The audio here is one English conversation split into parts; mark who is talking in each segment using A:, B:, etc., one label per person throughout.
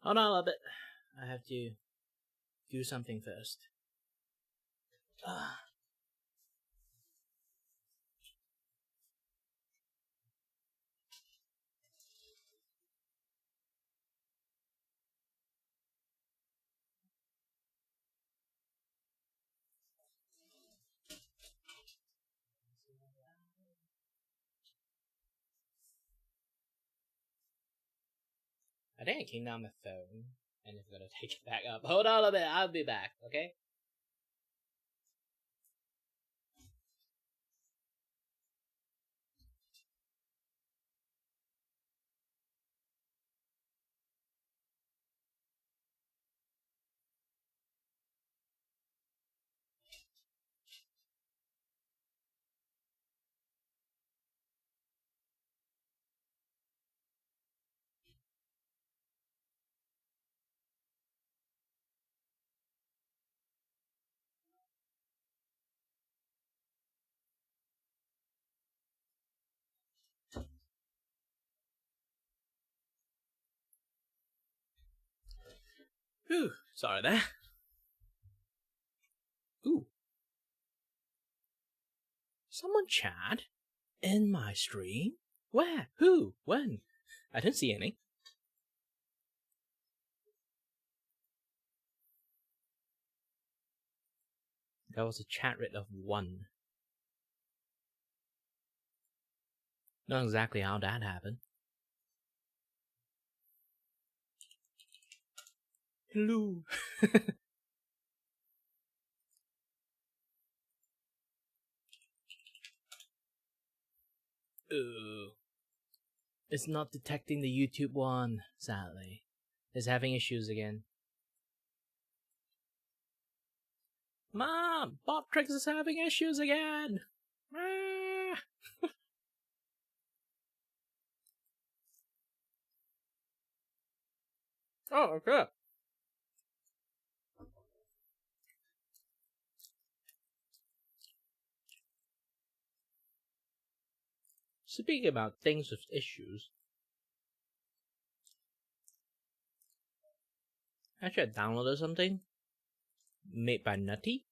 A: Hold on a little bit. I have to do something first. I think I came down my phone and it's gonna take it back up. Hold on a little bit, I'll be back, okay? Whew, sorry there. Ooh. Someone chat in my stream? Where? Who? When? I didn't see any. There was a chat rate of 1. Not exactly how that happened. Hello. It's not detecting the YouTube one, sadly. It's having issues again. Mom! Bob Tricks is having issues again! Ah! Oh, okay. Speaking about things with issues, actually I downloaded something made by Nutty.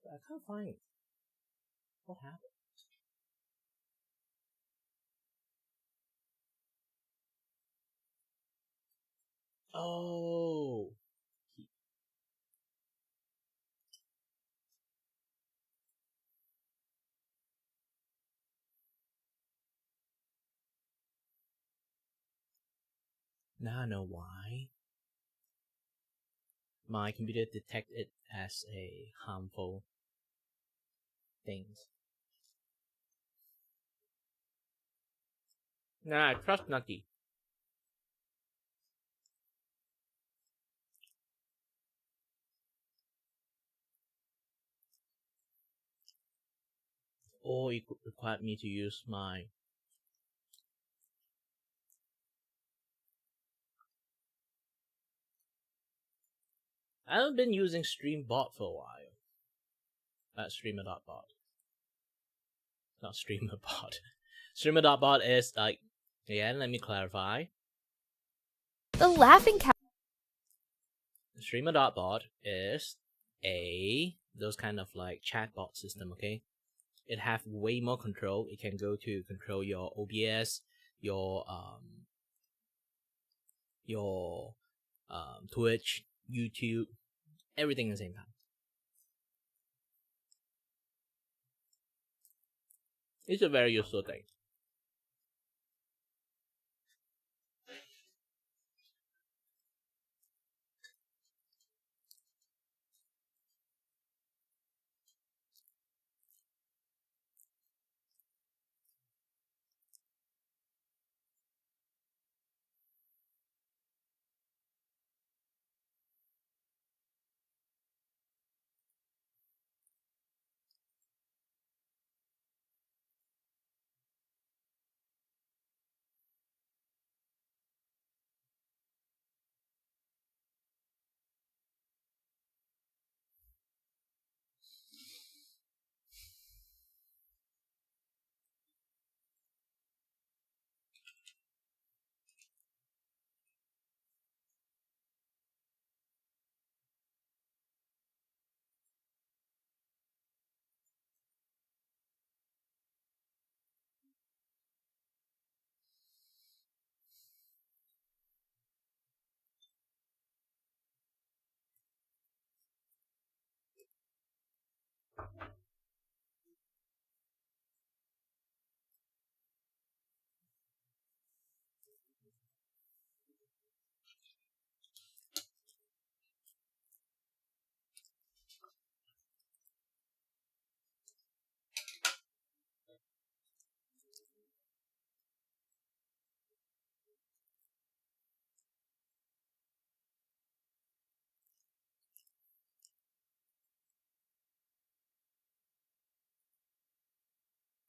A: But I can't find it. What happened? Oh! Now I know why. My computer detected it as a harmful thing. Nah, I trust Nutty. Or it required me to use my I haven't been using StreamBot for a while. Streamer.bot. Not StreamerBot. Streamer.bot is like, again, let me clarify.
B: The laughing cat.
A: Streamer.bot is those kind of like chatbot system, okay? It have way more control. It can go to control your OBS, your Twitch, YouTube, everything at the same time. It's a very useful thing.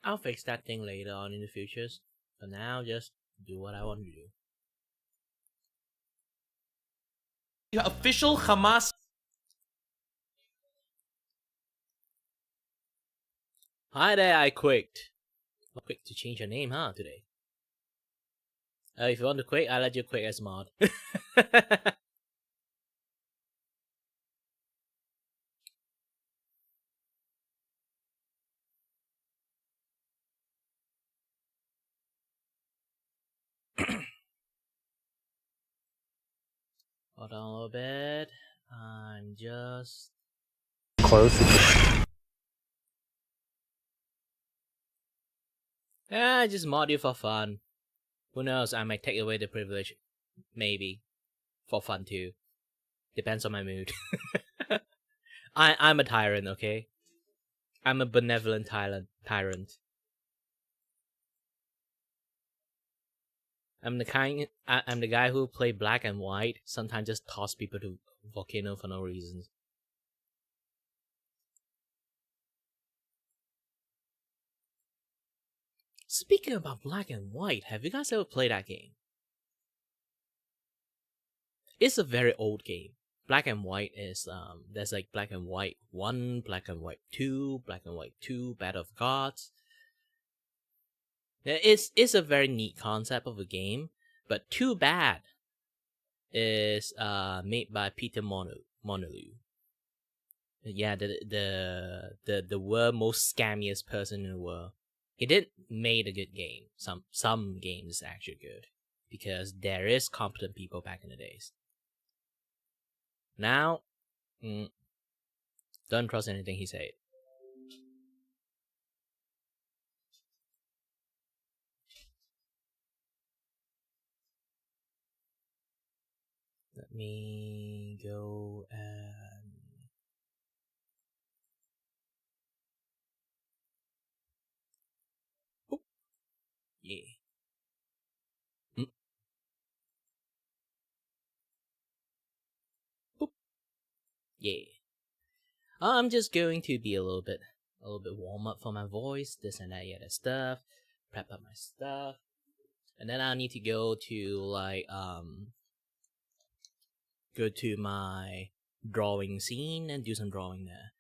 A: I'll fix that thing later on in the futures. For now, just do what I want to do.
C: Official Hamas.
A: Hi there, I quaked. Not quick to change your name, huh, today? If you want to quake, I'll let you quake as mod. Hold on a little bit. I'm just
C: Close.
A: I just mod you for fun. Who knows, I might take away the privilege. Maybe. For fun too. Depends on my mood. I'm a tyrant, okay? I'm a benevolent tyrant. I'm the guy who play black and white, sometimes just toss people to volcano for no reason. Speaking about black and white, have you guys ever played that game? It's a very old game. Black and white is there's like black and white 1, black and white 2, black and white 2, Battle of Gods. It's a very neat concept of a game, but too bad is made by Peter Molyneux. Yeah, the world most scammiest person in the world. He did made a good game. Some games actually good because there is competent people back in the days. Now, don't trust anything he said. Let me go and Oop. Yeah. Boop. Yeah. I'm just going to be a little bit warm up for my voice, this and that, yeah, that stuff, prep up my stuff, and then I need to go to go to my drawing scene and do some drawing there.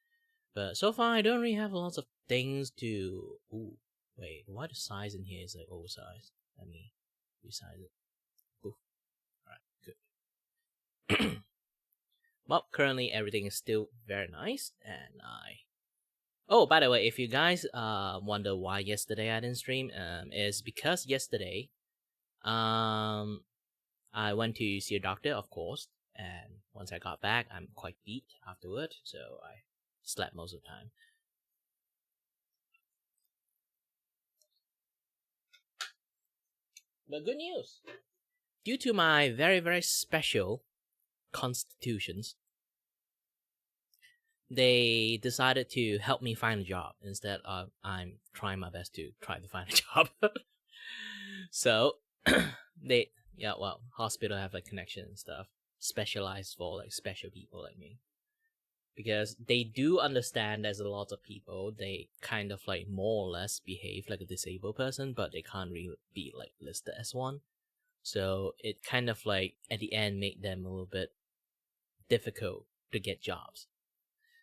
A: But so far, I don't really have lots of things to. Ooh, wait, why the size in here is like oversized? Let me resize it. Ooh, alright, good. Well, currently everything is still very nice, and Oh, by the way, if you guys wonder why yesterday I didn't stream, is because yesterday, I went to see a doctor, of course, and once I got back, I'm quite beat afterward, so I slept most of the time. But good news. Due to my very, very special constitutions, they decided to help me find a job instead of I'm trying my best to try to find a job. So hospital have like connection and stuff, specialized for like special people like me. Because they do understand there's a lot of people, they kind of like more or less behave like a disabled person, but they can't really be like listed as one. So it kind of like at the end made them a little bit difficult to get jobs.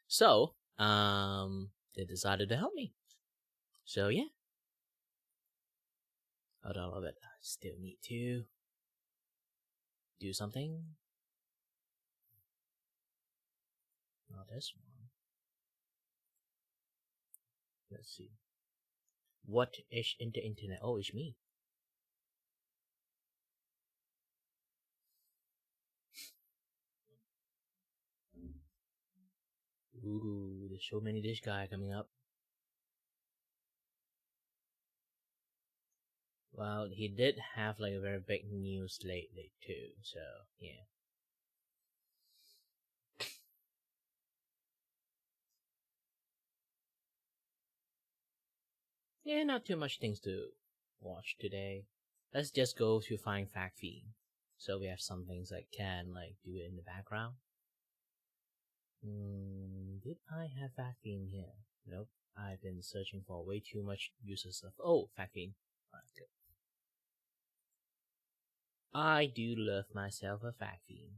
A: So, they decided to help me. So yeah. Hold on a little bit. I still need to do something. Not this one. Let's see. What is in the internet? Oh, it's me. Ooh, there's so many dish guy coming up. Well, he did have like a very big news lately too, so yeah. Yeah, not too much things to watch today. Let's just go to find fact feed. So we have some things that can like do it in the background. Did I have fact feed here? Nope. I've been searching for way too much useless stuff. Oh, fact feed. Alright, good. I do love myself a fact feed.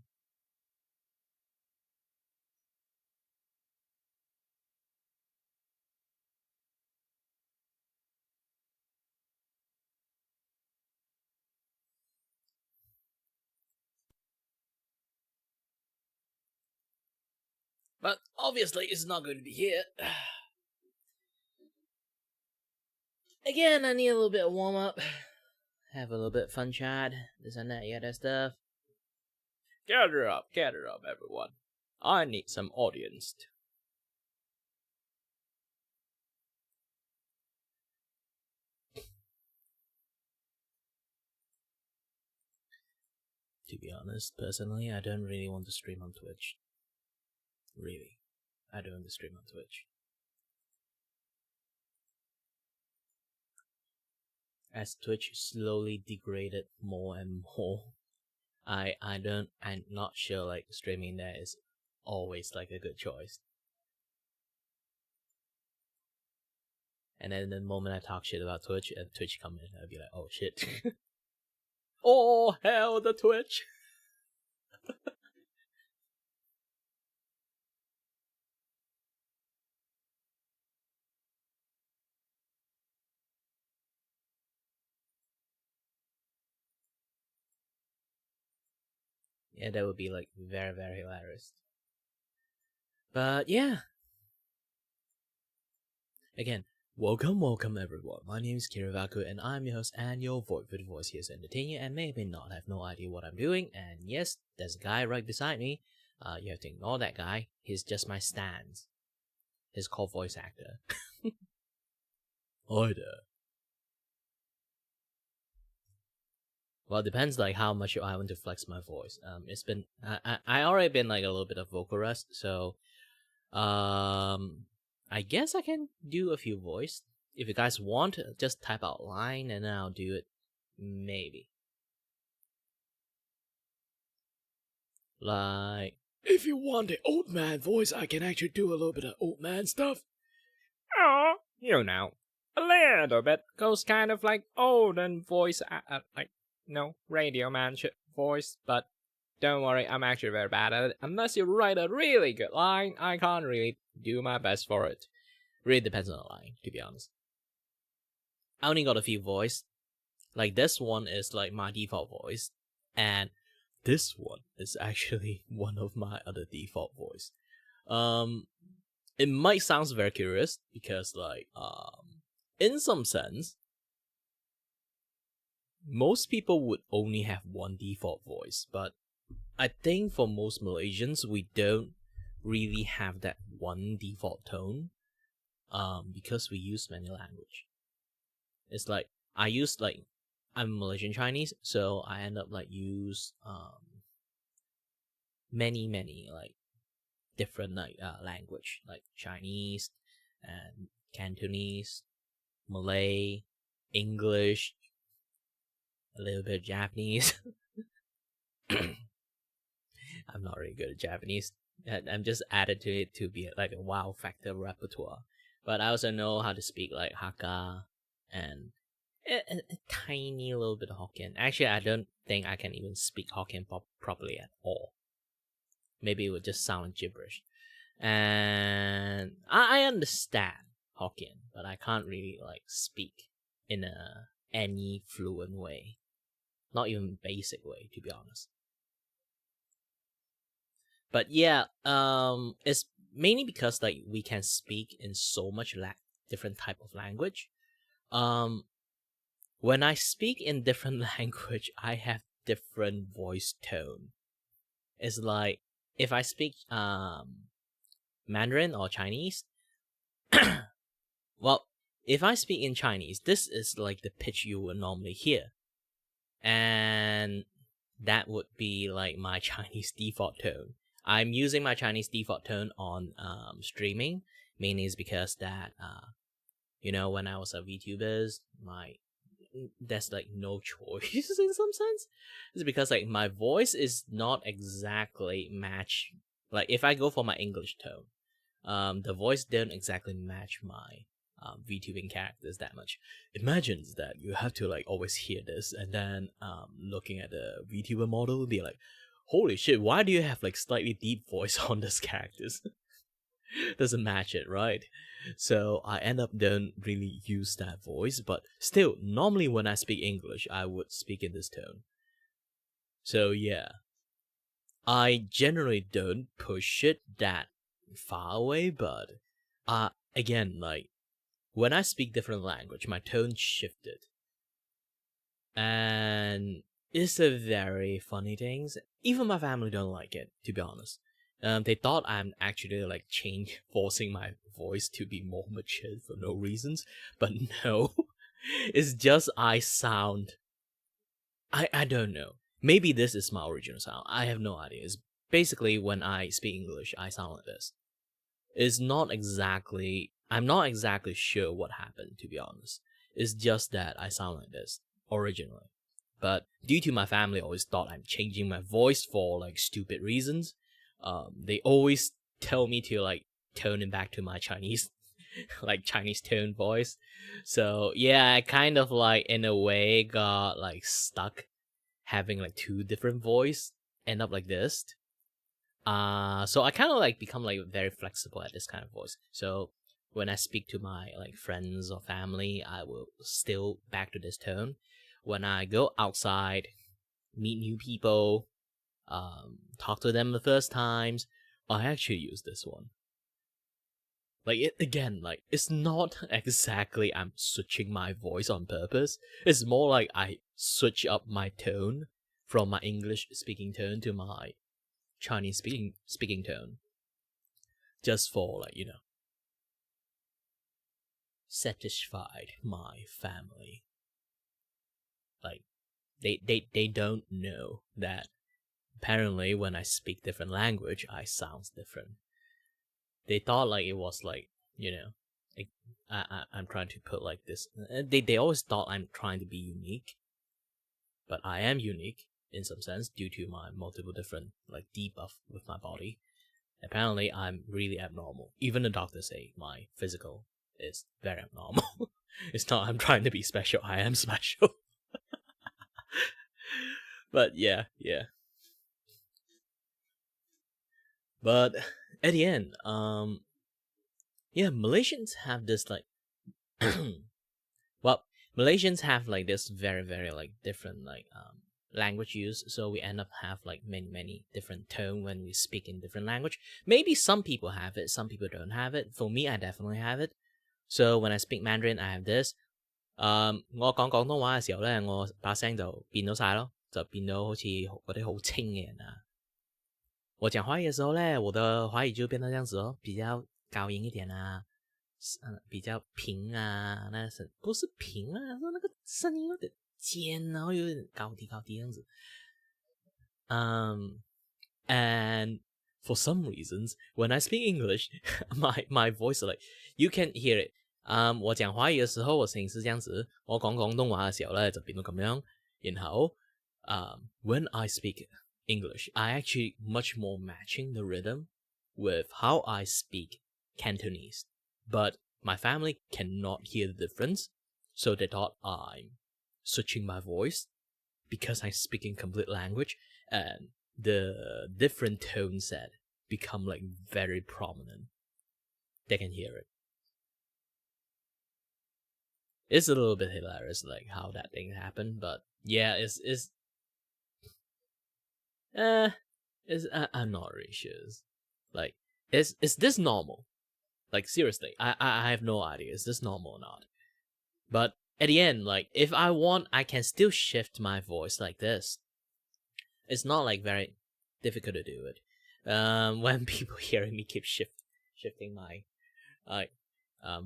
A: But obviously it's not going to be here. Again, I need a little bit of warm up. Have a little bit of fun chat. This and that, yeah, that stuff. Gather up, everyone. I need some audience. To be honest, personally, I don't really want to stream on Twitch. Really. I don't want to stream on Twitch. As Twitch slowly degraded more and more, I'm not sure like streaming there is always like a good choice. And then the moment I talk shit about Twitch and Twitch come in, I'll be like, oh shit. Oh hell, the Twitch. Yeah, that would be like very, very hilarious. But yeah. Again, welcome everyone. My name is Kirivaku and I'm your host and your voice here to entertain you and maybe not have no idea what I'm doing. And yes, there's a guy right beside me. You have to ignore that guy. He's just my stans. He's called voice actor. Hi there. Well, it depends like how much I want to flex my voice. It's been I already been like a little bit of vocal rest, so I guess I can do a few voice. If you guys want, just type out line and then I'll do it. Maybe. Like, if you want the old man voice, I can actually do a little bit of old man stuff. Oh, you know, a little bit. Goes kind of like olden voice, like, no, radio man voice, but don't worry, I'm actually very bad at it. Unless you write a really good line, I can't really do my best for it. Really depends on the line, to be honest. I only got a few voice. Like, this one is like my default voice, and this one is actually one of my other default voice. It might sound very curious, because like, in some sense, most people would only have one default voice, but I think for most Malaysians, we don't really have that one default tone, because we use many language. It's like, I I'm Malaysian Chinese, so I end up like use many like different like language like Chinese and Cantonese, Malay, English, a little bit of Japanese. I'm not really good at Japanese. I'm just added to it to be like a wow factor repertoire. But I also know how to speak like Hakka and a tiny little bit of Hokkien. Actually, I don't think I can even speak Hokkien properly at all. Maybe it would just sound gibberish. And I understand Hokkien, but I can't really like speak in any fluent way. Not even basic way, to be honest. But yeah, it's mainly because like we can speak in so much different type of language. When I speak in different language, I have different voice tone. It's like if I speak Mandarin or Chinese, well, if I speak in Chinese, this is like the pitch you would normally hear, and that would be like my Chinese default tone. I'm using my Chinese default tone on streaming, mainly is because that when I was a VTuber, there's like no choice in some sense. It's because like my voice is not exactly match. Like if I go for my English tone, the voice don't exactly match my VTubing characters that much. Imagine that you have to like always hear this, and then looking at the VTuber model, be like, holy shit, why do you have like slightly deep voice on these characters? Doesn't match it, right? So I end up don't really use that voice, but still, normally when I speak English, I would speak in this tone. So yeah, I generally don't push it that far away, but again, like when I speak different language, my tone shifted, and it's a very funny thing. Even my family don't like it, to be honest. They thought I'm actually like forcing my voice to be more mature for no reasons, but no, it's just I sound. I don't know. Maybe this is my original sound. I have no idea. It's basically when I speak English, I sound like this. It's not exactly. I'm not exactly sure what happened, to be honest. It's just that I sound like this originally. But due to my family always thought I'm changing my voice for like stupid reasons, they always tell me to like tone it back to my Chinese, like Chinese tone voice. So yeah, I kind of like in a way got like stuck having like two different voice, end up like this. So I kind of like become like very flexible at this kind of voice. So when I speak to my like friends or family, I will still back to this tone. When I go outside, meet new people, talk to them the first times, I actually use this one. Like it again, like it's not exactly I'm switching my voice on purpose. It's more like I switch up my tone from my English speaking tone to my Chinese speaking tone. Just for like, satisfied my family. Like they don't know that apparently when I speak different language, I sound different. They thought like it was like, like, I'm trying to put like this. They always thought I'm trying to be unique, but I am unique in some sense due to my multiple different like debuff with my body. Apparently, I'm really abnormal. Even the doctors say my physical is very abnormal. It's not I'm trying to be special. I am special. But yeah. But at the end, yeah, Malaysians have this like, well, Malaysians have like this very very like different like language use, so we end up have like many different tone when we speak in different language. Maybe some people have it, some people don't have it. For me, I definitely have it. So when I speak Mandarin, I have this. 我講廣東話嘅時候咧，我把聲就變咗晒咯，就變到好似嗰啲好清嘅人啊。我講華語嘅時候咧，我的華語就變得這樣子哦，比較高音一點啊，比較平啊，那是不是平啊？說那個聲音有點尖，然后有点高低高低这样子。And for some reasons, when I speak English, my voice like you can hear it. 我讲華語嘅時候，我聲音是這樣子；我講廣東話嘅時候咧，就變到咁樣。然後when I speak English, I actually much more matching the rhythm with how I speak Cantonese. But my family cannot hear the difference, so they thought I'm switching my voice because I'm speaking complete language, and the different tone set become like very prominent. They can hear it. It's a little bit hilarious, like how that thing happened, but yeah, I'm not really sure. Like, is this normal? Like, seriously, I have no idea. Is this normal or not? But at the end, like, if I want, I can still shift my voice like this. It's not like very difficult to do it. When people hearing me keep shifting my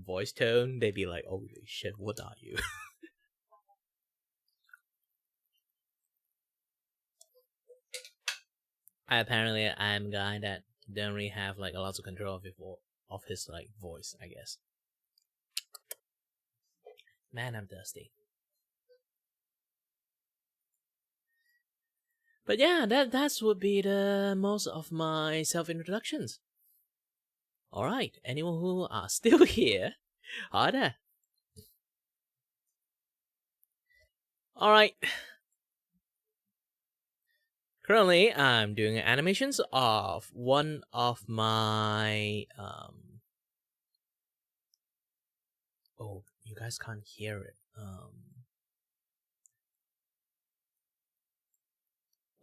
A: voice tone, they'd be like, "Holy shit, what are you?" Apparently, I'm a guy that don't really have like a lot of control of his like voice, I guess. Man, I'm thirsty. But yeah, that would be the most of my self-introductions. Alright, anyone who are still here, hi there. Alright. Currently, I'm doing animations of one of my oh, you guys can't hear it.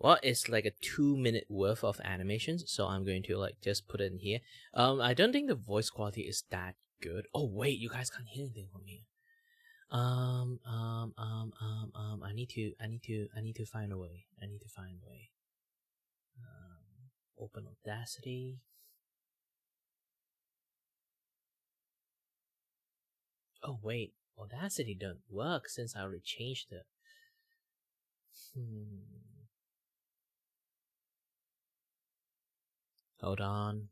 A: Well, it's like a 2-minute worth of animations, so I'm going to like just put it in here. I don't think the voice quality is that good. Oh wait, you guys can't hear anything from here. I need to find a way. Open Audacity. Oh wait, Audacity don't work since I already changed it. Hold on.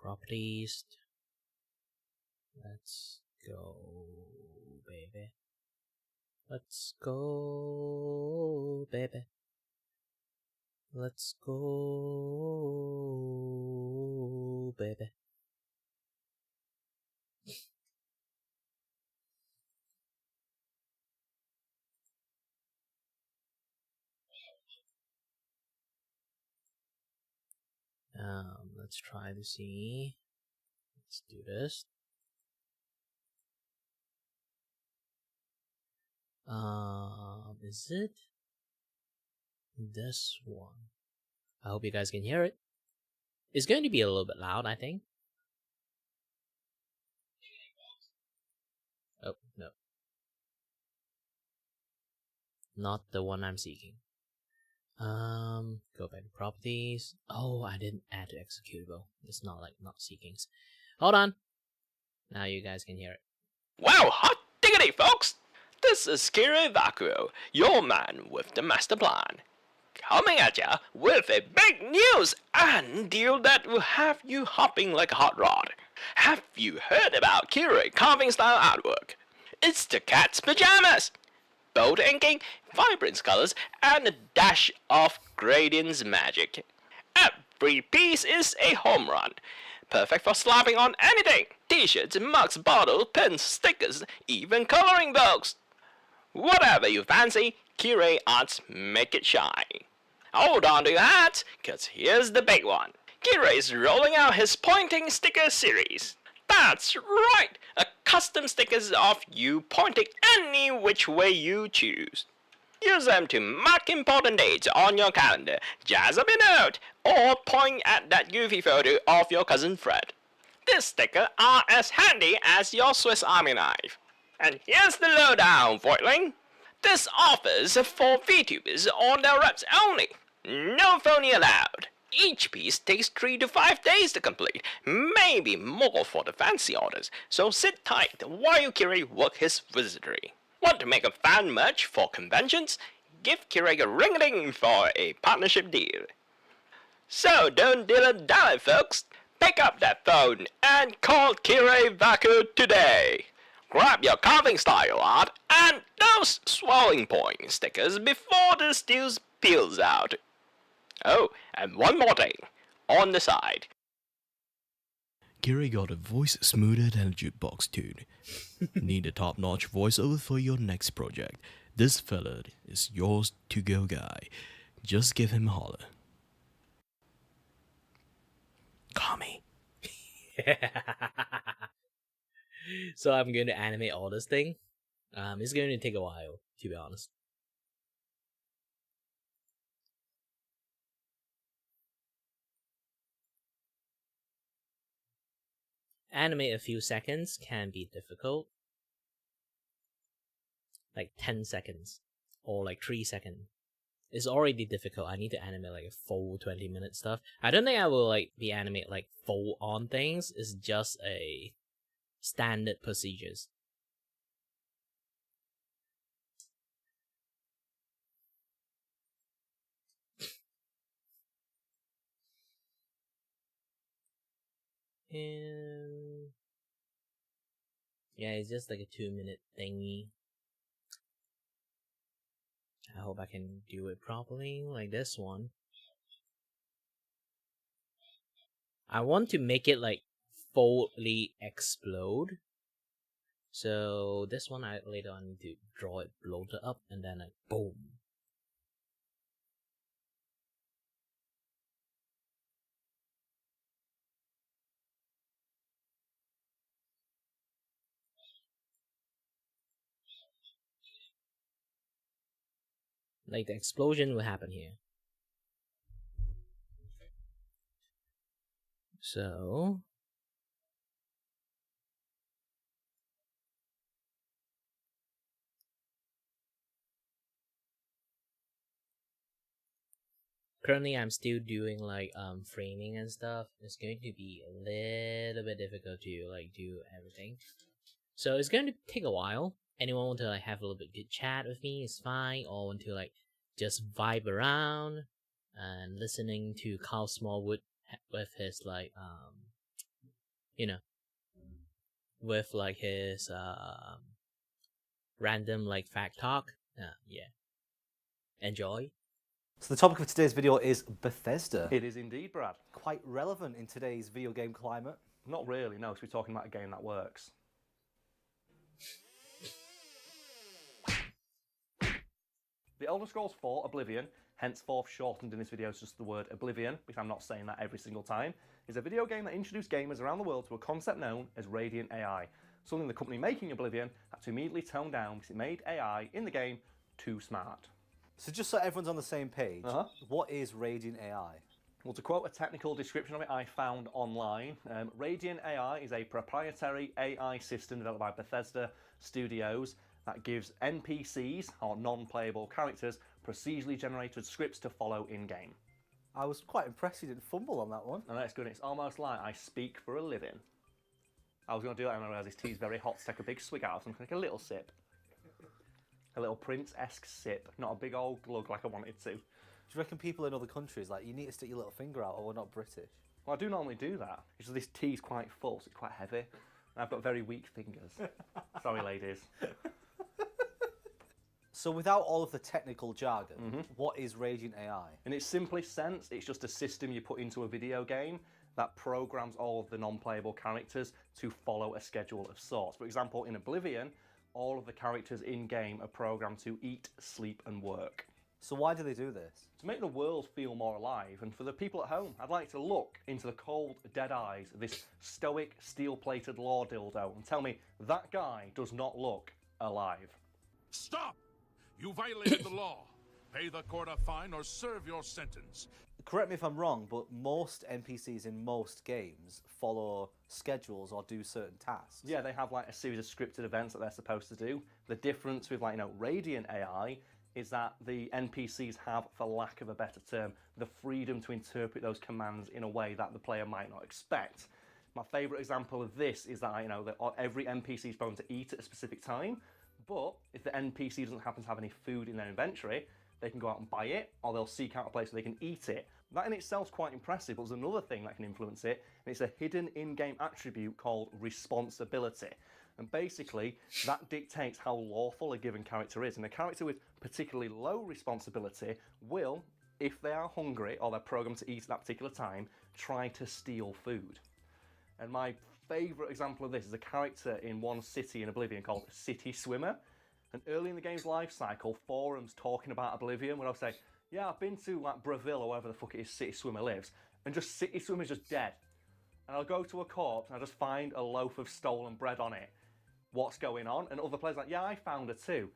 A: Properties. Let's go, baby. Let's go, baby. Let's go, baby. Let's try to see. Let's do this. Is it this one? I hope you guys can hear it. It's going to be a little bit loud, I think. Oh, no. Not the one I'm seeking. Go back to properties. Oh, I didn't add to executable. It's not like not seekings. Hold on. Now you guys can hear it.
D: Wow, hot diggity, folks! This is Kira Vakuo, your man with the master plan. Coming at ya with a big news and deal that will have you hopping like a hot rod. Have you heard about Kira carving style artwork? It's the cat's pajamas! Bold inking, vibrant colors, and a dash of gradients magic. Every piece is a home run. Perfect for slapping on anything. T-shirts, mugs, bottles, pins, stickers, even coloring books. Whatever you fancy, Kira Arts make it shine. Hold on to your hats, cause here's the big one. Kira is rolling out his pointing sticker series. That's right! A custom stickers of you pointing any which way you choose. Use them to mark important dates on your calendar, jazz up your note, or point at that goofy photo of your cousin Fred. This sticker are as handy as your Swiss Army knife. And here's the lowdown, Voigtling. This offers for VTubers on their reps only. No phony allowed. Each piece takes 3 to 5 days to complete, maybe more for the fancy orders, so sit tight while Kirei works his wizardry. Want to make a fan merch for conventions? Give Kirei a ring-a-ding for a partnership deal. So don't dilly-dally, folks. Pick up that phone and call Kirei Vaku today. Grab your carving style art and those swelling point stickers before the steel peels out. Oh, and one more thing. On the side.
E: Kirei got a voice smoother than a jukebox tune. Need a top-notch voiceover for your next project? This fella is yours to go guy. Just give him a holler. Call me.
A: So I'm going to animate all this thing. It's going to take a while, to be honest. Animate a few seconds can be difficult. Like 10 seconds. Or like 3 seconds. It's already difficult. I need to animate like a full 20-minute stuff. I don't think I will like be animate like full on things. It's just a standard procedures. And yeah, it's just like a 2-minute thingy. I hope I can do it properly, like this one. I want to make it like fully explode. So this one I later on need to draw it bloated up and then like boom. Like the explosion will happen here. So currently I'm still doing like framing and stuff. It's going to be a little bit difficult to like do everything. So it's going to take a while. Anyone want to like have a little bit good chat with me is fine, or want to like just vibe around and listening to Carl Smallwood with his like you know, with like his random like fact talk. Yeah. Enjoy.
F: So the topic of today's video is Bethesda.
C: It is indeed, Brad.
F: Quite relevant in today's video game climate.
C: Not really, no, because we're talking about a game that works. The Elder Scrolls 4 Oblivion, henceforth shortened in this video as just the word Oblivion, because I'm not saying that every single time, is a video game that introduced gamers around the world to a concept known as Radiant AI, something the company making Oblivion had to immediately tone down because it made AI in the game too smart.
F: So just so everyone's on the same page, what is Radiant AI?
C: Well, to quote a technical description of it I found online, Radiant AI is a proprietary AI system developed by Bethesda Studios that gives NPCs, or non-playable characters, procedurally generated scripts to follow in-game.
F: I was quite impressed you didn't fumble on that one.
C: And that's good, it's almost like I speak for a living. I was going to do that and I realised this tea's very hot, to take a big swig out of something, like a little sip. A little Prince-esque sip, not a big old glug like I wanted to.
F: Do you reckon people in other countries, like, you need to stick your little finger out, or we're not British?
C: Well, I do normally do that. It's just this tea's quite full, so it's quite heavy. And I've got very weak fingers. Sorry, ladies.
F: So without all of the technical jargon, what is Radiant AI?
C: In its simplest sense, it's just a system you put into a video game that programs all of the non-playable characters to follow a schedule of sorts. For example, in Oblivion, all of the characters in-game are programmed to eat, sleep, and work.
F: So why do they do this?
C: To make the world feel more alive, and for the people at home, I'd like to look into the cold, dead eyes of this stoic, steel-plated law dildo and tell me that guy does not look alive.
G: Stop! You violated the law. Pay the court a fine or serve your sentence.
F: Correct me if I'm wrong, but most NPCs in most games follow schedules or do certain tasks.
C: Yeah, they have like a series of scripted events that they're supposed to do. The difference with Radiant AI is that the NPCs have, for lack of a better term, the freedom to interpret those commands in a way that the player might not expect. My favourite example of this is that, that every NPC is going to eat at a specific time, but if the NPC doesn't happen to have any food in their inventory, they can go out and buy it, or they'll seek out a place where they can eat it. That in itself is quite impressive, but there's another thing that can influence it, and it's a hidden in-game attribute called responsibility. And basically, that dictates how lawful a given character is. And a character with particularly low responsibility will, if they are hungry or they're programmed to eat at that particular time, try to steal food. And my favourite example of this is a character in one city in Oblivion called City Swimmer. And early in the game's life cycle, forums talking about Oblivion would say, yeah, I've been to like Brazil or wherever the fuck it is City Swimmer lives, and just City Swimmer's just dead. And I'll go to a corpse and I'll just find a loaf of stolen bread on it. What's going on? And other players are like, yeah, I found her too.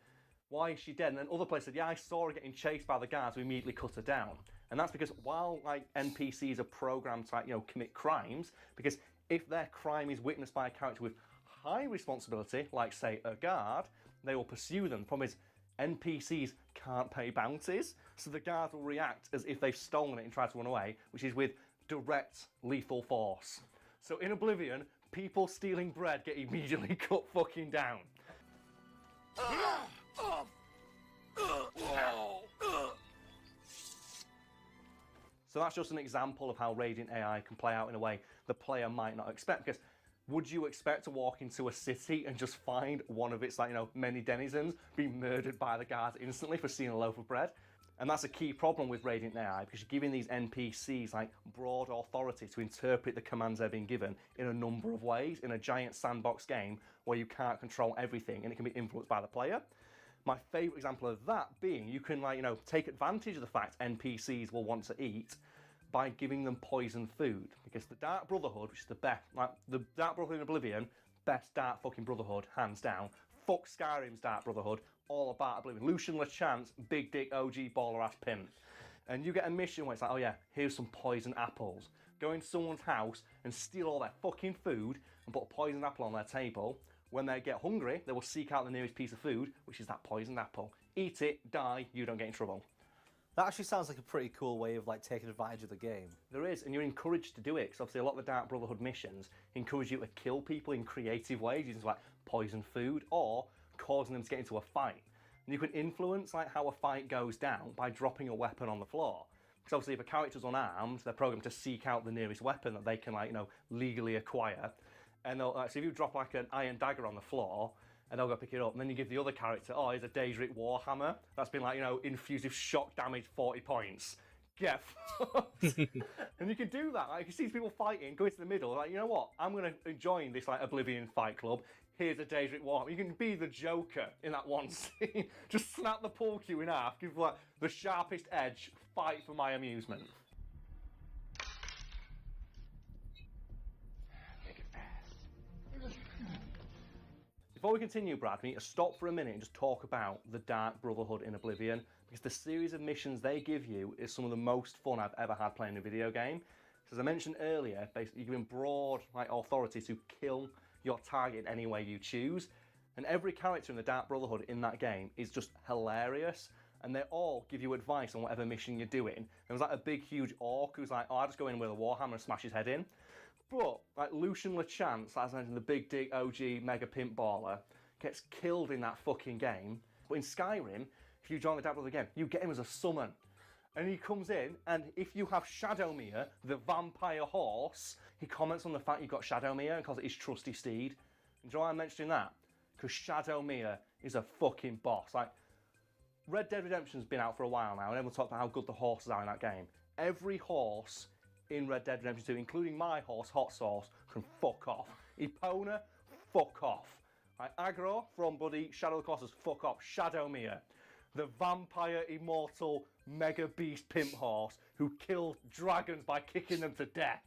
C: Why is she dead? And then other players said, yeah, I saw her getting chased by the guards who immediately cut her down. And that's because while like NPCs are programmed to commit crimes, because if their crime is witnessed by a character with high responsibility, like say a guard, they will pursue them. The problem is NPCs can't pay bounties, so the guards will react as if they've stolen it and try to run away, which is with direct lethal force. So in Oblivion, people stealing bread get immediately cut fucking down. So that's just an example of how Radiant AI can play out in a way the player might not expect. Because would you expect to walk into a city and just find one of its many denizens being murdered by the guards instantly for stealing a loaf of bread? And that's a key problem with Radiant AI, because you're giving these NPCs broad authority to interpret the commands they're being given in a number of ways in a giant sandbox game where you can't control everything and it can be influenced by the player. My favourite example of that being you can take advantage of the fact NPCs will want to eat by giving them poison food, because the Dark Brotherhood, which is the best, the Dark Brotherhood in Oblivion, best Dark fucking Brotherhood, hands down. Fuck Skyrim's Dark Brotherhood, all about Oblivion. Lucian LeChance, big dick OG baller ass pimp. And you get a mission where it's like, oh yeah, here's some poison apples. Go into someone's house and steal all their fucking food and put a poisoned apple on their table. When they get hungry, they will seek out the nearest piece of food, which is that poisoned apple. Eat it, die, you don't get in trouble.
F: That actually sounds like a pretty cool way of taking advantage of the game.
C: There is, and you're encouraged to do it, because obviously a lot of the Dark Brotherhood missions encourage you to kill people in creative ways, using poison food, or causing them to get into a fight. And you can influence how a fight goes down by dropping a weapon on the floor. Because obviously if a character's unarmed, they're programmed to seek out the nearest weapon that they can legally acquire. And they'll, so if you drop an iron dagger on the floor, and they'll go pick it up, and then you give the other character, oh, here's a Daedric Warhammer that's been infused with shock damage 40 points. Get fucked. And you can do that. You can see people fighting, go into the middle, you know what? I'm going to join this Oblivion fight club. Here's a Daedric Warhammer. You can be the Joker in that one scene. Just snap the pull queue in half, give the sharpest edge, fight for my amusement. Before we continue, Brad, we need to stop for a minute and just talk about the Dark Brotherhood in Oblivion, because the series of missions they give you is some of the most fun I've ever had playing a video game. So as I mentioned earlier, basically you're given broad authority to kill your target in any way you choose, and every character in the Dark Brotherhood in that game is just hilarious, and they all give you advice on whatever mission you're doing. There was a big huge orc who's like, oh, I'll just go in with a warhammer and smash his head in. But Lucian LeChance, as I mentioned, the big dick OG mega pimp baller, gets killed in that fucking game. But in Skyrim, if you join the Dark Brotherhood again, you get him as a summon. And he comes in, and if you have Shadowmere, the vampire horse, he comments on the fact you've got Shadowmere and calls it his trusty steed. And do you know why I'm mentioning that? Because Shadowmere is a fucking boss. Red Dead Redemption's been out for a while now, and everyone talks about how good the horses are in that game. Every horse in Red Dead Redemption 2, including my horse, Hot Sauce, can fuck off. Epona, fuck off. Agro from Shadow of the Colossus, fuck off. Shadowmere, the vampire, immortal, mega beast pimp horse who killed dragons by kicking them to death.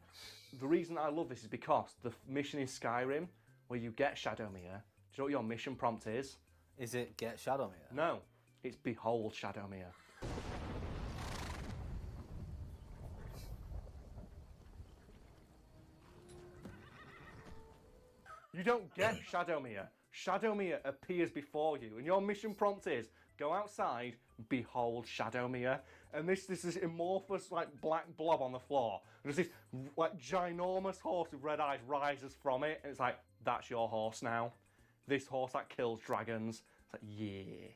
C: The reason I love this is because the mission in Skyrim, where you get Shadowmere, do you know what your mission prompt is?
F: Is it get Shadowmere?
C: No, it's behold Shadowmere. You don't get Shadowmere. Shadowmere appears before you, and your mission prompt is Go outside, behold Shadowmere. And this is amorphous, like, black blob on the floor. There's this, like, ginormous horse with red eyes rises from it, and it's like, that's your horse now. This horse that kills dragons. It's like, yeah.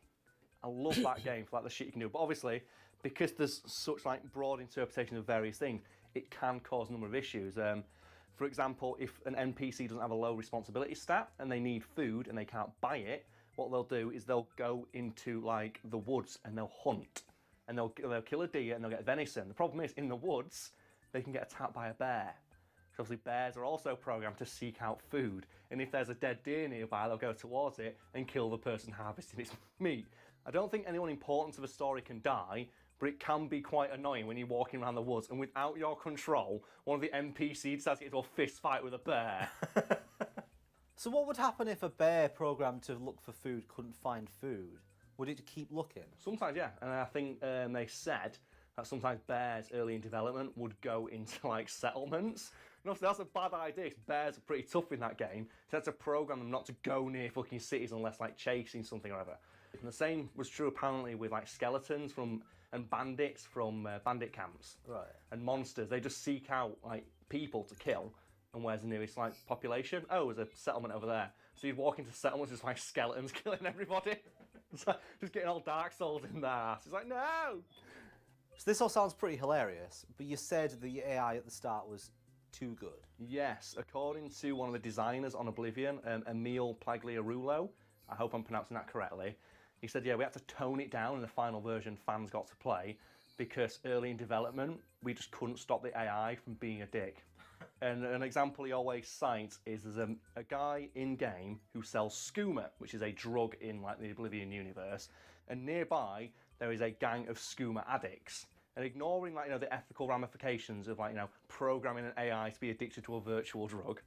C: I love that game for, like, the shit you can do. But obviously, because there's such, like, broad interpretation of various things, it can cause a number of issues. For example, if an NPC doesn't have a low responsibility stat and they need food and they can't buy it, what they'll do is they'll go into, like, the woods and they'll hunt. And they'll kill a deer and they'll get venison. The problem is, in the woods, they can get attacked by a bear. So obviously bears are also programmed to seek out food. And if there's a dead deer nearby, they'll go towards it and kill the person harvesting its meat. I don't think anyone important to the story can die, but it can be quite annoying when you're walking around the woods and without your control, one of the NPCs decides to get into a fist fight with a bear.
F: So what would happen if a bear programmed to look for food couldn't find food? Would it keep looking?
C: Sometimes, yeah. And I think they said that sometimes bears early in development would go into, like, settlements. And obviously that's a bad idea, 'cause bears are pretty tough in that game. So that's to program them not to go near fucking cities unless, like, chasing something or other. And the same was true apparently with, like, skeletons and bandits from bandit camps.
F: Right.
C: And monsters. They just seek out, like, people to kill. And where's the nearest, like, population? Oh, there's a settlement over there. So you'd walk into settlements, just like skeletons killing everybody. It's like, just getting all Dark Souls in there. It's like, no!
F: So this all sounds pretty hilarious, but you said the AI at the start was too good.
C: Yes, according to one of the designers on Oblivion, Emil Plagliarulo, I hope I'm pronouncing that correctly, he said, yeah, we had to tone it down in the final version fans got to play because early in development, we just couldn't stop the AI from being a dick. And an example he always cites is there's a guy in-game who sells skooma, which is a drug in, like, the Oblivion universe, and nearby there is a gang of skooma addicts. And ignoring, like, you know, the ethical ramifications of, like, you know, programming an AI to be addicted to a virtual drug,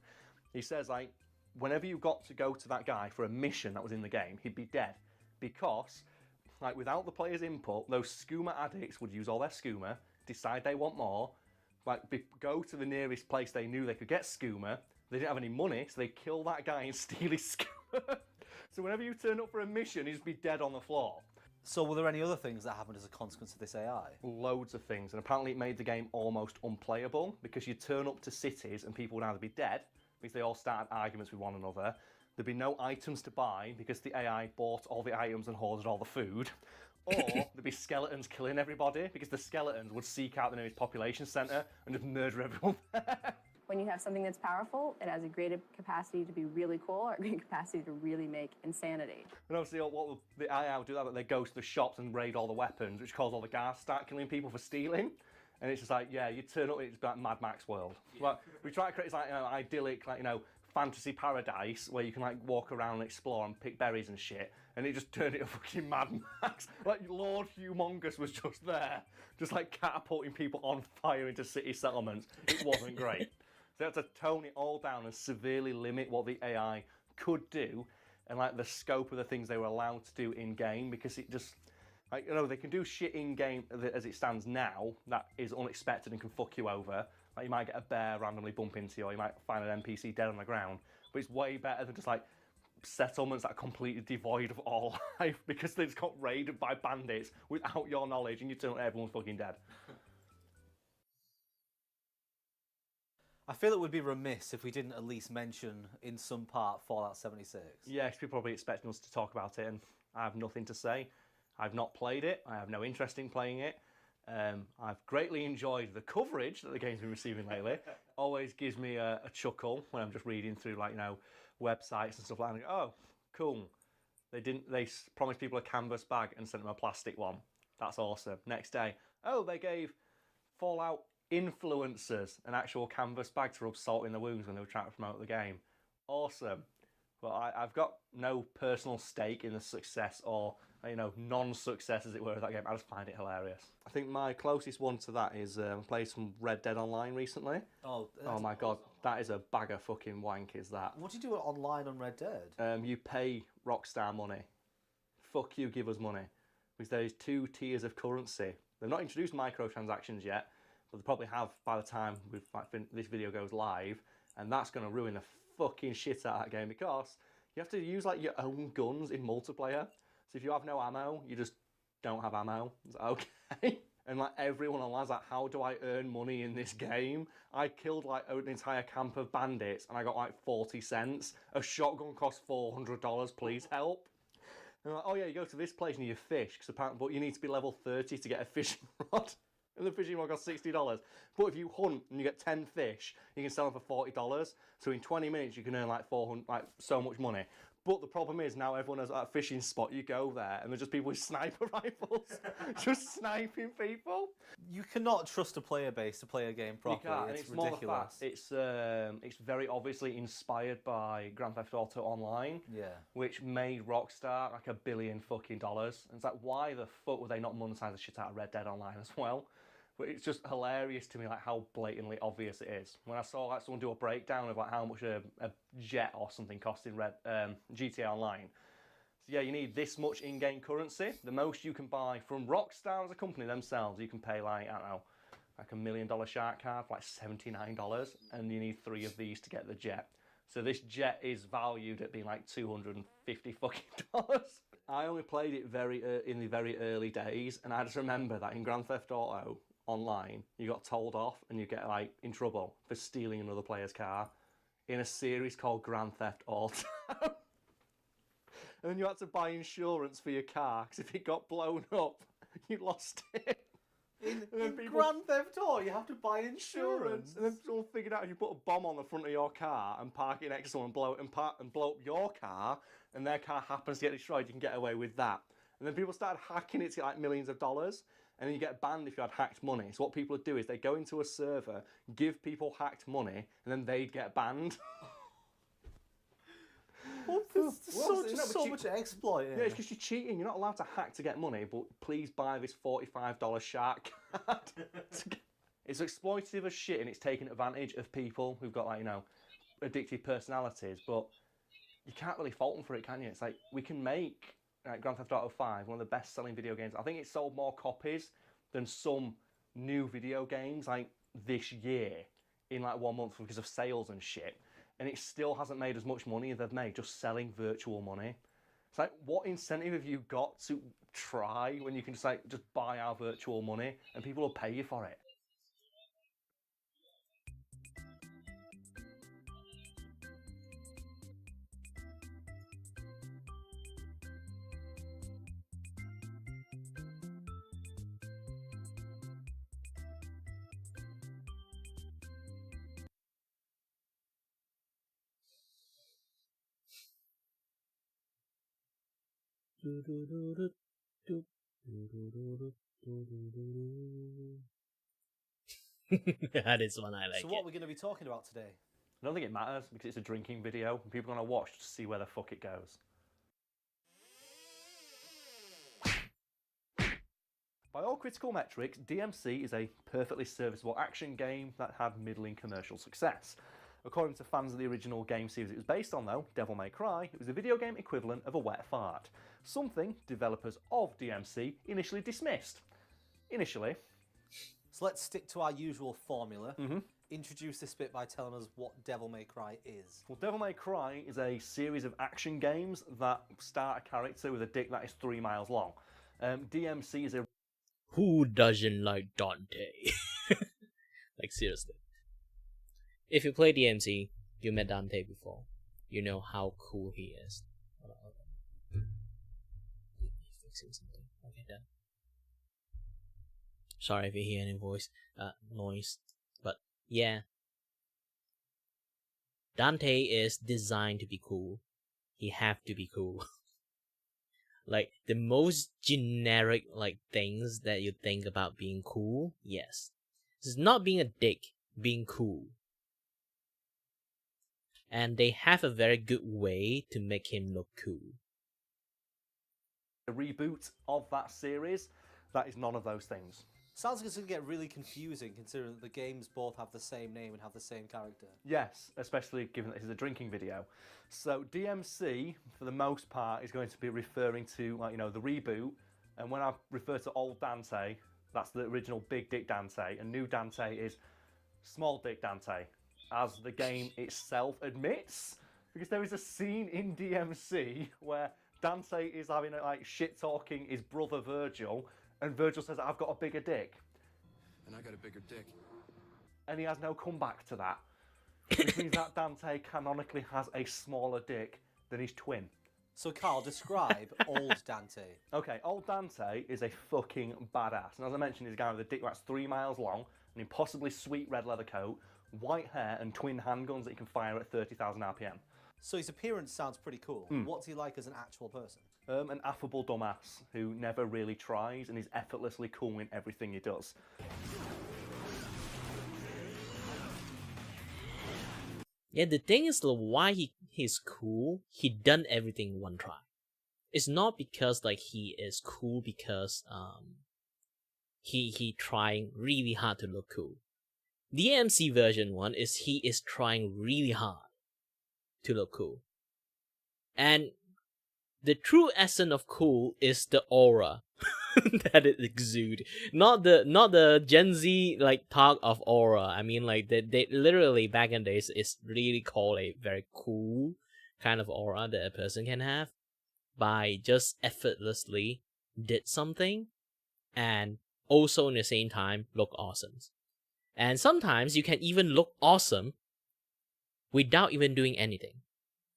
C: he says, like, whenever you got to go to that guy for a mission that was in the game, he'd be dead. Because, like, without the player's input, those skooma addicts would use all their skooma, decide they want more, like, go to the nearest place they knew they could get skooma. They didn't have any money, so they kill that guy and steal his skooma. So whenever you turn up for a mission, he'd just be dead on the floor.
F: So were there any other things that happened as a consequence of this AI?
C: Loads of things, and apparently it made the game almost unplayable because you'd turn up to cities and people would either be dead because they all started arguments with one another. There'd be no items to buy because the AI bought all the items and hoarded all the food. Or there'd be skeletons killing everybody because the skeletons would seek out the nearest population centre and just murder everyone there.
H: When you have something that's powerful, it has a great capacity to be really cool or a great capacity to really make insanity.
C: And obviously what the AI would do that, but they go to the shops and raid all the weapons, which causes all the guards to start killing people for stealing. And it's just like, yeah, you turn up, it's like Mad Max world. Yeah. Like, we try to create this, like, you know, idyllic, like, you know, fantasy paradise where you can, like, walk around and explore and pick berries and shit, and it just turned into fucking Mad Max. Like, Lord Humongous was just there, just, like, catapulting people on fire into city settlements. It wasn't great. So you had to tone it all down and severely limit what the AI could do and, like, the scope of the things they were allowed to do in game, because it just, like, you know, they can do shit in game as it stands now that is unexpected and can fuck you over. Like, you might get a bear randomly bump into you, or you might find an NPC dead on the ground. But it's way better than just, like, settlements that are completely devoid of all life because they just got raided by bandits without your knowledge and you turn out everyone's fucking dead.
F: I feel it would be remiss if we didn't at least mention in some part Fallout 76.
C: Yeah, people probably expecting us to talk about it, and I have nothing to say. I've not played it. I have no interest in playing it. I've greatly enjoyed the coverage that the game's been receiving lately. Always gives me a chuckle when I'm just reading through, like, you know, websites and stuff like that. And I go, oh, cool. They promised people a canvas bag and sent them a plastic one. That's awesome. Next day, oh, they gave Fallout influencers an actual canvas bag to rub salt in the wounds when they were trying to promote the game. Awesome. But I've got no personal stake in the success or, you know, non-success, as it were, of that game. I just find it hilarious. I think my closest one to that is I played some Red Dead Online recently.
F: Oh
C: my god, that is a bag of fucking wank, is that.
F: What do you do online on Red Dead?
C: You pay Rockstar money. Fuck you, give us money. Because there's 2 tiers of currency. They've not introduced microtransactions yet, but they probably have by the time this video goes live, and that's going to ruin the fucking shit out of that game because you have to use, like, your own guns in multiplayer. So if you have no ammo, you just don't have ammo. It's okay. And like everyone online's like, how do I earn money in this game? I killed like an entire camp of bandits and I got like 40 cents. A shotgun costs $400, please help. And like, oh yeah, you go to this place and you fish, because apparently, but you need to be level 30 to get a fishing rod. And the fishing rod costs $60. But if you hunt and you get 10 fish, you can sell them for $40. So in 20 minutes, you can earn like 400, like so much money. But the problem is now everyone has a fishing spot. You go there and there's just people with sniper rifles, just sniping people.
F: You cannot trust a player base to play a game properly.
C: You can't,
F: It's
C: more the
F: ridiculous.
C: fact, it's very obviously inspired by Grand Theft Auto Online,
F: Yeah.
C: which made Rockstar like $1 billion fucking dollars. And it's like, why the fuck would they not monetize the shit out of Red Dead Online as well? But it's just hilarious to me, like how blatantly obvious it is. When I saw like someone do a breakdown of like how much a jet or something cost in GTA Online. So yeah, you need this much in-game currency. The most you can buy from Rockstar as a company themselves, you can pay like, I don't know, like $1 million shark card for like $79, and you need 3 of these to get the jet. So this jet is valued at being like $250 fucking dollars. I only played it in the very early days, and I just remember that in Grand Theft Auto Online, you got told off and you get like in trouble for stealing another player's car in a series called Grand Theft Auto. And then you had to buy insurance for your car because if it got blown up, you lost it.
F: In Grand Theft Auto, you have to buy insurance.
C: And then someone figured out if you put a bomb on the front of your car and park it next to someone and blow up your car, and their car happens to get destroyed, you can get away with that. And then people started hacking it to like millions of dollars, and then you get banned if you had hacked money. So what people would do is they go into a server, give people hacked money, and then they'd get banned.
F: There's so much exploit.
C: Yeah, it's because you're cheating. You're not allowed to hack to get money, but please buy this $45 shark card. It's exploitative as shit, and it's taking advantage of people who've got like, you know, addictive personalities, but you can't really fault them for it, can you? It's like, we can make Grand Theft Auto 5 one of the best-selling video games. I think it sold more copies than some new video games like this year in like 1 month because of sales and shit. And it still hasn't made as much money as they've made just selling virtual money. It's like, what incentive have you got to try when you can just buy our virtual money and people will pay you for it?
A: That is one I like.
F: So what we're going to be talking about today?
C: I don't think it matters because it's a drinking video and people are going to watch to see where the fuck it goes. By all critical metrics, DMC is a perfectly serviceable action game that had middling commercial success. According to fans of the original game series it was based on though, Devil May Cry, it was the video game equivalent of a wet fart. Something developers of DMC initially dismissed. Initially.
F: So let's stick to our usual formula. Introduce this bit by telling us what Devil May Cry is.
C: Well, Devil May Cry is a series of action games that start a character with a dick that is 3 miles long. DMC is a...
A: Who doesn't like Dante? Like, seriously. If you play DMC, you met Dante before. You know how cool he is. Fixing something. Okay, done. Sorry if you hear any noise. But yeah. Dante is designed to be cool. He have to be cool. Like, the most generic, like, things that you think about being cool, yes. It's not being a dick, being cool. And they have a very good way to make him look cool.
C: A reboot of that series that is none of those things.
F: Sounds like it's going to get really confusing considering that the games both have the same name and have the same character.
C: Yes, especially given that this is a drinking video. So DMC, for the most part, is going to be referring to, like, you know, the reboot. And when I refer to old Dante, that's the original Big Dick Dante, and new Dante is Small Dick Dante, as the game itself admits. Because there is a scene in DMC where Dante is having like shit talking his brother Virgil, and Virgil says, "I've got a bigger dick,"
I: And I got a bigger dick.
C: and he has no comeback to that, which means that Dante canonically has a smaller dick than his twin.
F: So, Carl, describe old Dante.
C: Okay, old Dante is a fucking badass, and as I mentioned, he's a guy with a dick that's 3 miles long, an impossibly sweet red leather coat, white hair, and twin handguns that he can fire at 30,000 RPM.
F: So his appearance sounds pretty cool. What's he like as an actual person?
C: An affable dumbass who never really tries and is effortlessly cool in everything he does.
A: Yeah, the thing is why he's cool, he done everything in one try. It's not because like he is cool because he trying really hard to look cool. The AMC version one is he is trying really hard to look cool. And the true essence of cool is the aura that it exude. Not the Gen Z like talk of aura. I mean like they literally back in the days it's really called a very cool kind of aura that a person can have by just effortlessly did something and also in the same time look awesome. And sometimes you can even look awesome without even doing anything.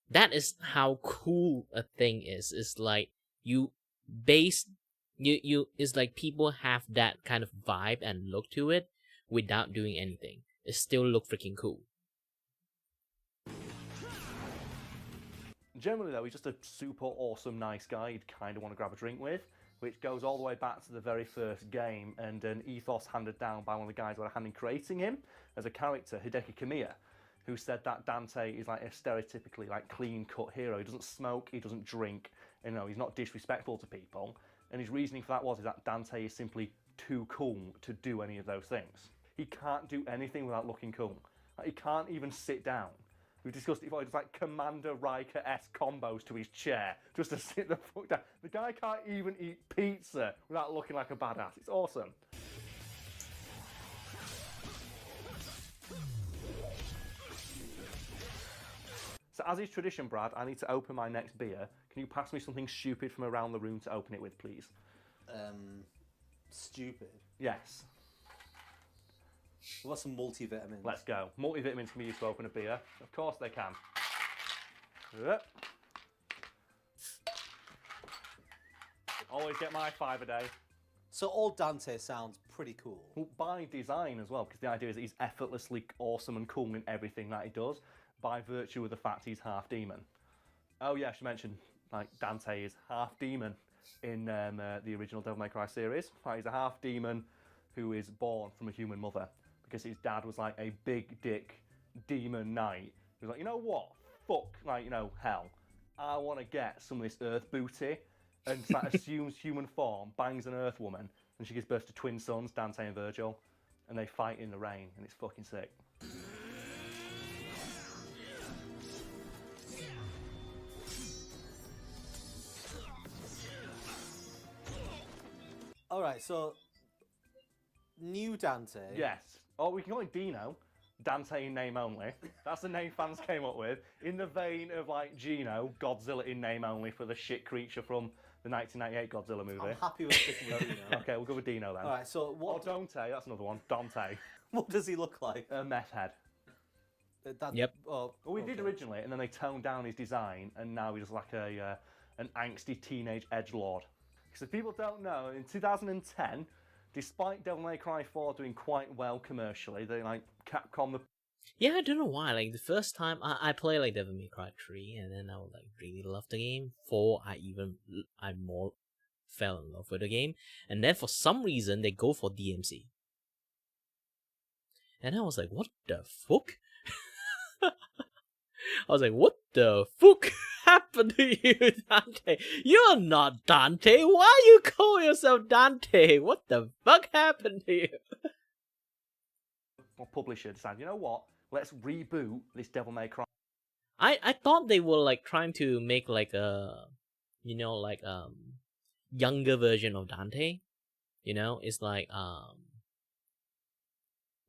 A: That is how cool a thing is. It's like you it's like people have that kind of vibe and look to it without doing anything. It still look freaking cool.
C: Generally though, he's just a super awesome nice guy you'd kind of want to grab a drink with, which goes all the way back to the very first game and an ethos handed down by one of the guys who had a hand in creating him as a character, Hideki Kamiya, who said that Dante is like a stereotypically like clean-cut hero. He doesn't smoke, he doesn't drink, you know, he's not disrespectful to people. And his reasoning for that was that Dante is simply too cool to do any of those things. He can't do anything without looking cool. Like, he can't even sit down. We've discussed it before, it's like Commander Riker-esque combos to his chair just to sit the fuck down. The guy can't even eat pizza without looking like a badass. It's awesome. So as is tradition, Brad, I need to open my next beer. Can you pass me something stupid from around the room to open it with, please?
F: Stupid.
C: Yes.
F: We've got some multivitamins.
C: Let's go. Multivitamins can be used to open a beer. Of course they can. Yep. Always get my 5 a day.
F: So old Dante sounds pretty cool.
C: Well, by design as well, because the idea is that he's effortlessly awesome and cool in everything that he does, by virtue of the fact he's half demon. Oh yeah, I should mention, like, Dante is half demon in the original Devil May Cry series. He's a half demon who is born from a human mother, because his dad was like a big dick demon knight. He was like, you know what? Fuck, like, you know, hell. I want to get some of this earth booty, and like, assumes human form, bangs an earth woman, and she gives birth to twin sons, Dante and Virgil, and they fight in the rain, and it's fucking sick.
F: Alright, so new Dante.
C: Yes. Oh, we can call it Dino. Dante in name only. That's the name fans came up with. In the vein of like Gino, Godzilla in name only for the shit creature from the 1998 Godzilla movie.
F: I'm happy with sticking with Dino.
C: Okay, we'll go with Dino then.
F: Alright, so
C: Or
F: what,
C: Dante, that's another one. Dante.
F: what does he look like?
C: A meth head.
A: Yep.
F: Oh,
C: Well, we did
F: okay.
C: originally, and then they toned down his design, and now he's like an angsty teenage edgelord. Because if people don't know, in 2010, despite Devil May Cry 4 doing quite well commercially, they like Capcom the
A: Yeah, I don't know why. Like the first time I played like Devil May Cry 3, and then I would like really love the game. 4, I more fell in love with the game, and then for some reason they go for DMC, and I was like, what the fuck? I was like, what the fuck happened to you, Dante? You're not Dante. Why you call yourself Dante? What the fuck happened to you?
C: publisher decided, you know what? Let's reboot this Devil May Cry.
A: I thought they were like trying to make like a, younger version of Dante. You know, it's like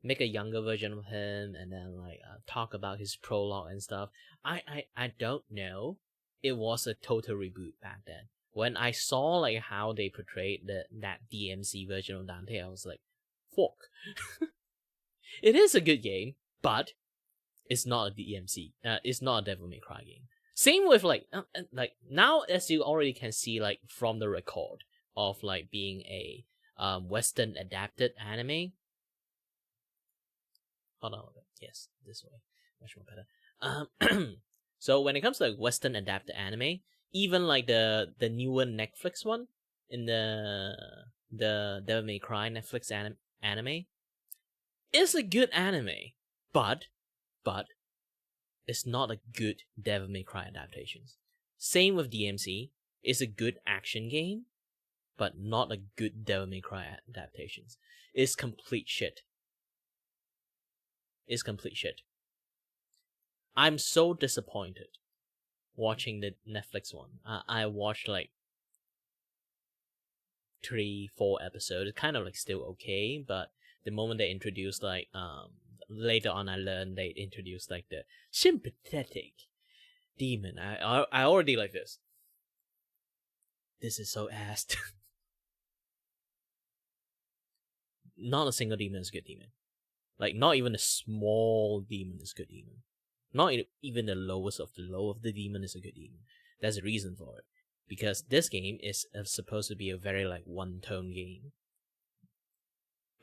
A: make a younger version of him and then like talk about his prologue and stuff. I don't know it was a total reboot back then. When I saw like how they portrayed that DMC version of Dante, I was like, fuck. It is a good game, but it's not a DMC. It's not a Devil May Cry game. Same with like now, as you already can see like from the record of like being a Western adapted anime. Hold on, yes, this way, much more better. So when it comes to like Western adapted anime, even like the newer Netflix one in the Devil May Cry Netflix anime, it's a good anime, but it's not a good Devil May Cry adaptation. Same with DMC, it's a good action game, but not a good Devil May Cry adaptation. It's complete shit. It's complete shit. I'm so disappointed watching the Netflix one. I watched like 3-4 episodes. It's kind of like still okay, but the moment they introduced like later on I learned they introduced like the sympathetic demon. I already like this. This is so assed. Not a single demon is a good demon. Like not even a small demon is a good demon. Not even the lowest of the low of the demon is a good demon. There's a reason for it. Because this game is supposed to be a very like one-tone game.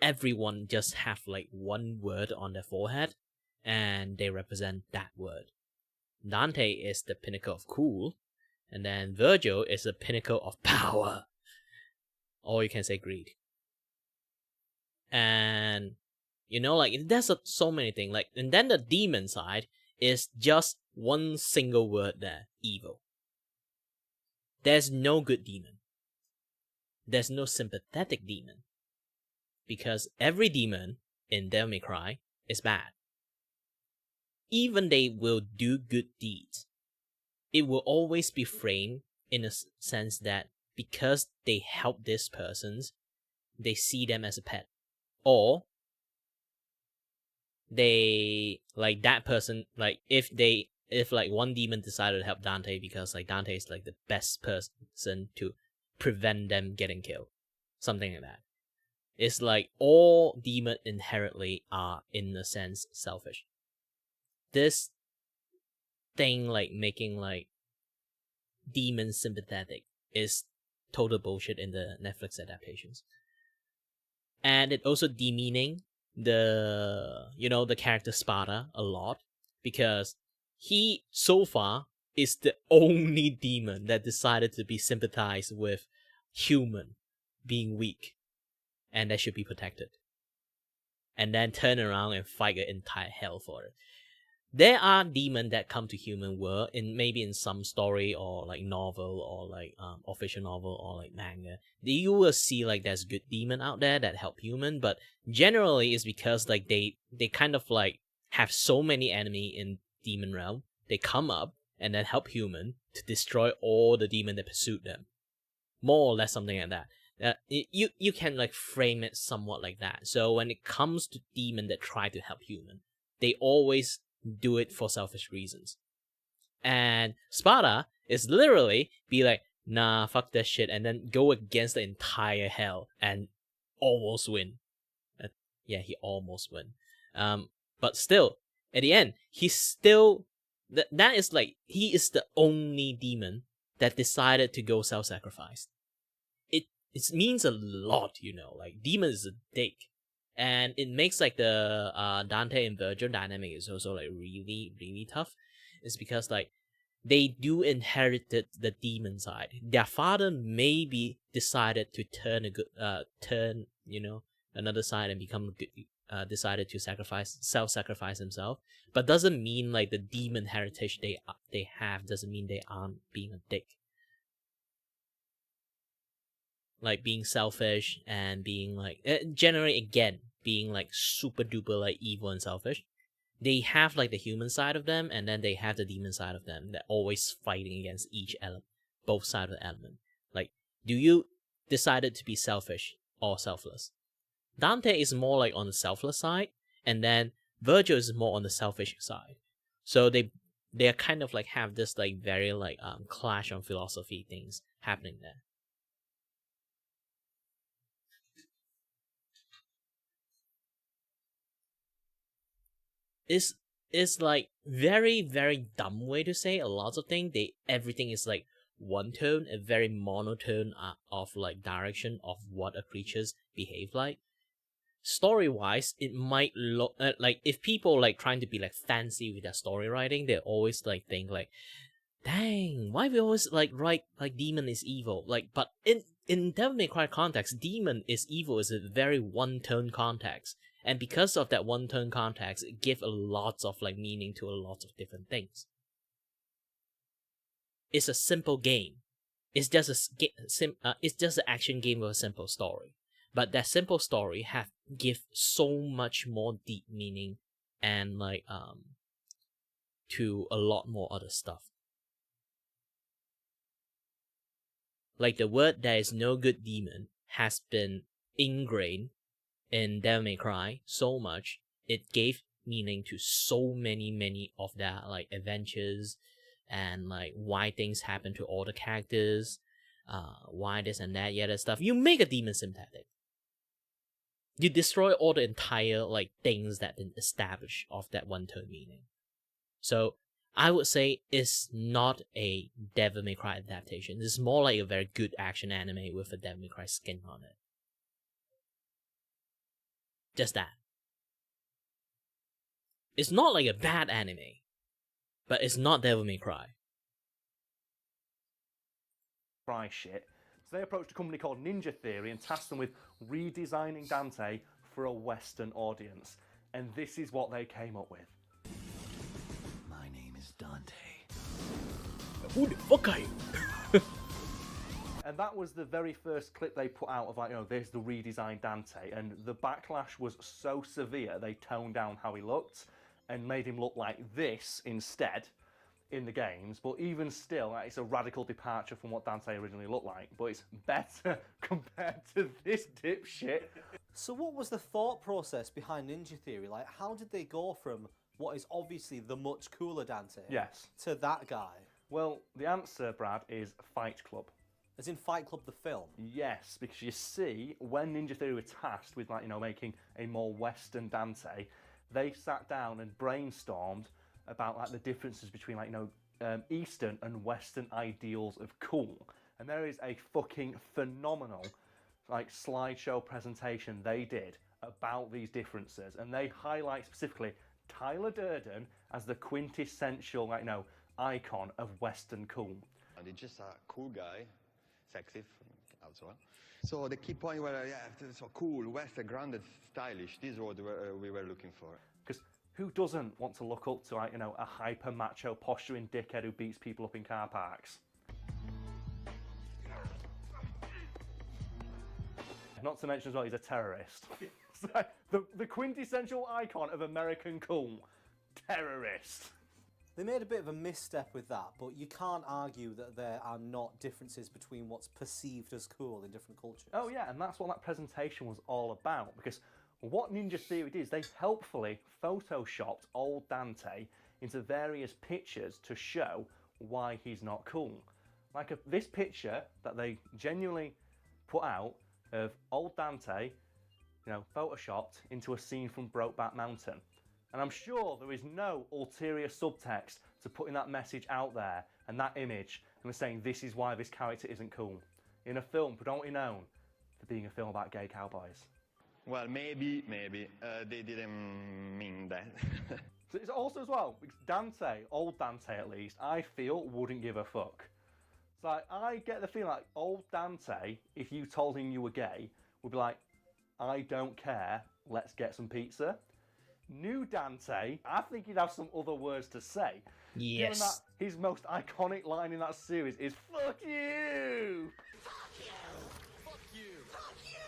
A: Everyone just have like one word on their forehead, and they represent that word. Dante is the pinnacle of cool, and then Virgil is the pinnacle of power. Or you can say greed. And you know, like there's so many things. Like, and then the demon side is just one single word there: evil. There's no good demon. There's no sympathetic demon. Because every demon in Devil May Cry is bad. Even they will do good deeds, it will always be framed in a sense that because they help this person, they see them as a pet. Or they, like that person, like if like one demon decided to help Dante because like Dante is like the best person to prevent them getting killed. Something like that. It's like all demons inherently are, in a sense, selfish. This thing, like making like demons sympathetic, is total bullshit in the Netflix adaptations. And it also demeaning the character Sparta a lot, because he so far is the only demon that decided to be sympathized with human being weak and that should be protected, and then turn around and fight an entire hell for it. There are demons that come to human world maybe in some story or like novel or like official novel or like manga. You will see like there's good demon out there that help human, but generally it's because like they kind of like have so many enemy in demon realm. They come up and then help human to destroy all the demon that pursued them. More or less something like that. You can like frame it somewhat like that. So when it comes to demon that try to help human, they always do it for selfish reasons. And Sparta is literally be like, nah, fuck that shit, and then go against the entire hell and almost win. Yeah, he almost win. But still, at the end, he's still that is like he is the only demon that decided to go self-sacrifice. It means a lot, like demon is a dick. And it makes like the Dante and Virgil dynamic is also like really, really tough. It's because like they do inherited the demon side. Their father maybe decided to turn another side and become good, decided to self-sacrifice himself. But doesn't mean like the demon heritage they have doesn't mean they aren't being a dick. Like being selfish and being like generally again being like super duper like evil and selfish. They have like the human side of them, and then they have the demon side of them that always fighting against each element, both sides of the element. Like, do you decided to be selfish or selfless? Dante is more like on the selfless side, and then Virgil is more on the selfish side. So they They kind of like have this like very like clash on philosophy things happening there. It's like very, very dumb way to say a lot of things. Everything is like one tone, a very monotone of like direction of what a creatures behave like. Story wise, it might look like if people like trying to be like fancy with their story writing, they always like think like, dang, why we always like write like demon is evil? Like, but in Devil May Cry context, demon is evil is a very one tone context. And because of that one tone context, it gives a lot of like meaning to a lot of different things. It's a simple game. It's just it's just an action game with a simple story. But that simple story give so much more deep meaning and like to a lot more other stuff. Like the word "there is no good demon" has been ingrained in Devil May Cry so much, it gave meaning to so many of their like adventures and like why things happen to all the characters, why this and that, yeah, that stuff. You make a demon sympathetic. You destroy all the entire like things that been established of that one turn meaning. So I would say it's not a Devil May Cry adaptation. It's more like a very good action anime with a Devil May Cry skin on it. Just that. It's not like a bad anime, but it's not Devil May Cry.
C: Cry shit. So they approached a company called Ninja Theory and tasked them with redesigning Dante for a Western audience. And this is what they came up with.
J: My name is Dante.
A: Who the fuck are you?
C: And that was the very first clip they put out of like, there's the redesigned Dante. And the backlash was so severe, they toned down how he looked and made him look like this instead in the games. But even still, it's a radical departure from what Dante originally looked like. But it's better compared to this dipshit.
F: So what was the thought process behind Ninja Theory? Like, how did they go from what is obviously the much cooler Dante to that guy?
C: Well, the answer, Brad, is Fight Club.
F: As in Fight Club the film?
C: Yes, because you see, when Ninja Theory were tasked with making a more Western Dante, they sat down and brainstormed about like the differences between Eastern and Western ideals of cool. And there is a fucking phenomenal like slideshow presentation they did about these differences, and they highlight specifically Tyler Durden as the quintessential icon of Western cool.
K: And he's just a cool guy, sexy also. So the key point were, so cool, Western, grounded, stylish. This is what we were looking for.
C: Because who doesn't want to look up to a hyper macho posturing dickhead who beats people up in car parks? Not to mention as well, he's a terrorist. the quintessential icon of American cool, terrorist.
F: They made a bit of a misstep with that, but you can't argue that there are not differences between what's perceived as cool in different cultures.
C: Oh yeah, and that's what that presentation was all about, because what Ninja Theory did is they helpfully photoshopped old Dante into various pictures to show why he's not cool. Like this picture that they genuinely put out of old Dante, photoshopped into a scene from Brokeback Mountain. And I'm sure there is no ulterior subtext to putting that message out there and that image and saying this is why this character isn't cool. In a film predominantly known for being a film about gay cowboys.
K: Well, maybe they didn't mean that.
C: So it's also as well, because Dante, old Dante at least, I feel wouldn't give a fuck. So I get the feeling like old Dante, if you told him you were gay, would be like, I don't care, let's get some pizza. New Dante, I think he'd have some other words to say.
A: Yes.
C: Given that his most iconic line in that series is "fuck you."
J: Fuck you. Fuck you. Fuck you.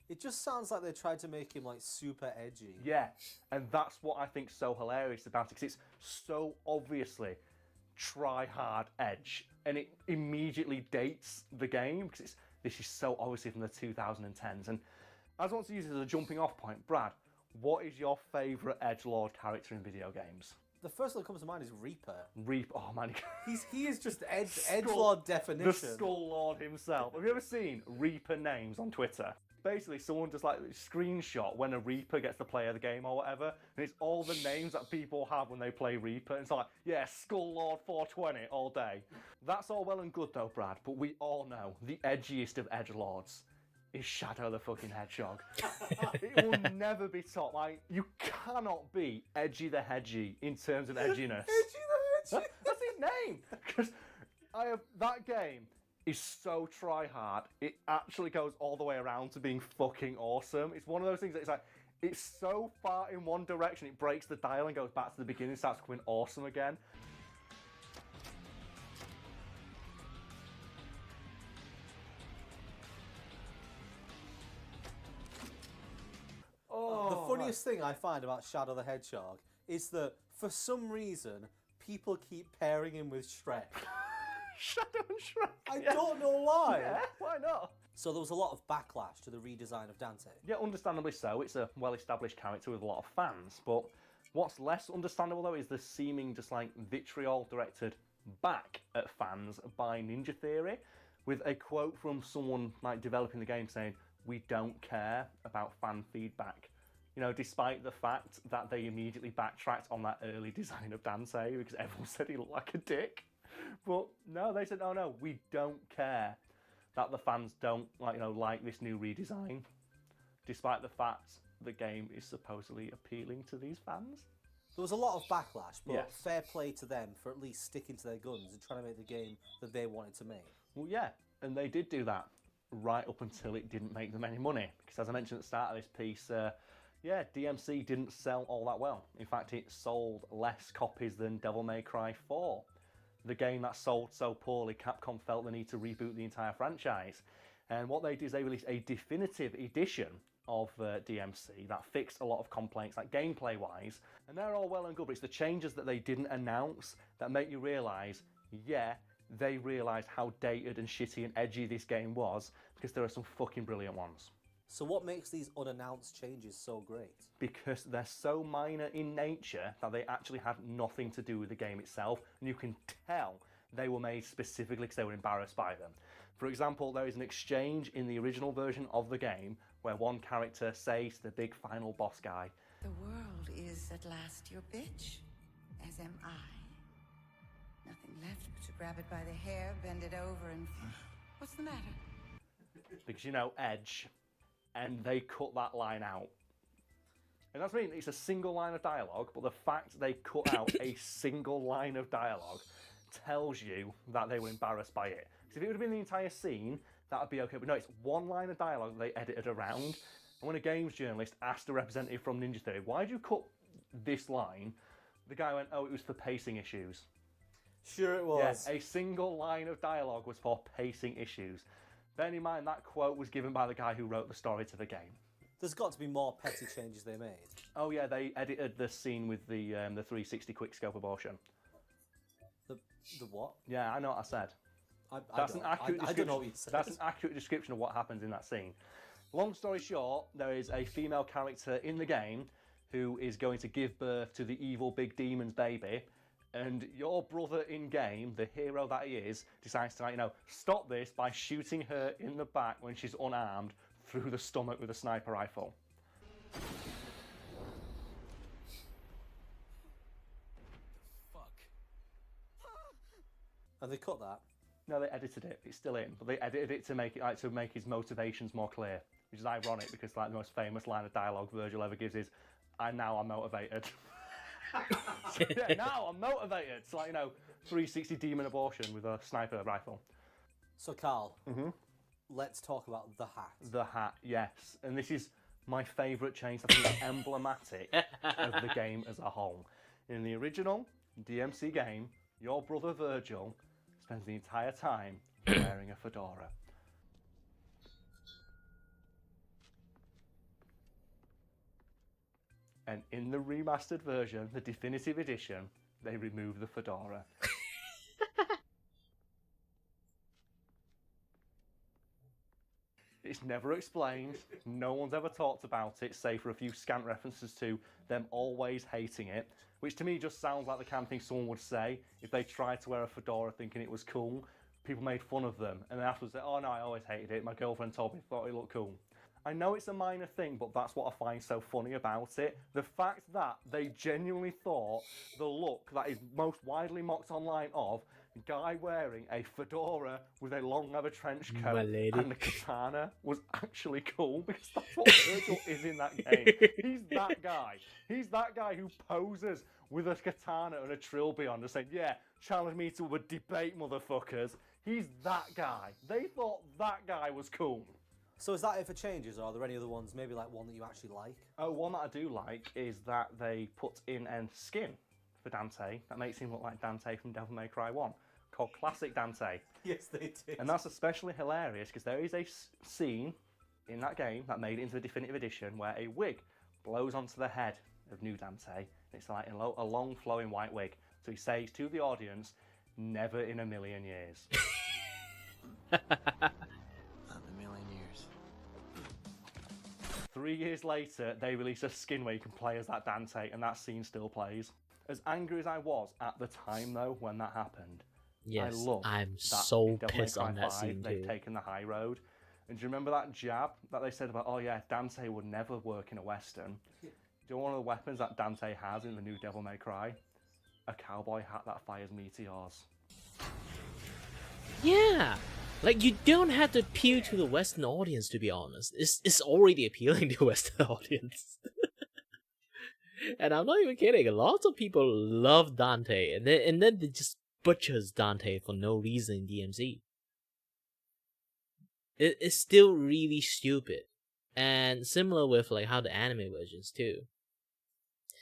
F: It just sounds like they tried to make him like super edgy.
C: Yeah, and that's what I think's so hilarious about it, because it's so obviously try-hard edge, and it immediately dates the game, because this is so obviously from the 2010s. And I just want to use it as a jumping off point. Brad, What is your favourite edgelord character in video games?
F: The first one that comes to mind is Reaper.
C: Reaper, oh man.
F: He is just edgelord definition.
C: The Skull Lord himself. Have you ever seen Reaper names on Twitter? Basically, someone just like screenshot when a Reaper gets to play the game or whatever, and it's all the names that people have when they play Reaper. And it's like, yeah, Skull Lord 420 all day. That's all well and good though, Brad, but we all know the edgiest of edgelords is Shadow the fucking Hedgehog. It will never be topped. Like, you cannot be Edgy the Hedgy in terms of edginess.
F: Edgy the Hedgy.
C: That's his name. Because that game is so try-hard. It actually goes all the way around to being fucking awesome. It's one of those things that it's like, it's so far in one direction, it breaks the dial and goes back to the beginning, starts becoming awesome again.
F: The funniest thing I find about Shadow the Hedgehog is that, for some reason, people keep pairing him with Shrek.
C: Shadow and Shrek.
F: I don't know why.
C: Yeah, why not?
F: So there was a lot of backlash to the redesign of Dante.
C: Yeah, understandably so. It's a well-established character with a lot of fans. But what's less understandable, though, is the seeming just like vitriol directed back at fans by Ninja Theory, with a quote from someone like developing the game saying, "We don't care about fan feedback." You know, despite the fact that they immediately backtracked on that early design of Dante because everyone said he looked like a dick. But no, they said, "Oh no, we don't care that the fans don't like this new redesign," despite the fact the game is supposedly appealing to these fans.
F: There was a lot of backlash, but
C: Yes.
F: fair play to them for at least sticking to their guns and trying to make the game that they wanted to make.
C: Well, yeah, and they did do that right up until it didn't make them any money. Because as I mentioned at the start of this piece, yeah, DMC didn't sell all that well. In fact, it sold less copies than Devil May Cry 4. The game that sold so poorly, Capcom felt the need to reboot the entire franchise. And what they did is they released a definitive edition of DMC that fixed a lot of complaints, like gameplay-wise. And they're all well and good, but it's the changes that they didn't announce that make you realise, yeah, they realised how dated and shitty and edgy this game was, because there are some fucking brilliant ones.
F: So what makes these unannounced changes so great?
C: Because they're so minor in nature that they actually had nothing to do with the game itself, and you can tell they were made specifically because they were embarrassed by them. For example, there is an exchange in the original version of the game where one character says to the big final boss guy,
L: "The world is at last your bitch, as am I. Nothing left but to grab it by the hair, bend it over, and... What's the matter?"
C: Because, you know, Edge, and they cut that line out. And that's what I mean, it's a single line of dialogue, but the fact they cut out a single line of dialogue tells you that they were embarrassed by it. Because if it would have been the entire scene, that would be okay, but no, it's one line of dialogue they edited around. And when a games journalist asked a representative from Ninja Theory, "Why did you cut this line?" the guy went, "Oh, it was for pacing issues."
F: Sure it was.
C: Yeah, a single line of dialogue was for pacing issues. Bearing in mind, that quote was given by the guy who wrote the story to the game.
F: There's got to be more petty changes they made.
C: Oh yeah, they edited the scene with the 360 quickscope abortion.
F: The what?
C: Yeah, I know what I said.
F: I
C: That's
F: don't know what you said.
C: That's an accurate description of what happens in that scene. Long story short, there is a female character in the game who is going to give birth to the evil big demon's baby, and your brother in game, the hero that he is, decides to stop this by shooting her in the back when she's unarmed through the stomach with a sniper rifle.
F: And they cut that?
C: No, they edited it. It's still in, but they edited it to make his motivations more clear, which is ironic because the most famous line of dialogue Virgil ever gives is, I'm motivated." Yeah, now I'm motivated. It's like 360 demon abortion with a sniper rifle.
F: So Carl, let's talk about the hat.
C: The hat, yes, and this is my favourite change. I think it's emblematic of the game as a whole. In the original DMC game, your brother Virgil spends the entire time wearing a fedora. And in the remastered version, the definitive edition, they remove the fedora. It's never explained. No one's ever talked about it, save for a few scant references to them always hating it, which to me just sounds like the kind of thing someone would say if they tried to wear a fedora thinking it was cool. People made fun of them, and then afterwards say, oh no, I always hated it. My girlfriend told me, thought it looked cool. I know it's a minor thing, but that's what I find so funny about it. The fact that they genuinely thought the look that is most widely mocked online of a guy wearing a fedora with a long leather trench coat and a katana was actually cool, because that's what Virgil is in that game. He's that guy. He's that guy who poses with a katana and a trilby on, just saying, yeah, challenge me to a debate, motherfuckers. He's that guy. They thought that guy was cool.
F: So is that it for changes, or are there any other ones, maybe like one that you actually like?
C: Oh, one that I do like is that they put in a skin for Dante that makes him look like Dante from Devil May Cry 1, called Classic Dante.
F: Yes, they did.
C: And that's especially hilarious because there is a scene in that game that made it into the definitive edition where a wig blows onto the head of new Dante. It's like a long flowing white wig. So he says to the audience, never in a million years.
I: Not in a million years.
C: 3 years later, they released a skin where you can play as that Dante, and that scene still plays. As angry as I was at the time, though, when that happened,
A: yes,
C: I love
A: I'm
C: that
A: so
C: in Devil May
A: pissed
C: Cry
A: on that
C: 5,
A: scene
C: they've
A: too.
C: taken the high road. And do you remember that jab that they said about, oh yeah, Dante would never work in a Western? Do you know one of the weapons that Dante has in the new Devil May Cry? A cowboy hat that fires meteors.
A: Yeah, like you don't have to appeal to the Western audience, to be honest. It's already appealing to Western audience. And I'm not even kidding. Lots of people love Dante, and then they just butchers Dante for no reason in DMZ. It's still really stupid, and similar with like how the anime versions too.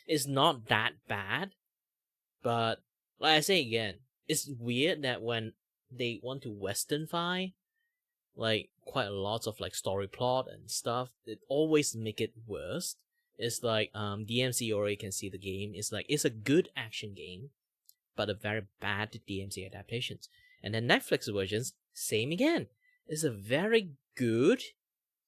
A: It's not that bad, but like I say again, it's weird that when they want to Westernify like quite a lot of like story plot and stuff, it always make it worse. It's like DMC already can see the game. It's like it's a good action game, but a very bad DMC adaptations. And then Netflix versions, same again. It's a very good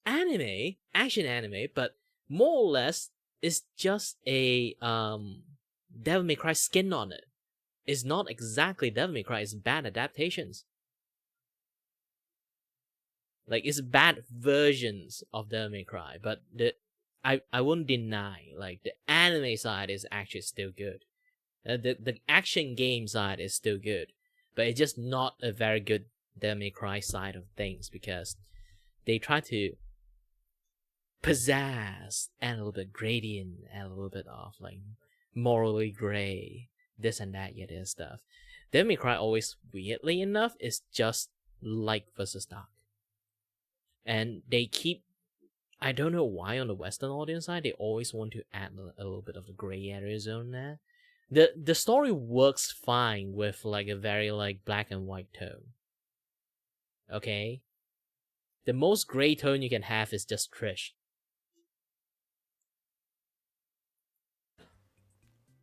A: anime, action anime, but more or less it's just a Devil May Cry skin on it. It's not exactly Devil May Cry, it's bad adaptations. Like it's bad versions of Devil May Cry, but I won't deny, like, the anime side is actually still good. The action game side is still good, but it's just not a very good Devil May Cry side of things, because they try to pizzazz, add a little bit gradient, add a little bit of, like, morally gray, this and that, yet and stuff. Devil May Cry always, weirdly enough, is just light versus dark. And they keep, I don't know why on the Western audience side, they always want to add a little bit of the gray area zone there. The story works fine with like a very like black and white tone. Okay? The most gray tone you can have is just Trish.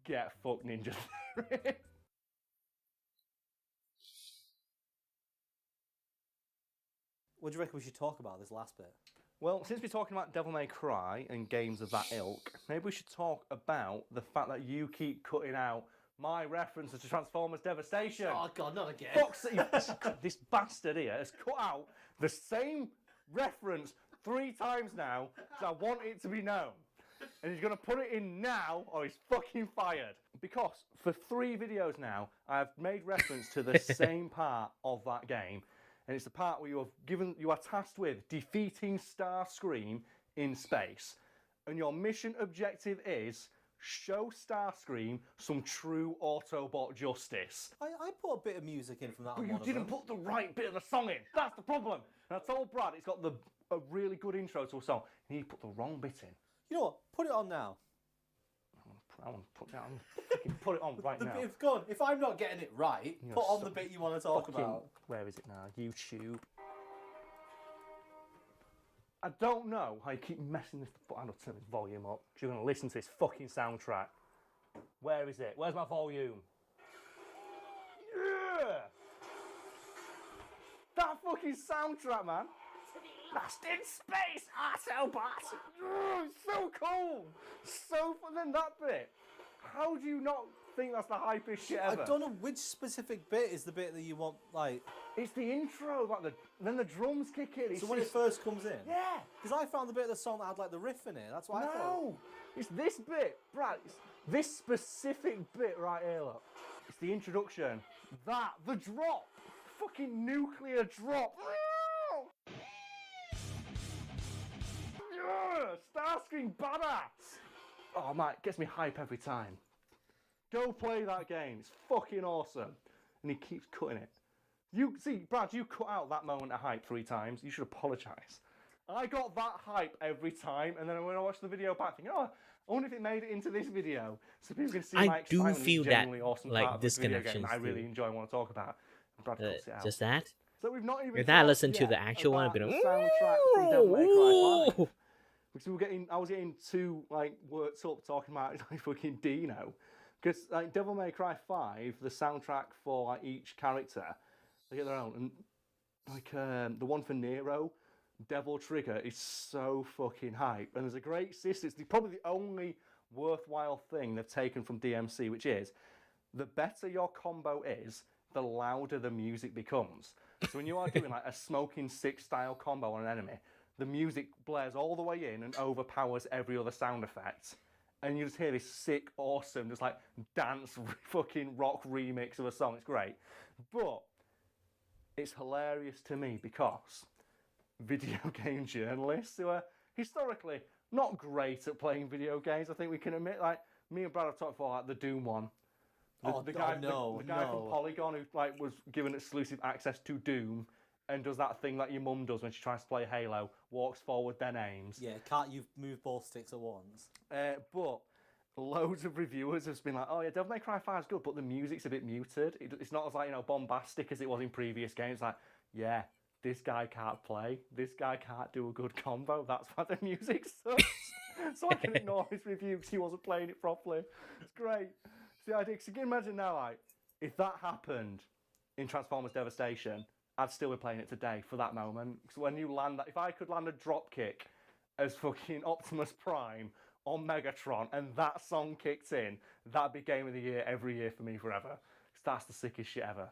C: Get fucked, Ninja.
F: What do you reckon we should talk about this last bit?
C: Well, since we're talking about Devil May Cry and games of that ilk, maybe we should talk about the fact that you keep cutting out my references to Transformers Devastation.
F: Oh god, not again.
C: This bastard here has cut out the same reference 3 times now, so I want it to be known. And he's going to put it in now, or he's fucking fired. Because for 3 videos now, I've made reference to the same part of that game. And it's the part where you are tasked with defeating Starscream in space. And your mission objective is show Starscream some true Autobot justice.
F: I put a bit of music in from that.
C: But you didn't put the right bit of the song in. That's the problem. And I told Brad it's got a really good intro to a song, and he put the wrong bit in.
F: You know what? Put it on now.
C: I want to put it on. Fucking put it on right now.
F: It's gone. If I'm not getting it right, put on the bit you want to talk about.
C: Where is it now? YouTube. I don't know how you keep messing this. I'm gonna turn this volume up. You're gonna listen to this fucking soundtrack. Where is it? Where's my volume? Yeah! That fucking soundtrack, man. Lost in space, Autobot! So cool! So fun. Then that bit. How do you not think that's the hypest shit ever?
F: I don't know which specific bit is the bit that you want, like...
C: It's the intro, like then the drums kick in.
F: So when it first comes in?
C: Yeah.
F: Because I found the bit of the song that had, like, the riff in it. That's what I thought.
C: No! It's this bit, Brad. It's this specific bit right here, look. It's the introduction. The drop. Fucking nuclear drop. Starscream badass! Oh, mate, gets me hype every time. Go play that game. It's fucking awesome. And he keeps cutting it. You see, Brad, you cut out that moment of hype 3 times. You should apologise. I got that hype every time, and then when I watched the video back, thinking, oh, I wonder if it made it into this video, so people can see my excitement.
A: I do feel
C: and
A: that,
C: genuinely awesome
A: like,
C: part of this video
A: disconnection.
C: game I really enjoy and want to talk about. And Brad cuts it out.
A: Just that?
C: So we've not even.
A: If I listen to the actual one, I'd be like,
C: the soundtrack from Devil May Cry 5. Because I was getting too worked up talking about like fucking Dino, because like Devil May Cry 5, the soundtrack for like each character, they get their own, and like the one for Nero, Devil Trigger is so fucking hype, and there's a great system. It's probably the only worthwhile thing they've taken from DMC, which is the better your combo is, the louder the music becomes. So when you are doing like a Smoking Six style combo on an enemy, the music blares all the way in and overpowers every other sound effect. And you just hear this sick, awesome, just like dance fucking rock remix of a song. It's great. But it's hilarious to me because video game journalists who are historically not great at playing video games, I think we can admit, like me and Brad have talked about like the Doom one. The guy from Polygon who like was given exclusive access to Doom and does that thing that your mum does when she tries to play Halo, walks forward, then aims.
F: Yeah, can't you move both sticks at once?
C: But loads of reviewers have been like, oh yeah, Devil May Cry 5 is good, but the music's a bit muted. It's not as like, bombastic as it was in previous games. Like, yeah, this guy can't play. This guy can't do a good combo. That's why the music sucks. So I can ignore his review because he wasn't playing it properly. It's great. It's the idea. So you can imagine now, like, if that happened in Transformers Devastation, I'd still be playing it today for that moment. So when you land that, if I could land a drop kick as fucking Optimus Prime on Megatron and that song kicked in, that'd be Game of the Year every year for me forever. Because that's the sickest shit ever.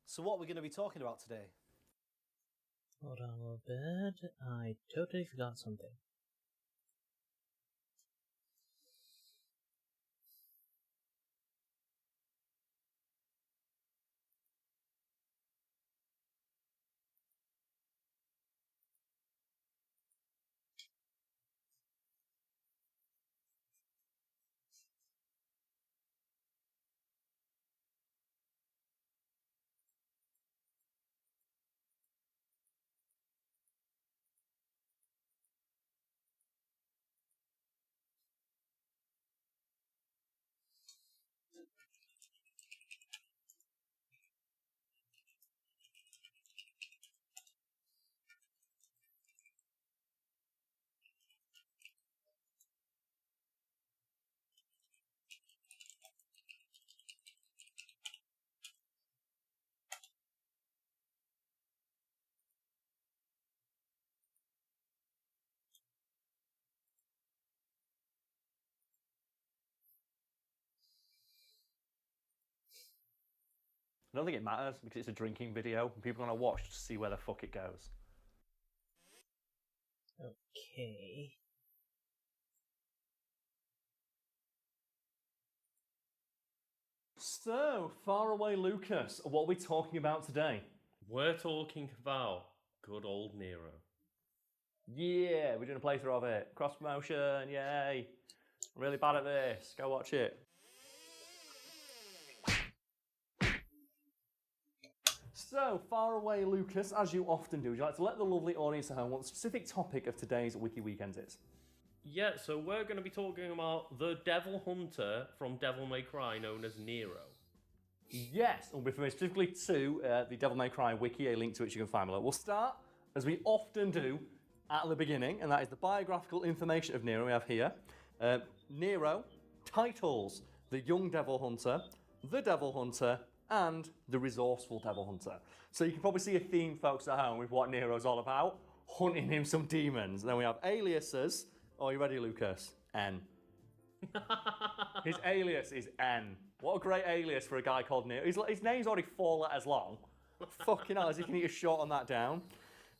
F: So what are we going to be talking about today?
A: Hold on a little bit. I totally forgot something.
C: I don't think it matters because it's a drinking video and people are going to watch to see where the fuck it goes.
A: Okay.
C: So, faraway Lucas, what are we talking about today?
M: We're talking about good old Nero.
C: Yeah, we're doing a playthrough of it. Cross promotion, yay. I'm really bad at this. Go watch it. So, faraway Lucas, as you often do, would you like to let the lovely audience at home what the specific topic of today's Wiki Weekends is?
M: Yeah, so we're going to be talking about the Devil Hunter from Devil May Cry, known as Nero.
C: Yes, and we'll be referring specifically to the Devil May Cry wiki, a link to which you can find below. We'll start, as we often do, at the beginning, and that is the biographical information of Nero we have here. Nero, titles, the Young Devil Hunter, the Devil Hunter, and the Resourceful Devil Hunter. So you can probably see a theme, folks, at home with what Nero's all about, hunting him some demons. And then we have aliases. Oh, you ready, Lucas? N. His alias is N. What a great alias for a guy called Nero. His name's already 4 letters long. Fucking hell, as you can eat a short on that down.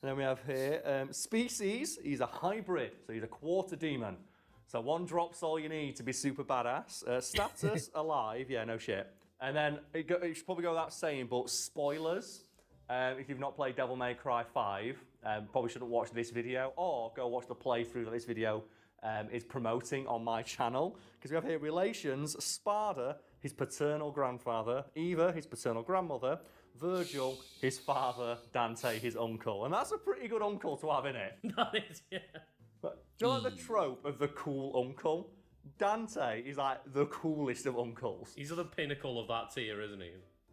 C: And then we have here, species, he's a hybrid, so he's a quarter demon. So 1 drop's all you need to be super badass. Status, alive, yeah, no shit. And then, it should probably go without saying, but spoilers, if you've not played Devil May Cry 5, probably shouldn't watch this video, or go watch the playthrough that this video is promoting on my channel. Because we have here relations, Sparda, his paternal grandfather, Eva, his paternal grandmother, Virgil, his father, Dante, his uncle. And that's a pretty good uncle to have, isn't it?
M: That is, yeah.
C: But, do you know like the trope of the cool uncle? Dante is like the coolest of uncles.
M: He's at the pinnacle of that tier, isn't he?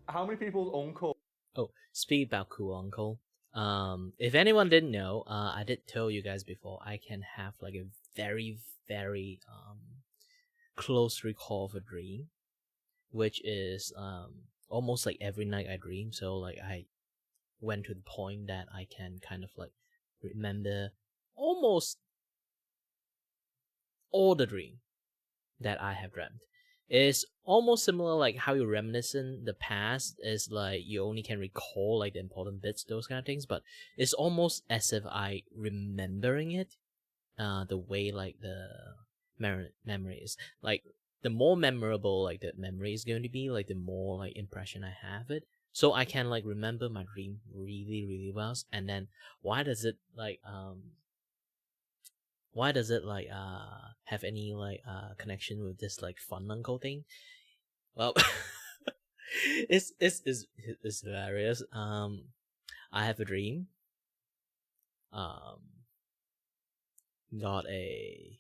C: How many people's uncle?
A: Oh, speak about cool uncle. If anyone didn't know, I did tell you guys before, I can have like a very, very close recall of a dream, which is almost like every night I dream. So like I went to the point that I can kind of like remember almost all the dream that I have dreamt. It's almost similar like how you reminiscent the past is like you only can recall like the important bits, those kind of things, but it's almost as if I remembering it the way like the memory is. Like the more memorable like the memory is going to be, like the more like impression I have it. So I can like remember my dream really, really well. And then why does it like have any like connection with this like fun uncle thing? Well, it's hilarious. I have a dream. Got a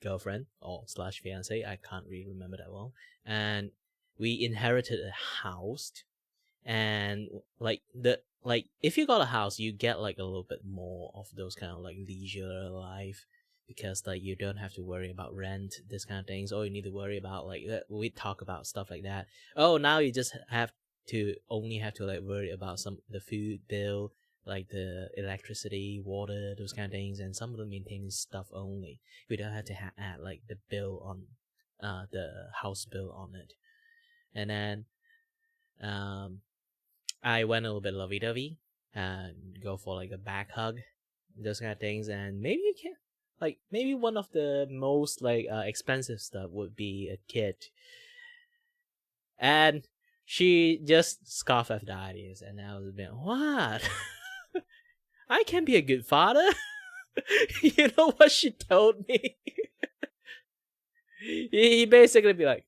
A: girlfriend or slash fiance. I can't really remember that well. And we inherited a house, and if you got a house, you get like a little bit more of those kind of like leisure life, because like you don't have to worry about rent, this kind of things. All you need to worry about, like we talk about stuff like that. Oh, now you just have to like worry about the food bill, like the electricity, water, those kind of things, and some of the maintenance stuff only. You don't have to add like the bill on the house bill on it. And then I went a little bit lovey-dovey and go for like a back hug, those kind of things. And maybe you can, like, maybe one of the most like expensive stuff would be a kid. And she just scoffed at the ideas, and I was a bit, what? I can be a good father? You know what she told me? He basically be like,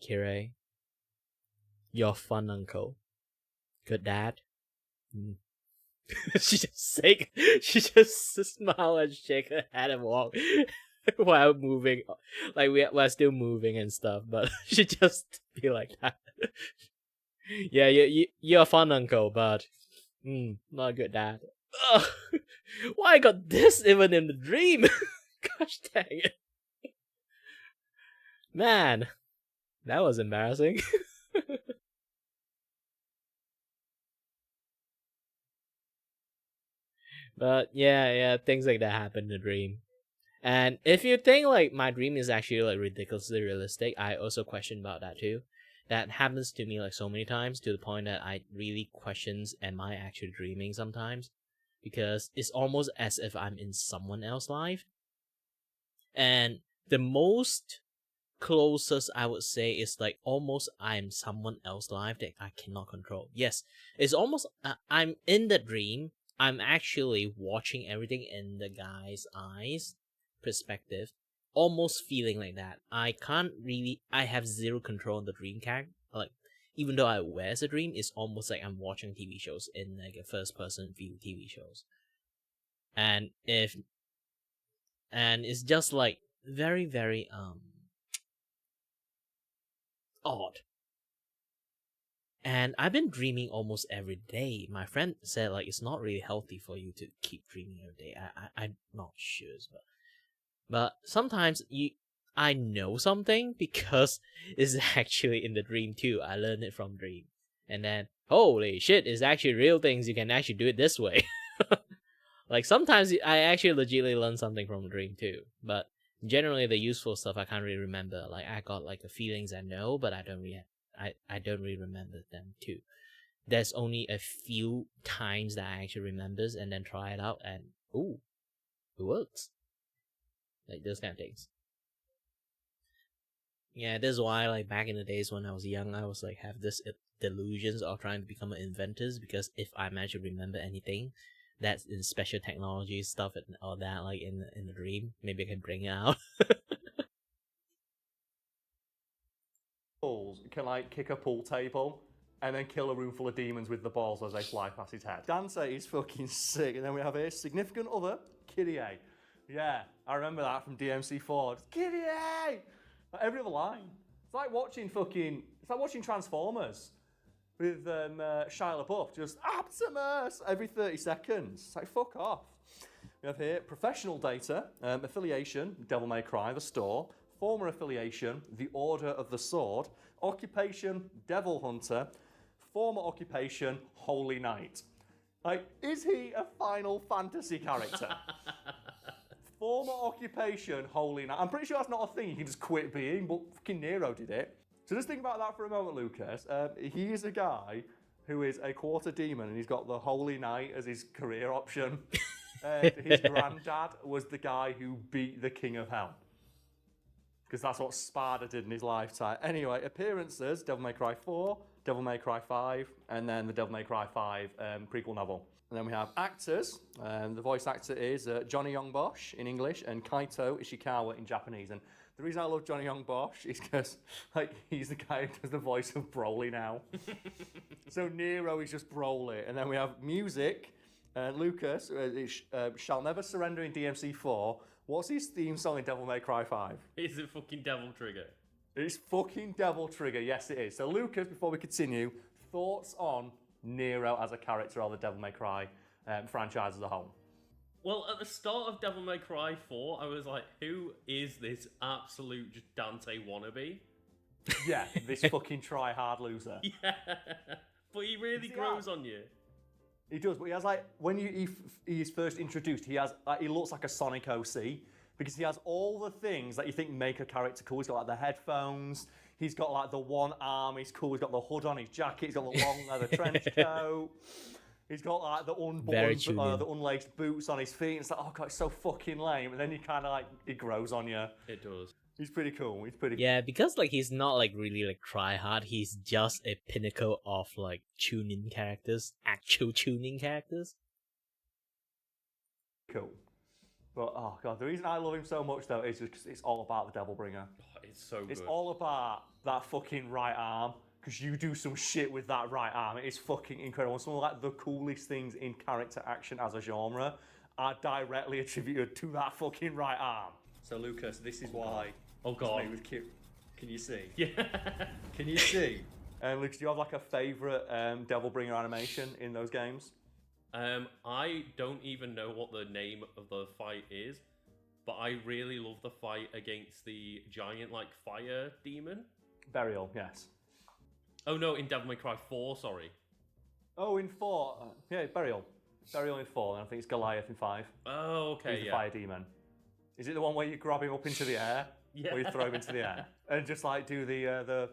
A: Kirei, you're fun uncle. Good dad. She just smile and shake her head and walk while moving. Like we're still moving and stuff, but she just be like that. Yeah, you're a fun uncle, but not a good dad. Ugh, why I got this even in the dream? Gosh dang it. Man, that was embarrassing. But yeah, things like that happen in the dream. And if you think like my dream is actually like ridiculously realistic, I also question about that too. That happens to me like so many times, to the point that I really questions, am I actually dreaming sometimes? Because it's almost as if I'm in someone else's life. And the most closest I would say is like almost I'm someone else's life that I cannot control. Yes, it's almost I'm in the dream. I'm actually watching everything in the guy's eyes perspective, almost feeling like that. I have zero control on the dream character. Like, even though I aware it's a dream, it's almost like I'm watching TV shows in like a first person view TV shows. And it's just like very, very odd. And I've been dreaming almost every day. My friend said like it's not really healthy for you to keep dreaming every day. I'm not sure, but sometimes I know something because it's actually in the dream too. I learned it from dream, and then holy shit, it's actually real things. You can actually do it this way. Like sometimes I actually legitimately learn something from a dream too, but generally the useful stuff I can't really remember. Like I got like the feelings I know, but I don't really remember them too. There's only a few times that I actually remembers and then try it out and ooh, it works. Like those kind of things. Yeah, this is why like back in the days when I was young, I was like have this delusions of trying to become an inventor, because if I manage to remember anything that's in special technology stuff and all that, like in the dream, maybe I can bring it out.
C: Can like kick a pool table and then kill a room full of demons with the balls as they fly past his head. Dante is fucking sick. And then we have a significant other, Kitty A. Yeah, I remember that from DMC4. Kitty A! Like every other line. It's like watching Transformers with Shia LaBeouf, just Optimus every 30 seconds. It's like, fuck off. We have here professional data, affiliation, Devil May Cry, the store, former affiliation, the Order of the Sword, occupation, Devil Hunter, former occupation, Holy Knight. Like, is he a Final Fantasy character? Former occupation, Holy Knight. I'm pretty sure that's not a thing you can just quit being, but fucking Nero did it. So just think about that for a moment, Lucas. He is a guy who is a quarter demon, and he's got the Holy Knight as his career option. And his granddad was the guy who beat the King of Hell. Because that's what Sparta did in his lifetime. Anyway, appearances, Devil May Cry 4, Devil May Cry 5, and then the Devil May Cry 5 prequel novel. And then we have actors. The voice actor is Johnny Young Bosch in English and Kaito Ishikawa in Japanese. And the reason I love Johnny Young Bosch is because like he's the guy who does the voice of Broly now. So Nero is just Broly. And then we have music. Lucas Shall Never Surrender in DMC4. What's his theme song in Devil May Cry 5?
M: Is it fucking Devil Trigger?
C: It's fucking Devil Trigger, yes it is. So Lucas, before we continue, thoughts on Nero as a character or the Devil May Cry franchise as a whole?
M: Well, at the start of Devil May Cry 4, I was like, who is this absolute just Dante wannabe?
C: Yeah, this fucking try-hard loser.
M: Yeah, but he really grows on you.
C: He does, but he has like, when he is first introduced, he looks like a Sonic OC, because he has all the things that you think make a character cool. He's got like the headphones, He's got like the one arm, he's cool, he's got the hood on his jacket, he's got the long leather trench coat. He's got like the unlaced boots on his feet. And it's like, oh god, it's so fucking lame. And then you kind of like, it grows on you.
M: It does.
C: He's pretty cool. He's pretty.
A: Yeah, because like he's not like really like try hard. He's just a pinnacle of like tuning characters, actual tuning characters.
C: Cool. But oh god, the reason I love him so much though is just 'cause it's all about the Devil Bringer.
M: Oh, it's so good.
C: It's all about that fucking right arm. Because you do some shit with that right arm. It is fucking incredible. Some of like the coolest things in character action as a genre are directly attributed to that fucking right arm. So Lucas, this is why.
M: Oh god.
C: Can you see?
M: Yeah.
C: Can you see? Lucas, do you have like a favourite Devil Bringer animation in those games?
M: I don't even know what the name of the fight is, but I really love the fight against the giant like fire demon.
C: Burial, yes.
M: Oh no, in Devil May Cry 4, sorry.
C: Oh, in 4. Yeah, Burial. Burial in 4, and I think it's Goliath in 5.
M: Oh, okay,
C: He's the fire demon. Is it the one where you grab him up into the air?
M: Yeah.
C: Or you throw him into the air? And just like do the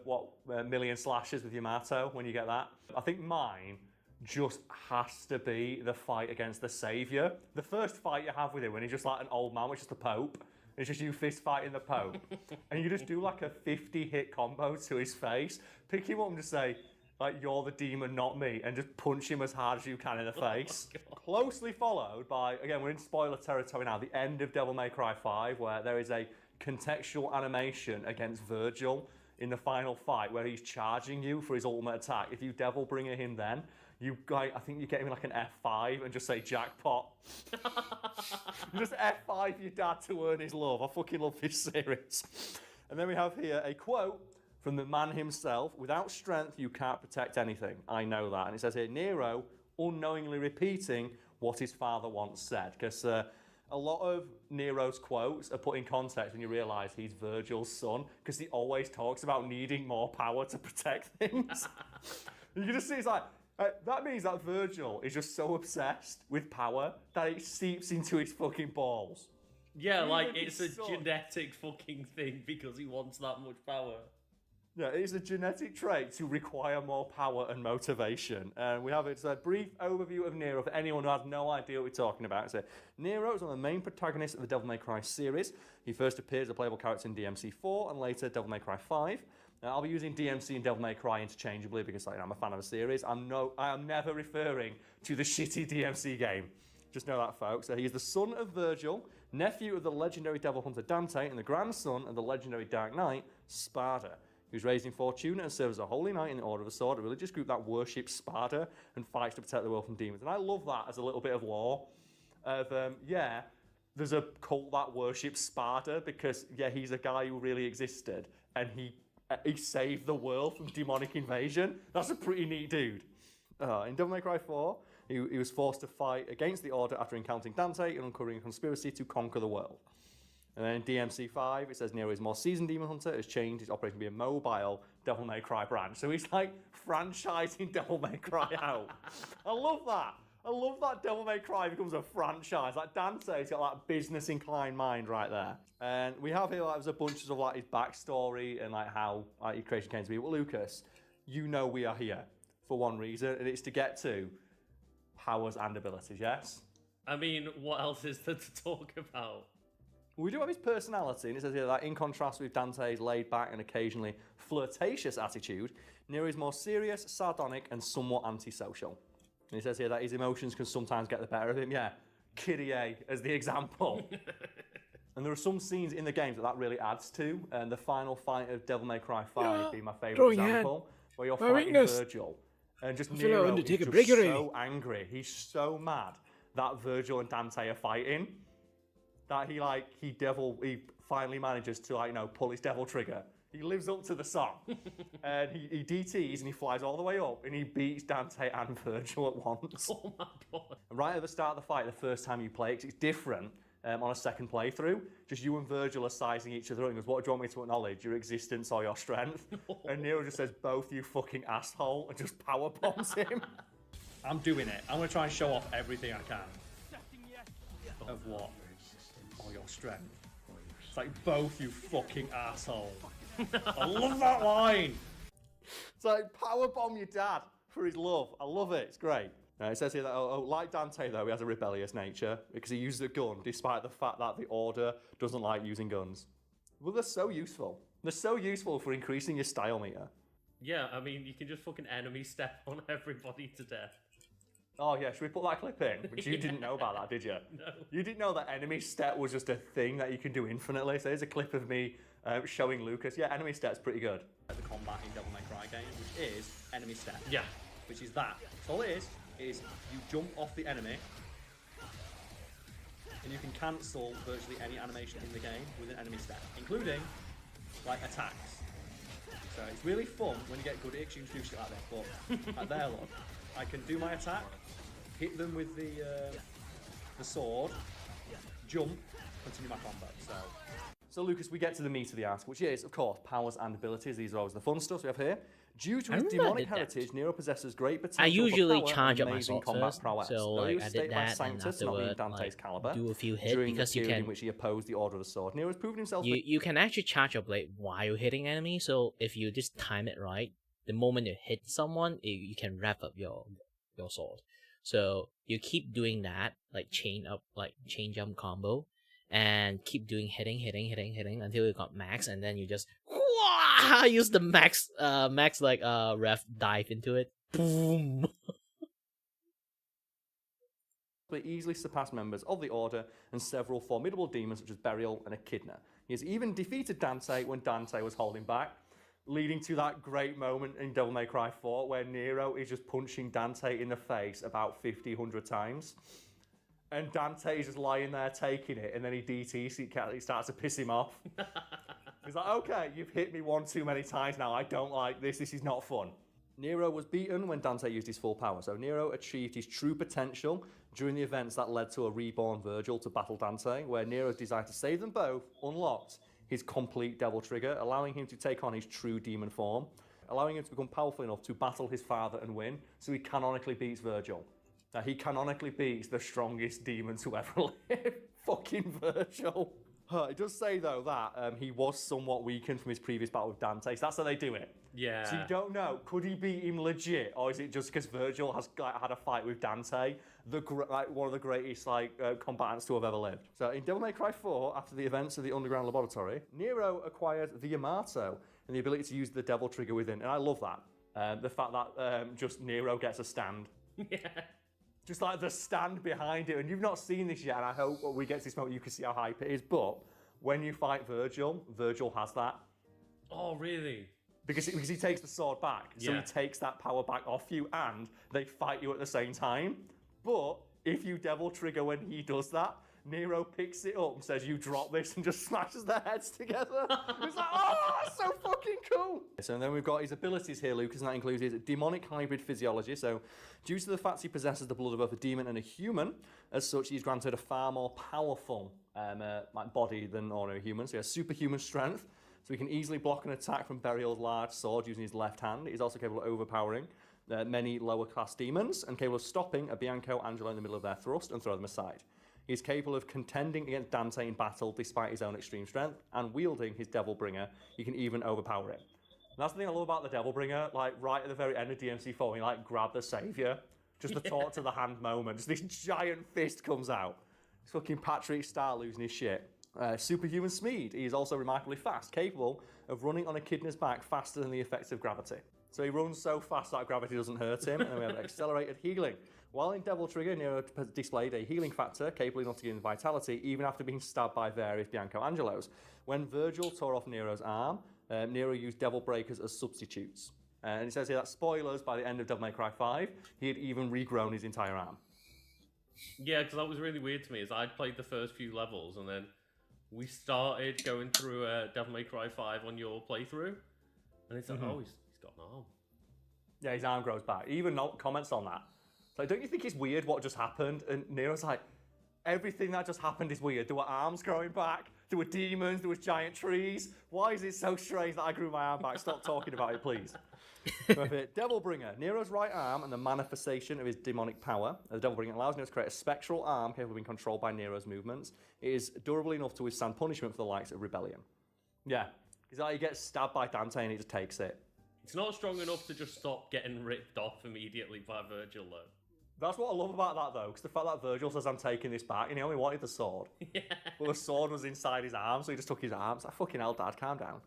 C: million slashes with Yamato when you get that? I think mine just has to be the fight against the Saviour. The first fight you have with him when he's just like an old man, which is the Pope. It's just you fist fighting the Pope. And you just do like a 50-hit combo to his face. Pick him up and just say, like, you're the demon, not me. And just punch him as hard as you can in the face. Closely followed by, again, we're in spoiler territory now, the end of Devil May Cry 5, where there is a contextual animation against Virgil in the final fight, where he's charging you for his ultimate attack. If you Devil Bringer him then, I think you get him like an F5 and just say jackpot. Just F5 your dad to earn his love. I fucking love this series. And then we have here a quote from the man himself. Without strength, you can't protect anything. I know that. And it says here, Nero unknowingly repeating what his father once said. Because a lot of Nero's quotes are put in context when you realise he's Virgil's son. Because he always talks about needing more power to protect things. You can just see it's like, that means that Virgil is just so obsessed with power that it seeps into his fucking balls.
M: Yeah, like it's a genetic fucking thing because he wants that much power.
C: Yeah, it is a genetic trait to require more power and motivation. And we have it's a brief overview of Nero for anyone who has no idea what we're talking about. So Nero is one of the main protagonists of the Devil May Cry series. He first appears as a playable character in DMC 4 and later Devil May Cry 5. Now, I'll be using DMC and Devil May Cry interchangeably because I'm a fan of the series. I am never referring to the shitty DMC game. Just know that, folks. So he is the son of Virgil, nephew of the legendary devil hunter Dante, and the grandson of the legendary Dark Knight, Sparda. He was raised in Fortuna and serves as a holy knight in the Order of the Sword, a religious group that worships Sparda and fights to protect the world from demons. And I love that as a little bit of lore. There's a cult that worships Sparda because, he's a guy who really existed and he saved the world from demonic invasion. That's a pretty neat dude. In Devil May Cry 4, he was forced to fight against the Order after encountering Dante and uncovering a conspiracy to conquer the world. And then in DMC 5, it says Nero is more seasoned demon hunter, has changed his operation to be a mobile Devil May Cry branch. So he's like franchising Devil May Cry out. I love that. I love that Devil May Cry becomes a franchise. Like Dante's got that business-inclined mind right there. And we have here there's a bunch of like his backstory and like how his creation came to be. Well, Lucas, you know we are here for one reason, and it's to get to powers and abilities, yes?
M: I mean, what else is there to talk about?
C: We do have his personality, and it says here that in contrast with Dante's laid-back and occasionally flirtatious attitude, Nero is more serious, sardonic, and somewhat antisocial. And it says here that his emotions can sometimes get the better of him. Yeah, Kyrie as the example. And there are some scenes in the games that really adds to, and the final fight of Devil May Cry 5 being my favourite example, where you're fighting Virgil. And just Nero is just so angry. He's so mad that Virgil and Dante are fighting that he finally manages to pull his devil trigger. He lives up to the song. And he DTs and he flies all the way up and he beats Dante and Virgil at once.
M: Oh my god.
C: And right at the start of the fight, the first time you play it, 'cause it's different on a second playthrough, just you and Virgil are sizing each other up and goes, what do you want me to acknowledge, your existence or your strength? And Nero just says, both you fucking asshole, and just power bombs him. I'm doing it. I'm going to try and show off everything I can. Of what? Or your strength. It's like, both you fucking asshole. I love that line. It's like, powerbomb your dad for his love. I love it. It's great. It says here that, like Dante, though, he has a rebellious nature because he uses a gun despite the fact that the Order doesn't like using guns. Well, they're so useful. They're so useful for increasing your style meter.
M: Yeah, I mean, you can just fucking enemy step on everybody to death.
C: Oh, yeah, should we put that clip in? Which you didn't know about that, did you?
M: No.
C: You didn't know that enemy step was just a thing that you can do infinitely. So here's a clip of me showing Lucas. Yeah, enemy step's pretty good.
N: The combat in Devil May Cry games, which is enemy step.
M: Yeah.
N: Which is that. So all it is you jump off the enemy, and you can cancel virtually any animation in the game with an enemy step, including, like, attacks. So it's really fun when you get good at it, you can do shit like this, but like there, look. I can do my attack, hit them with the sword, jump, continue my combo.
C: So Lucas, we get to the meat of the ask, which is, of course, powers and abilities. These are always the fun stuff we have here. Due to his demonic heritage, Nero possesses great potential
A: I usually
C: for power
A: charge
C: and
A: up my
C: amazing
A: sword
C: combat
A: first,
C: prowess.
A: so
C: Though he
A: like
C: was
A: I
C: stated
A: did
C: by
A: that, and
C: Sanctus not being
A: afterward
C: Dante's
A: like
C: caliber,
A: do a few hits
C: during
A: because
C: the
A: you
C: period
A: can.
C: in which he opposed the Order of the Sword. Nero has proven himself.
A: You can actually charge your blade while you're hitting enemies, so if you just time it right, the moment you hit someone, you can wrap up your sword. So you keep doing that, like chain jump combo, and keep doing hitting until you got max, and then you just use the max ref dive into it. Boom.
C: They easily surpassed members of the Order and several formidable demons such as Burial and Echidna. He has even defeated Dante when Dante was holding back, leading to that great moment in Devil May Cry 4 where Nero is just punching Dante in the face about 100 times. And Dante is just lying there taking it, and then he DTs, he starts to piss him off. He's like, okay, you've hit me one too many times now, I don't like this is not fun. Nero was beaten when Dante used his full power, so Nero achieved his true potential during the events that led to a reborn Virgil to battle Dante, where Nero's desire to save them both unlocked his complete devil trigger, allowing him to take on his true demon form, allowing him to become powerful enough to battle his father and win, so he canonically beats Virgil. Now, he canonically beats the strongest demon to ever live. Fucking Virgil. It does say, though, that he was somewhat weakened from his previous battle with Dante, so that's how they do it.
M: Yeah.
C: So you don't know, could he beat him legit, or is it just because Virgil has had a fight with Dante, one of the greatest combatants to have ever lived? So in Devil May Cry 4, after the events of the Underground Laboratory, Nero acquired the Yamato and the ability to use the devil trigger within, and I love that. The fact that just Nero gets a stand.
M: Yeah.
C: Just like the stand behind it, and you've not seen this yet, and I hope when we get to this moment you can see how hype it is, but when you fight Virgil, Virgil has that.
M: Oh, really?
C: Because he takes the sword back, so he takes that power back off you, and they fight you at the same time. But if you devil trigger when he does that, Nero picks it up and says, you drop this, and just smashes their heads together. It's like, oh, that's so fucking cool. So then we've got his abilities here, Lucas, and that includes his demonic hybrid physiology. So due to the fact he possesses the blood of both a demon and a human, as such, he's granted a far more powerful body than ordinary humans. So he has superhuman strength, so he can easily block an attack from Burial's large sword using his left hand. He's also capable of overpowering many lower-class demons, and capable of stopping a Bianco Angelo in the middle of their thrust and throw them aside. He's capable of contending against Dante in battle despite his own extreme strength, and wielding his Devil Bringer, he can even overpower it. And that's the thing I love about the Devil Bringer, like right at the very end of DMC4, he like grabbed the Saviour, just the talk to the hand moment, just this giant fist comes out. It's fucking Patrick Star losing his shit. Superhuman speed, he is also remarkably fast, capable of running on Echidna's back faster than the effects of gravity. So he runs so fast that gravity doesn't hurt him, and then we have accelerated healing. While in Devil Trigger, Nero displayed a healing factor capable enough to gain vitality even after being stabbed by various Bianco Angelos. When Virgil tore off Nero's arm, Nero used Devil Breakers as substitutes. And it says here that, spoilers, by the end of Devil May Cry 5, he had even regrown his entire arm.
M: Yeah, because that was really weird to me, is I'd played the first few levels, and then we started going through Devil May Cry 5 on your playthrough, and it's like, oh, he's got an arm.
C: Yeah, his arm grows back. He even comments on that. Like, don't you think it's weird what just happened? And Nero's like, everything that just happened is weird. There were arms growing back, there were demons, there was giant trees. Why is it so strange that I grew my arm back? Stop talking about it, please. Devil Bringer. Nero's right arm and the manifestation of his demonic power. The Devil Bringer allows Nero to create a spectral arm capable of being controlled by Nero's movements. It is durable enough to withstand punishment for the likes of Rebellion. Yeah, He's like, he gets stabbed by Dante and he just takes it.
M: It's not strong enough to just stop getting ripped off immediately by Virgil, though.
C: That's what I love about that, though, because the fact that Virgil says, I'm taking this back, and he only wanted the sword.
M: Yeah.
C: Well, the sword was inside his arm, so he just took his arms. Like, fucking hell, Dad, calm down.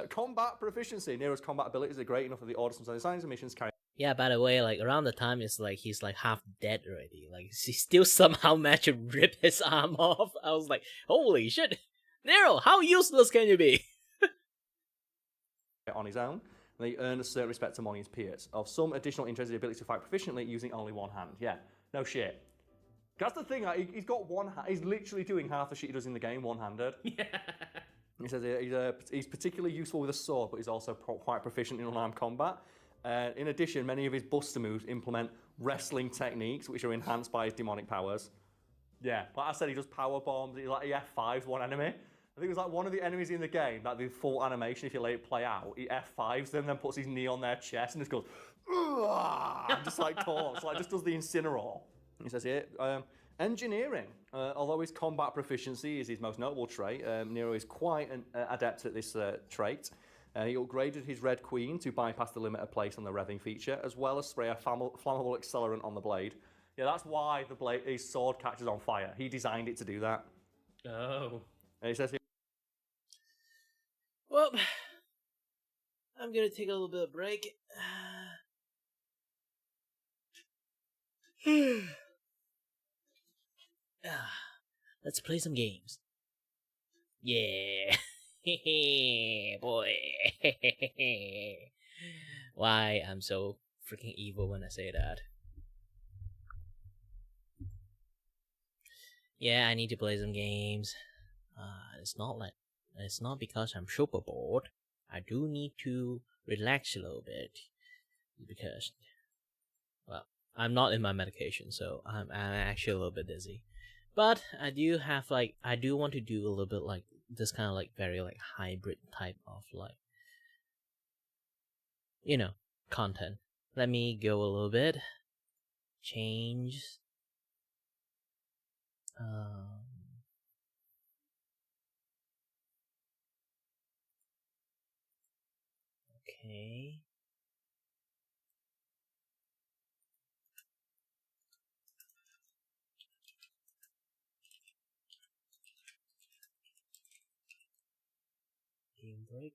C: Combat proficiency. Nero's combat abilities are great enough that the orders and designs and missions carry.
A: Yeah, by the way, like around the time it's like he's like half dead already. Like he still somehow managed to rip his arm off. I was like, holy shit, Nero, how useless can you be?
C: On his own, and they earn a certain respect among his peers. Of some additional interest, the ability to fight proficiently using only one hand. Yeah, no shit. That's the thing. Like, he's got one hand. He's literally doing half the shit he does in the game one-handed.
M: Yeah.
C: He says he's particularly useful with a sword, but he's also quite proficient in unarmed combat. In addition, many of his buster moves implement wrestling techniques, which are enhanced by his demonic powers. Yeah, like I said, he does power bombs. He F5s one enemy. I think it was like one of the enemies in the game, like the full animation, if you let it play out, he F5s them, then puts his knee on their chest and just goes, and just like talks, like just does the Incineroar. He says here, engineering. Although his combat proficiency is his most notable trait, Nero is quite an adept at this trait. He upgraded his Red Queen to bypass the limiter placed on the revving feature, as well as spray a flammable accelerant on the blade. Yeah, that's why his sword catches on fire. He designed it to do that.
M: Oh.
C: And he says here,
A: well, I'm gonna take a little bit of break. Let's play some games. Yeah. Boy. Why I'm so freaking evil when I say that. Yeah, I need to play some games. It's not because I'm super bored. I do need to relax a little bit because, well, I'm not in my medication, so I'm actually a little bit dizzy. But I do want to do a little bit like this kind of like very like hybrid type of like, content. Let me go a little bit. Change. Okay. Game break.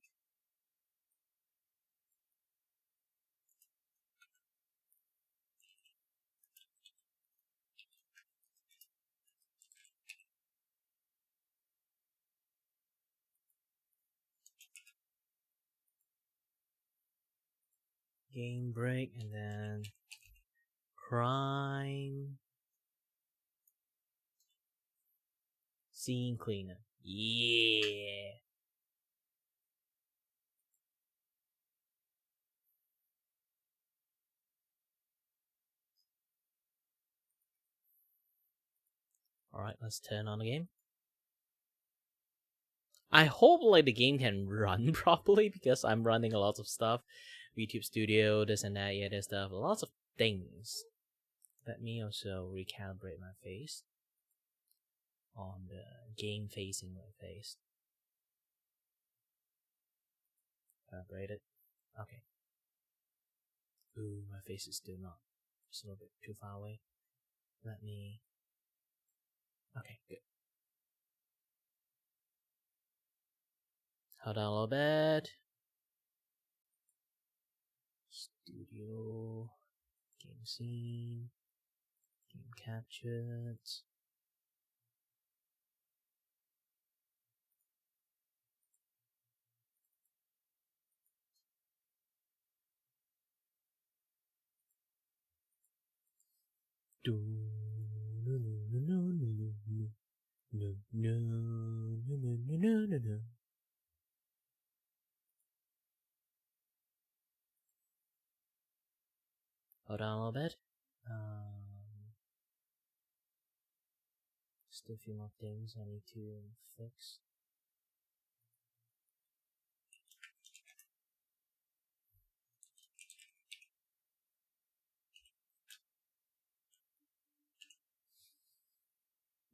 A: Game break and then crime scene cleaner. Yeah. Alright, let's turn on the game. I hope like the game can run properly because I'm running a lot of stuff. YouTube Studio, this and that, yeah, this stuff, lots of things. Let me also recalibrate my face on the game facing my face. Calibrate it. Okay. Ooh, my face is still not. Just a little bit too far away. Let me. Okay, good. Hold on a little bit. Studio. Game scene. Game captured. Hold on a little bit. Still a few more things I need to fix.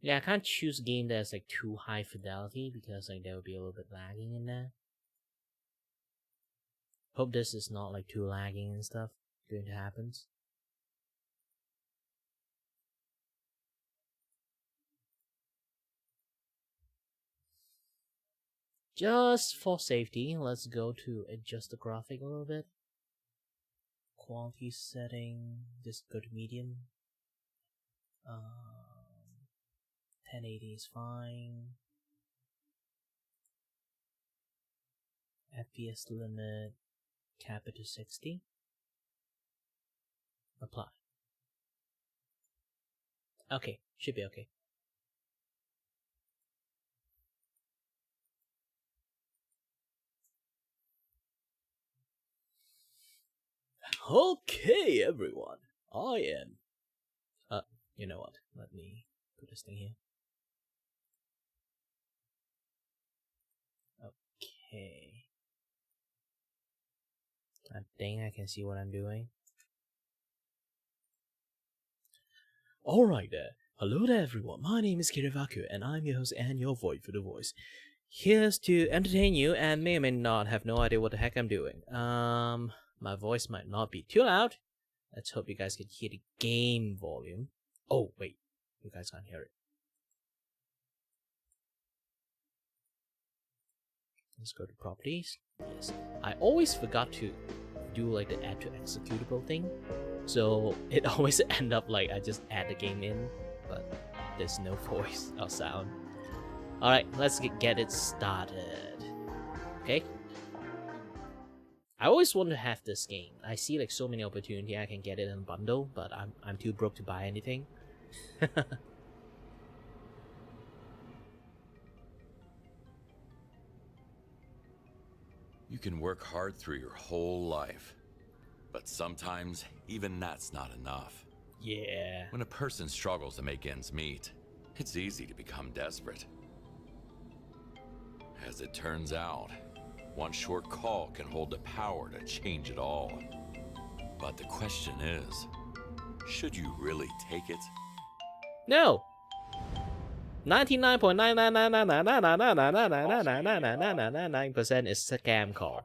A: Yeah, I can't choose a game that's like too high fidelity because like there will be a little bit lagging in there. Hope this is not like too lagging and stuff going to happen. Just for safety, let's go to adjust the graphic a little bit. Quality setting, just go to medium. 1080 is fine. FPS limit, cap it to 60. Apply. Okay, should be okay. Okay, everyone. I am. You know what? Let me put this thing here. Okay. I think I can see what I'm doing. Alright there. Hello there, everyone. My name is Chatty, and I'm your host and your voice for the voice. Here's to entertain you and may or may not have no idea what the heck I'm doing. My voice might not be too loud. Let's hope you guys can hear the game volume. Oh, wait. You guys can't hear it. Let's go to properties. Yes. I always forgot to do like the add to executable thing. So it always end up like I just add the game in, but there's no voice or sound. Alright, let's get it started. Okay? I always want to have this game. I see like so many opportunities I can get it in a bundle, but I'm too broke to buy anything.
O: You can work hard through your whole life, but sometimes even that's not enough.
A: Yeah.
O: When a person struggles to make ends meet, it's easy to become desperate. As it turns out, one short call can hold the power to change it all. But the question is, should you really take it?
A: No. 99.99999999999% is scam call.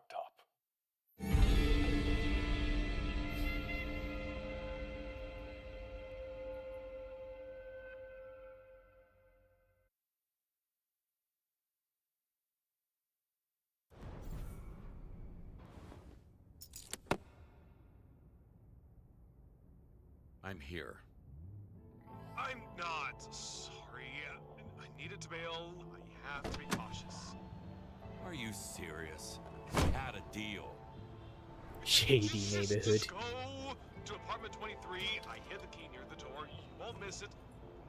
O: I'm here.
G: I'm not sorry. I needed to bail. I have to be cautious.
O: Are you serious? We had a deal.
A: Shady neighborhood.
G: Just go to apartment 23. I hid the key near the door. You won't miss it.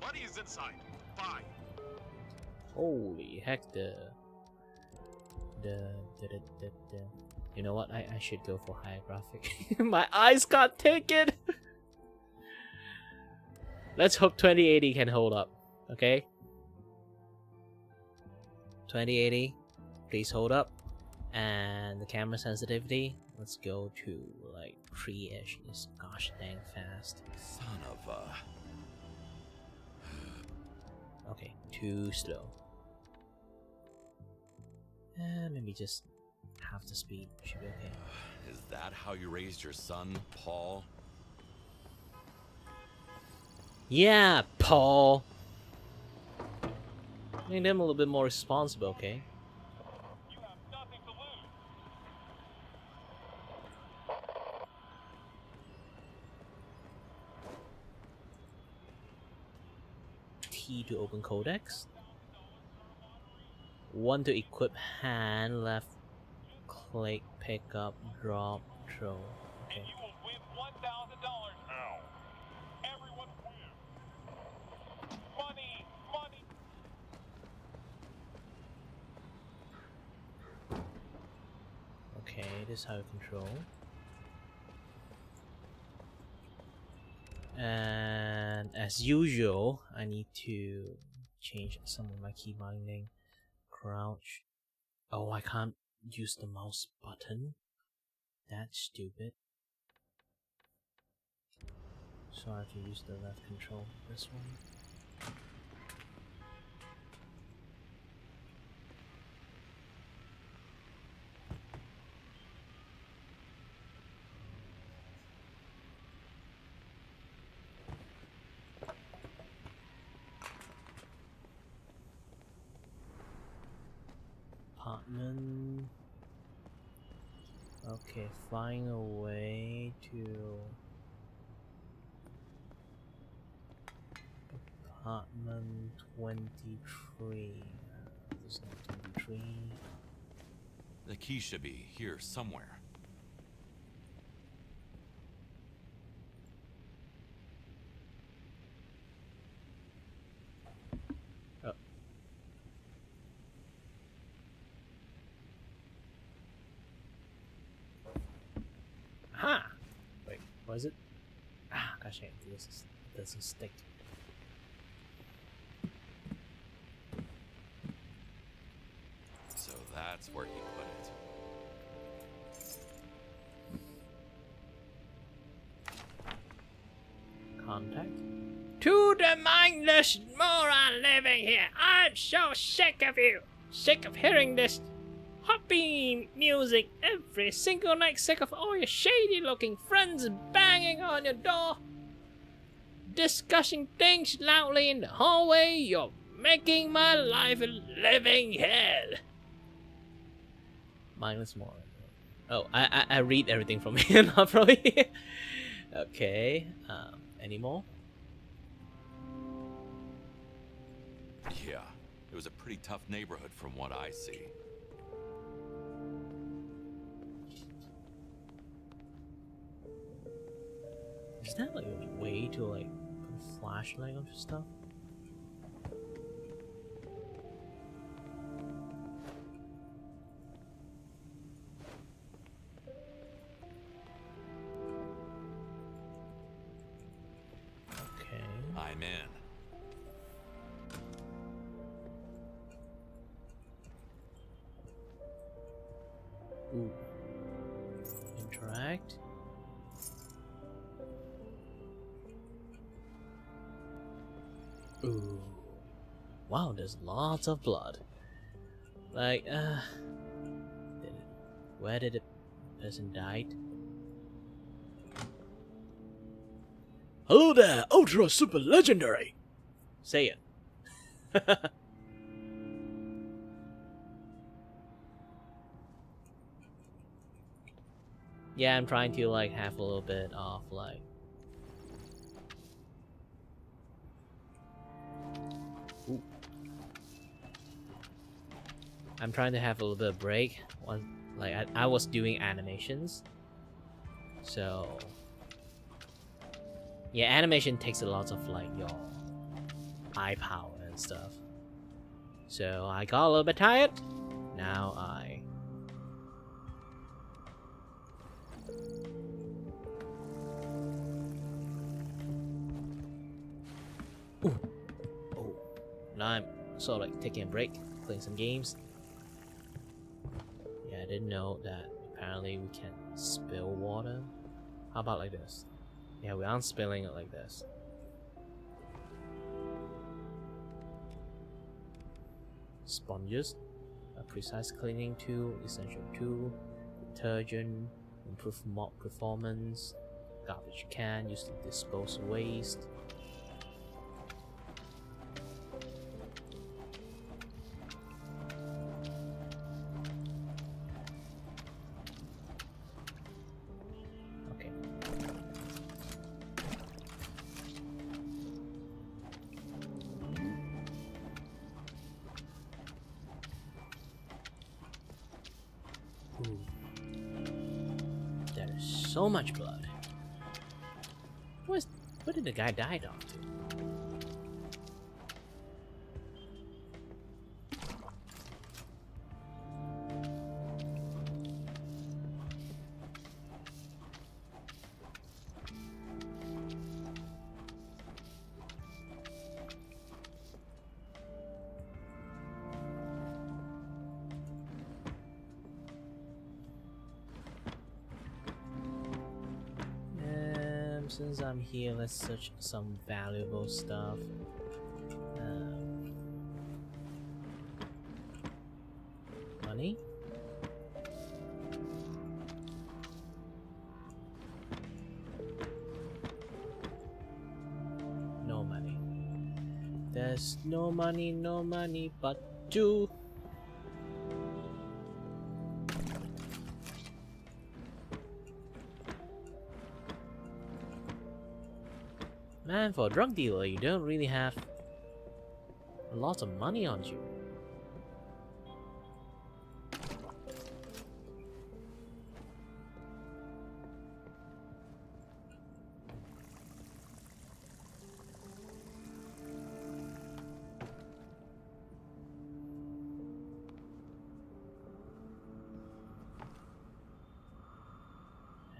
G: Money is inside. Bye.
A: Holy heck, you know what? I should go for higher graphic. My eyes can't take it. Let's hope 2080 can hold up. Okay. 2080, please hold up. And the camera sensitivity, let's go to like 3-ish. It's gosh dang fast.
O: Son of a...
A: Okay, too slow. Maybe just half the speed should be okay.
O: Is that how you raised your son, Paul?
A: Yeah, Paul. Make them a little bit more responsible, okay?
G: You have nothing to lose.
A: T to open codex. 1 to equip hand, left click, pick up, drop, throw. Okay.
G: And you will win $1,000 now. Everyone win. Money, money.
A: Okay, this is how you control. And as usual, I need to change some of my key binding. Crouch. Oh, I can't use the mouse button. That's stupid. So I have to use the left control. This one. apartment. Okay, find a way to apartment 23. There's no 23.
O: The key should be here somewhere.
A: Oh. Aha! Wait, what is it? Ah, gosh, this doesn't stick.
O: So that's where he put it.
A: Contact?
P: To the mindless moron living here, I'm so sick of you. Sick of hearing this hoppy music every single night. Sick of all your shady looking friends banging on your door, discussing things loudly in the hallway. You're making my life a living hell.
A: Mindless moron. Oh, I read everything from here now, probably. Okay. Any more?
O: Yeah, it was a pretty tough neighborhood from what I see.
A: Is that like a way to like put a flashlight on stuff? Okay.
O: I'm in.
A: Ooh. Interact. Ooh. Wow, there's lots of blood. Like, where did the person died?
E: Hello there, Ultra Super Legendary!
A: Say it. Yeah, I'm trying to like have a little bit of like ooh. I'm trying to have a little bit of break. I was doing animations, so yeah, animation takes a lot of like your eye power and stuff. So I got a little bit tired. Now I ooh. Oh, now I'm sort of like taking a break, playing some games. Yeah, I didn't know that apparently we can spill water. How about like this? Yeah, we aren't spilling it like this. Sponges, a precise cleaning tool, essential tool, detergent, improve mop performance, garbage can used to dispose waste. Okay. Ooh. There is so much blood. Where did the guy die off to? Since I'm here, let's search some valuable stuff. Money? No money. There's no money but two. Man, for a drug dealer, you don't really have a lot of money on you.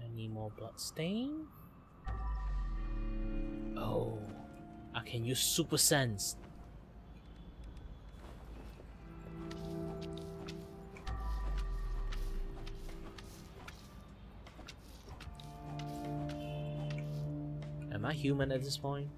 A: Any more bloodstain? Oh, I can use Super Sense. Am I human at this point?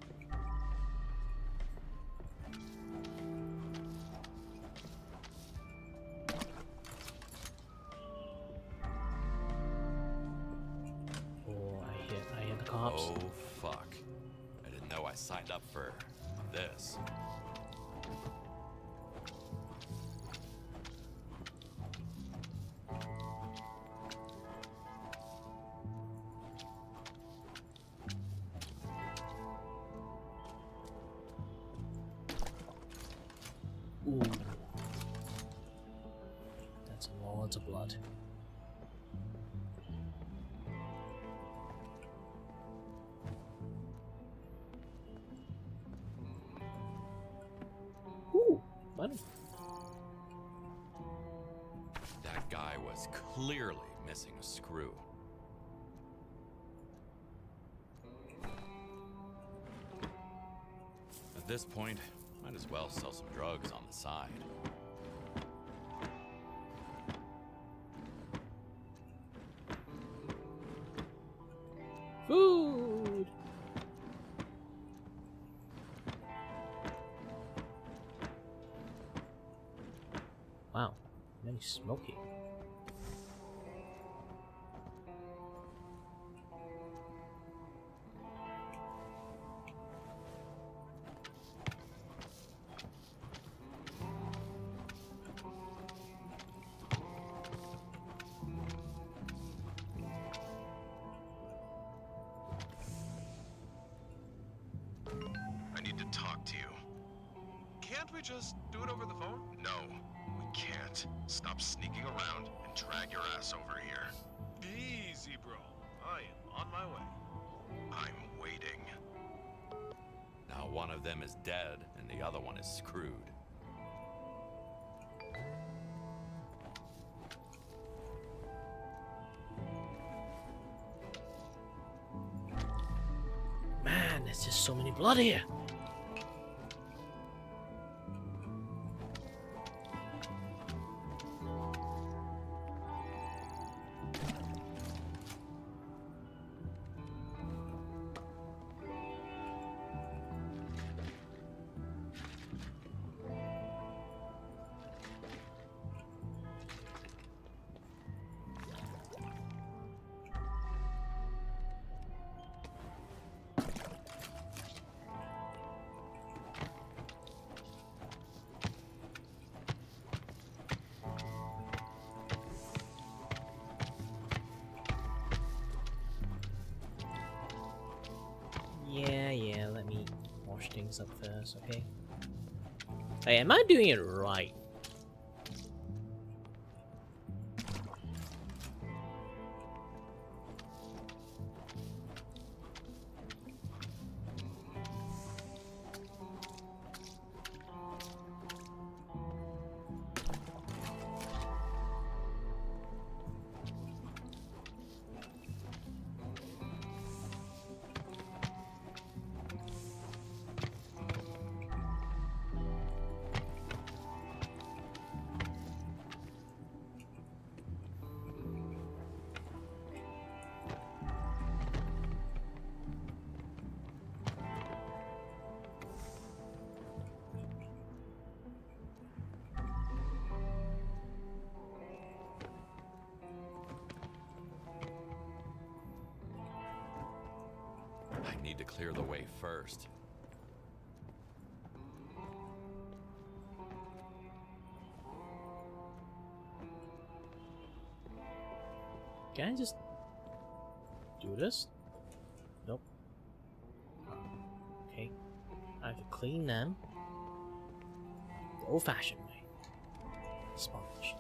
A: Oh, I hear the cops.
O: Oh, fuck. I didn't know I signed up for this.
A: Ooh. That's lots of blood. Ooh, money.
O: That guy was clearly missing a screw. At this point, might as well sell some drugs on the side.
A: Food. Wow, very smoky.
G: I need to talk to you. Can't we just do it over the phone? No, we can't. Stop sneaking around and drag your ass over here. Easy, bro. I am on my way. I'm waiting.
O: Now one of them is dead and the other one is screwed.
A: Man, there's just so many blood here. Yeah, let me wash things up first, okay? Hey, am I doing it right?
O: I need to clear the way first.
A: Can I just do this? Nope. I could clean them the old-fashioned way. Sponge.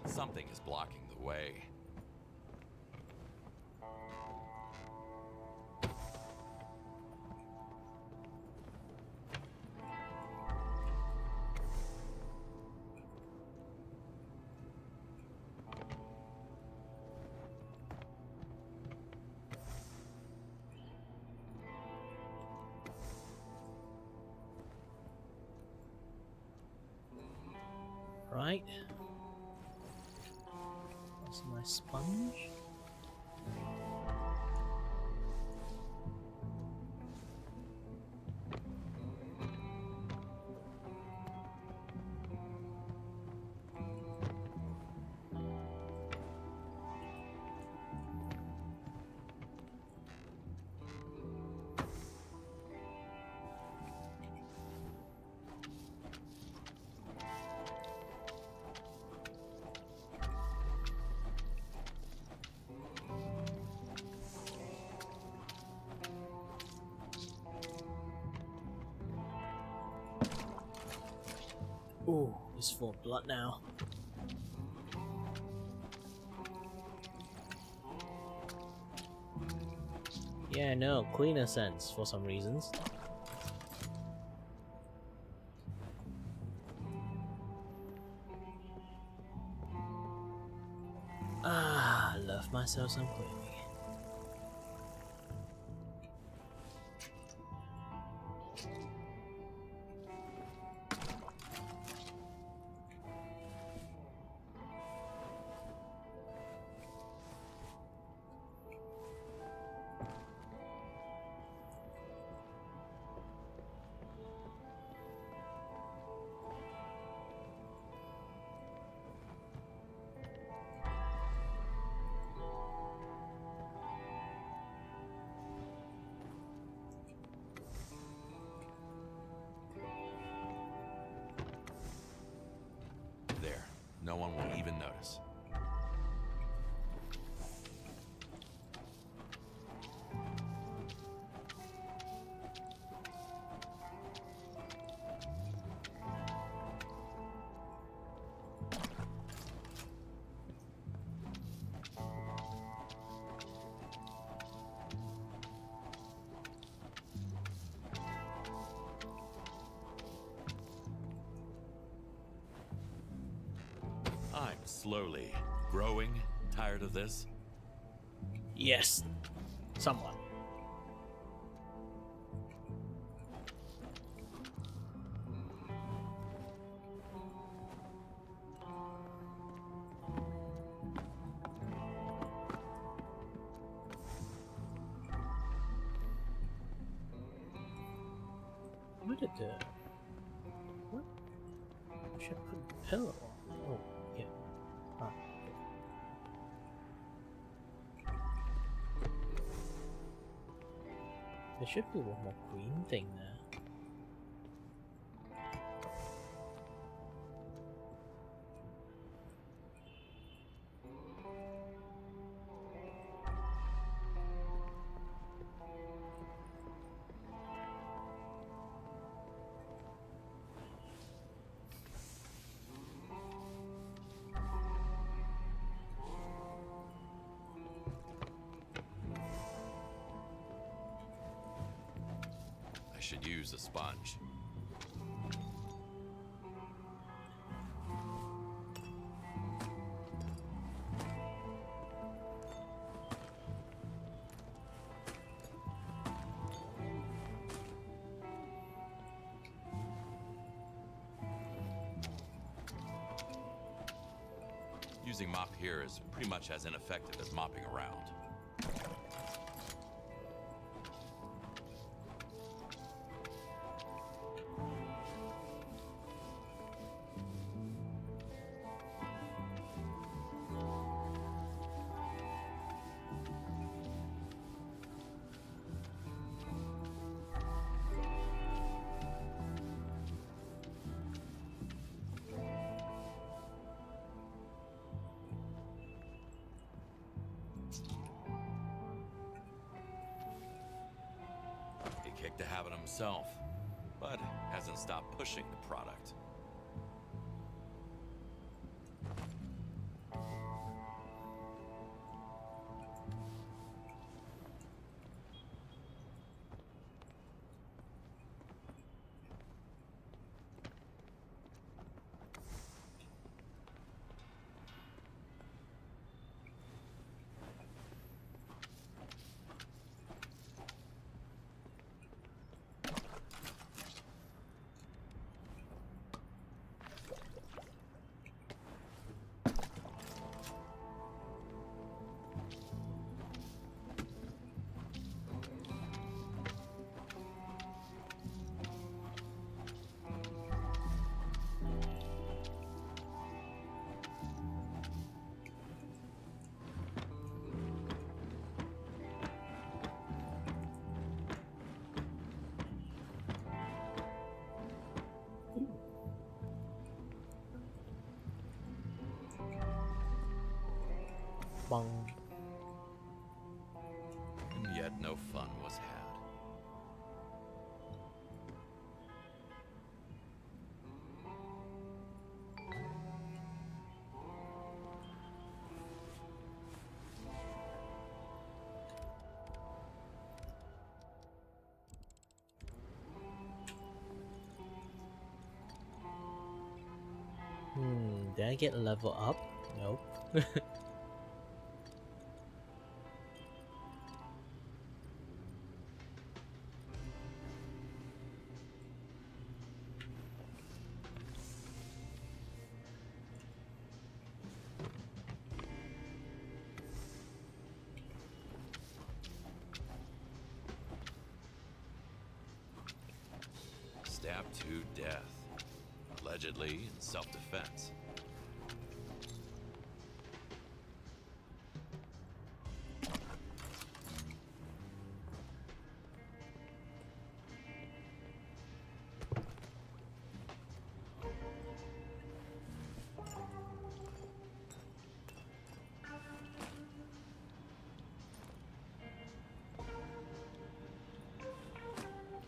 O: Something is blocking the way.
A: Right. That's my sponge. Ooh, he's full of blood now. Yeah, no, cleaner sense for some reasons. Ah, love myself some cleaning.
O: There. No one will even notice. I'm slowly growing tired of this.
A: Yes, somewhat. What did the... What? Should I put the pillow on? Oh, yeah. Ah, okay. There should be one more green thing there.
O: I should use a sponge. Using mop here is pretty much as ineffective as mopping around. He kicked the habit himself, but hasn't stopped pushing the product.
A: Bong.
O: And yet no fun was had.
A: Did I get a level up? Nope.
O: Stabbed to death, allegedly in self-defense.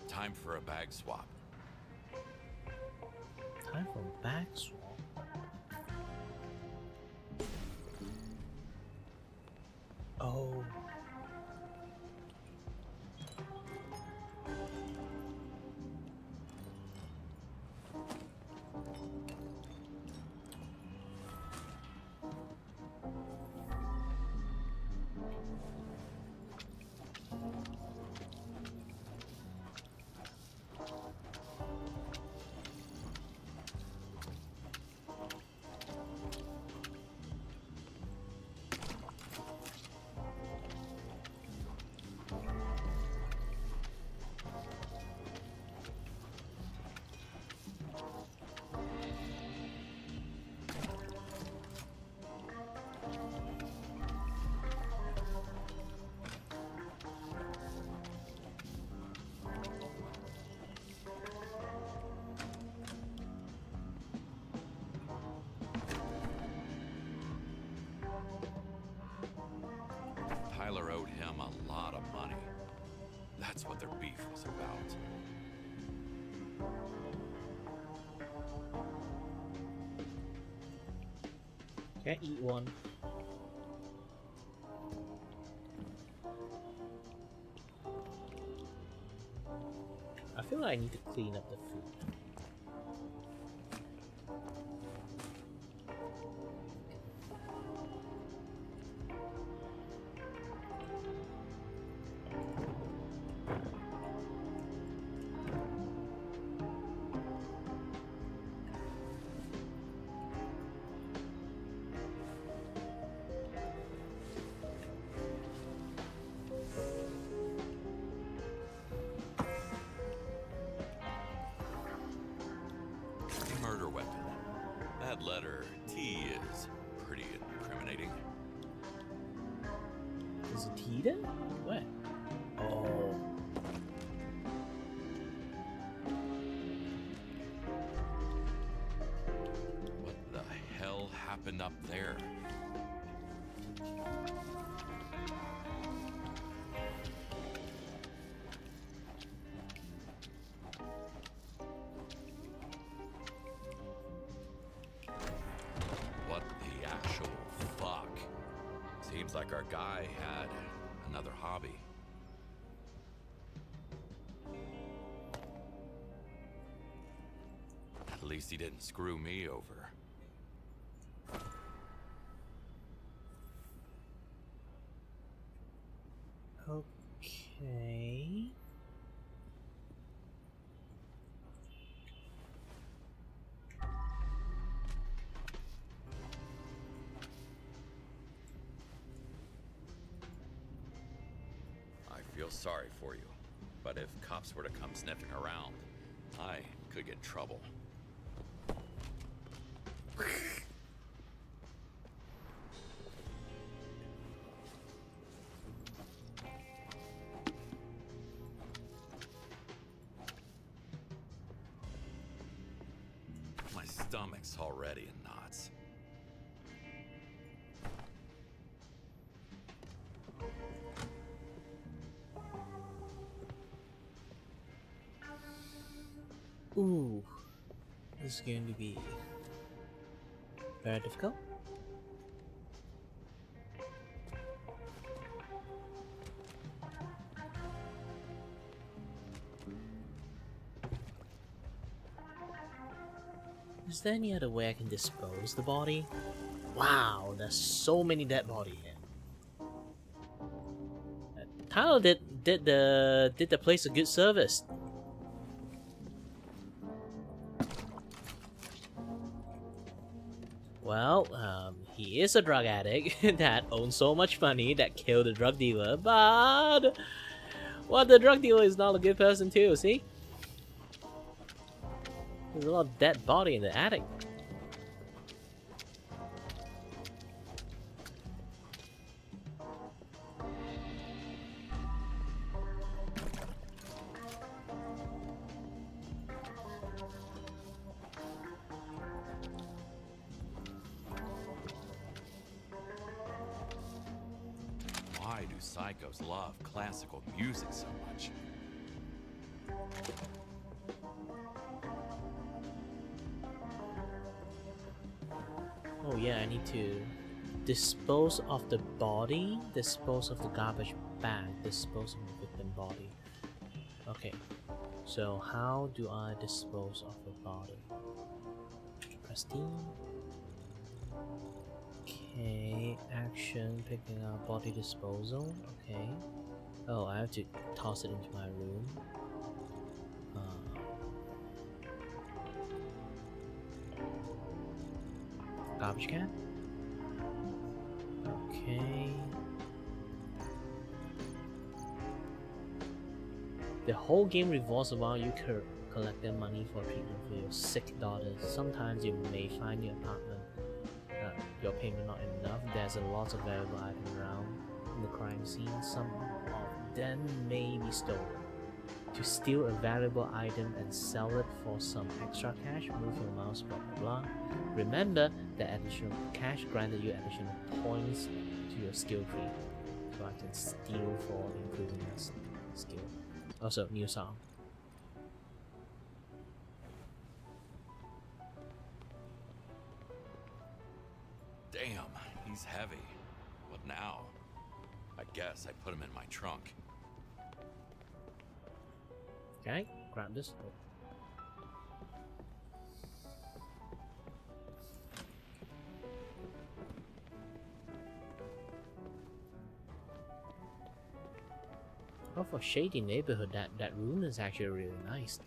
O: Time for a bag swap.
A: Time for a bag swap. Oh.
O: Tyler owed him a lot of money. That's what their beef was about.
A: Can't eat one. I feel like I need to clean up the food.
O: letter T is pretty incriminating.
A: Is it T there? Where? Oh.
O: What the hell happened up there? What the actual fuck? Seems like our guy had another hobby. At least he didn't screw me over.
A: Okay.
O: I feel sorry for you, but if cops were to come sniffing around, I could get in trouble. My stomach's already in knots.
A: Ooh, this is going to be very difficult. Is there any other way I can dispose the body? Wow, there's so many dead bodies here. Tyler did the place a good service. Well, he is a drug addict that owns so much money that killed the drug dealer, but well, the drug dealer is not a good person too, see? There's a lot of dead body in the attic.
O: Why do psychos love classical music so much?
A: Oh yeah, I need to dispose of the body, dispose of the garbage bag, dispose of the victim body. Okay, so how do I dispose of the body? Press T. Okay, action, picking up body disposal. Okay. Oh, I have to toss it into my room. Garbage can? Okay. The whole game revolves around you collecting money for treatment for your sick daughters. Sometimes you may find your apartment, your payment not enough. There's a lot of valuable items around in the crime scene. Some of them may be stolen. To steal a valuable item and sell it for some extra cash, move your mouse, blah blah blah. Remember that additional cash granted you additional points to your skill tree, so I can steal for improving my skill. Also, new song.
O: Damn, he's heavy. What now? I guess I put him in my trunk.
A: Okay, grab this. Oh, for shady neighborhood, that room is actually really nice.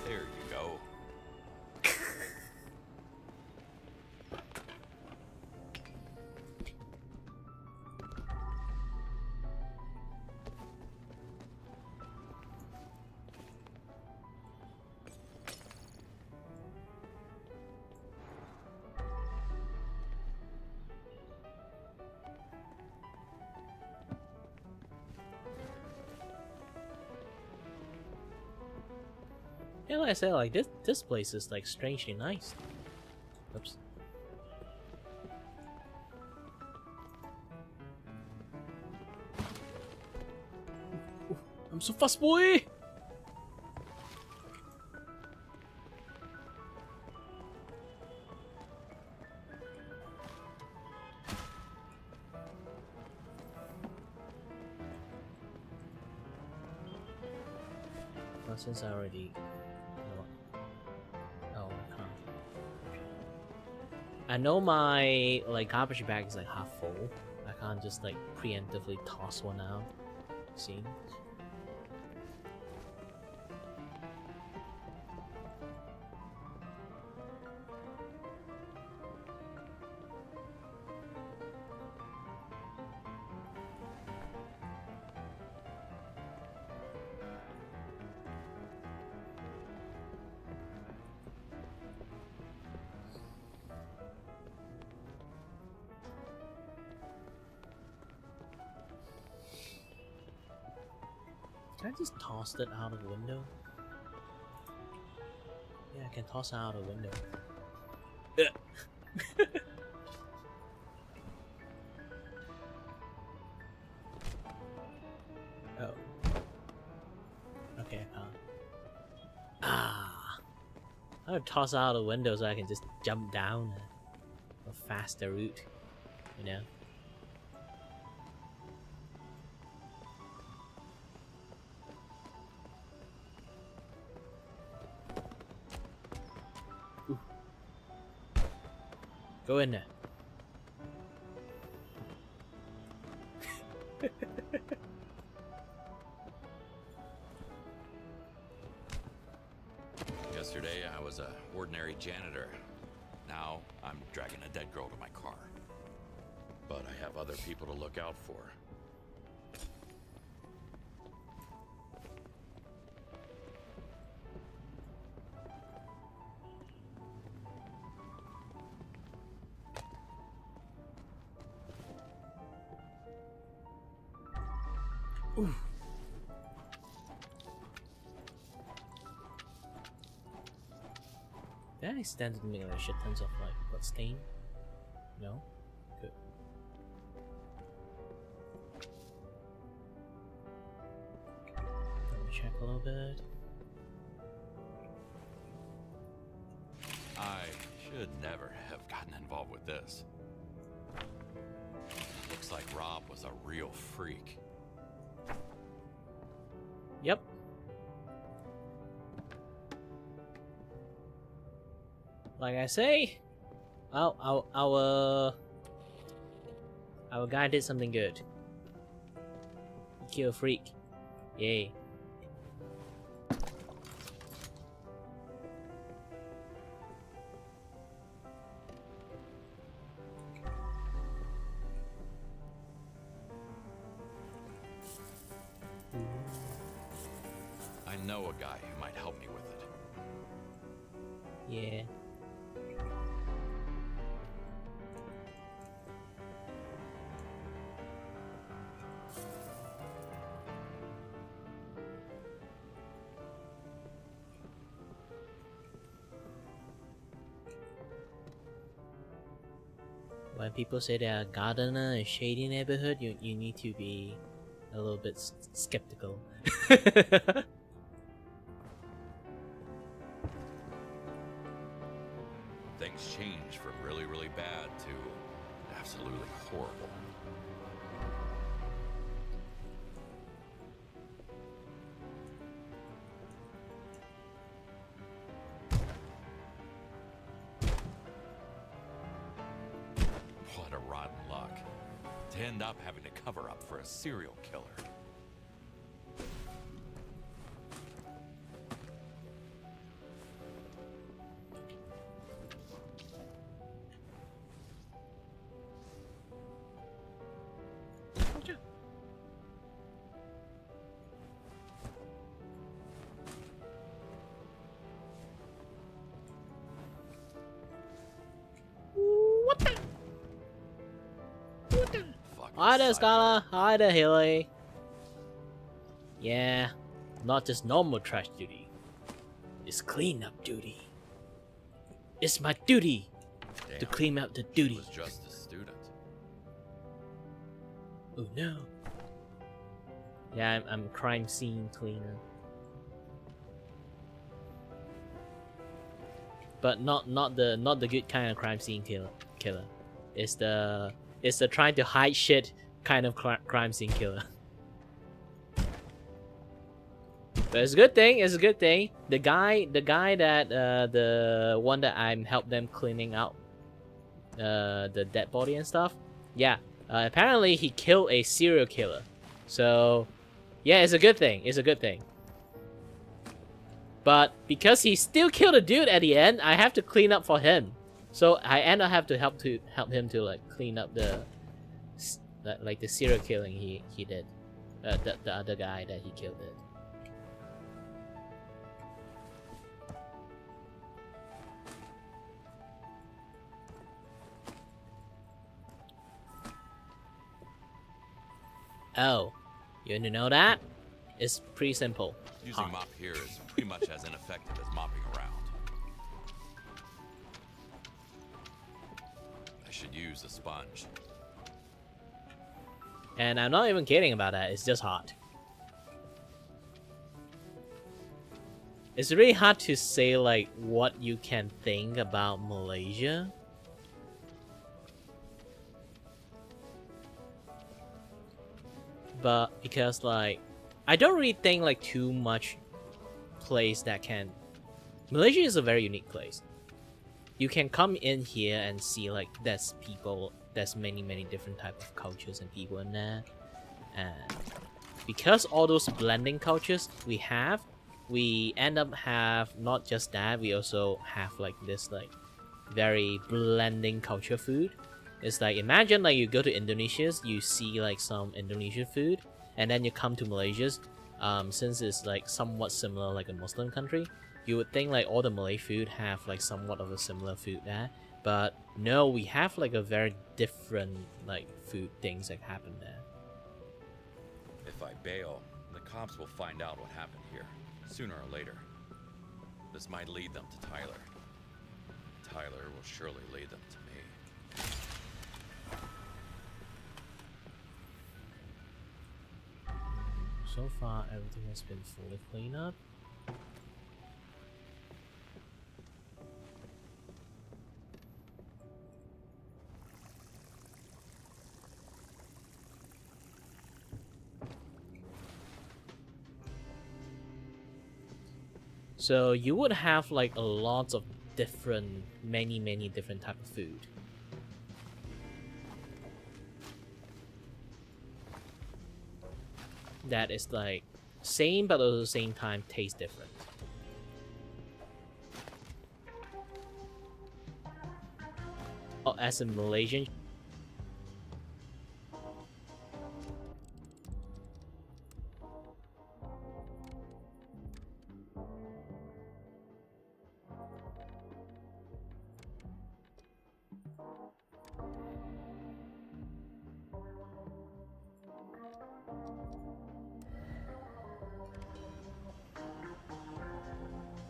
O: There you go.
A: Yeah, like I said, like this place is like strangely nice. Oops. I'm so fast, boy. Well, since I already. Oh, I can't. I know my like garbage bag is like half full. I can't just like preemptively toss one out. See? Can I just toss it out of the window? Yeah, I can toss it out of the window. Oh. Okay, I can't. Ah! I would toss it out of the window so I can just jump down a faster route, you know? Go in there.
O: Yesterday, I was an ordinary janitor. Now, I'm dragging a dead girl to my car. But I have other people to look out for.
A: Ooh. Did I accidentally make like shit tons of like blood stain? No? Good. Let me check a little bit.
O: I should never have gotten involved with this. Looks like Rob was a real freak.
A: Yep. Like I say, our guy did something good. He killed a freak. Yay.
O: I know a guy who might help me with it.
A: Yeah. When people say they're a gardener in a shady neighborhood, you need to be a little bit skeptical.
O: Things change from really, really bad to absolutely horrible. What a rotten luck. To end up having to cover up for a serial killer.
A: Hi there, Skylar. Hi there, Haley. Yeah, not just normal trash duty. It's cleanup duty. It's my duty to clean up the duty.
O: He was just a student.
A: Oh no. Yeah, I'm crime scene cleaner. But not the good kind of crime scene killer. It's the trying to hide shit kind of crime scene killer. But it's a good thing. It's a good thing. The guy that the one that I'm helped them cleaning out the dead body and stuff. Yeah. Apparently he killed a serial killer. So yeah, it's a good thing. It's a good thing. But because he still killed a dude at the end, I have to clean up for him. So I end up have to help him to like clean up the serial killing he did. The other guy that he killed did. Oh, you want to know that? It's pretty simple.
O: Using mop here is pretty much as ineffective as mopping around. I should use a sponge.
A: And I'm not even kidding about that, it's just hot. It's really hard to say like what you can think about Malaysia. But because like I don't really think like too much place that can. Malaysia is a very unique place. You can come in here and see like there's people, there's many different type of cultures and people in there, and because all those blending cultures we end up have not just that, we also have like this like very blending culture food. It's like, imagine like you go to Indonesia, you see like some Indonesian food, and then you come to Malaysia, since it's like somewhat similar like a Muslim country, you would think like all the Malay food have like somewhat of a similar food there. But no, we have like a very different like food things that happen there.
O: If I bail, the cops will find out what happened here, sooner or later. This might lead them to Tyler. Tyler will surely lead them to me.
A: So far, everything has been fully cleaned up. So you would have like a lot of different, many different type of food. That is like same but at the same time taste different. Oh, as a Malaysian.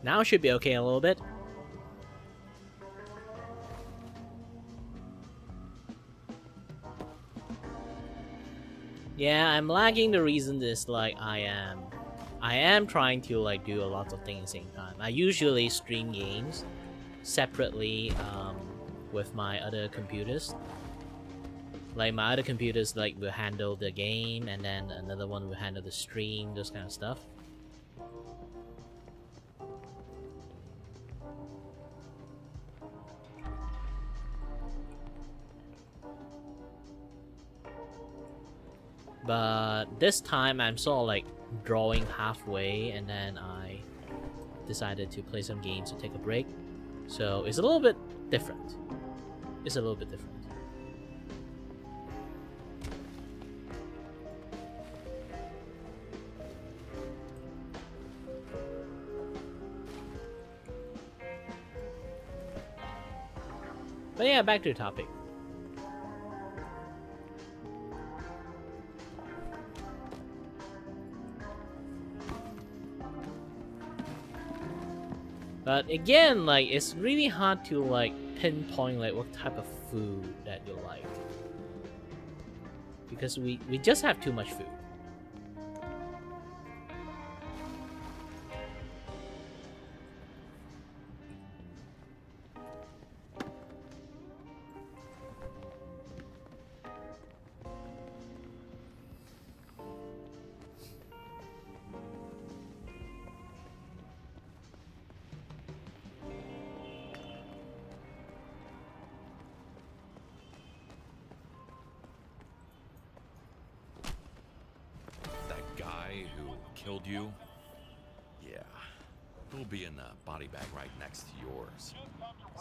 A: Now it should be okay a little bit. Yeah, I'm lagging. The reason is like I am trying to like do a lot of things at the same time. I usually stream games separately with my other computers. Like my other computers like will handle the game, and then another one will handle the stream, those kind of stuff. But this time I'm sort of like drawing halfway, and then I decided to play some games to take a break. So it's a little bit different. It's a little bit different. But yeah, back to the topic. But again, like, it's really hard to like pinpoint like what type of food that you like, because we just have too much food.
O: Killed you? Yeah. It'll be in the body bag right next to yours.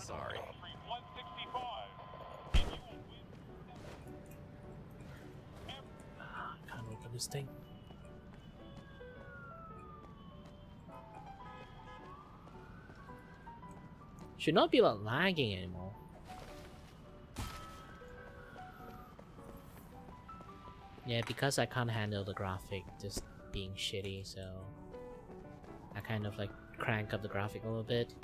O: Sorry.
A: Can't open this thing. Should not be like lagging anymore. Yeah, because I can't handle the graphic just being shitty, so I kind of like crank up the graphic a little bit.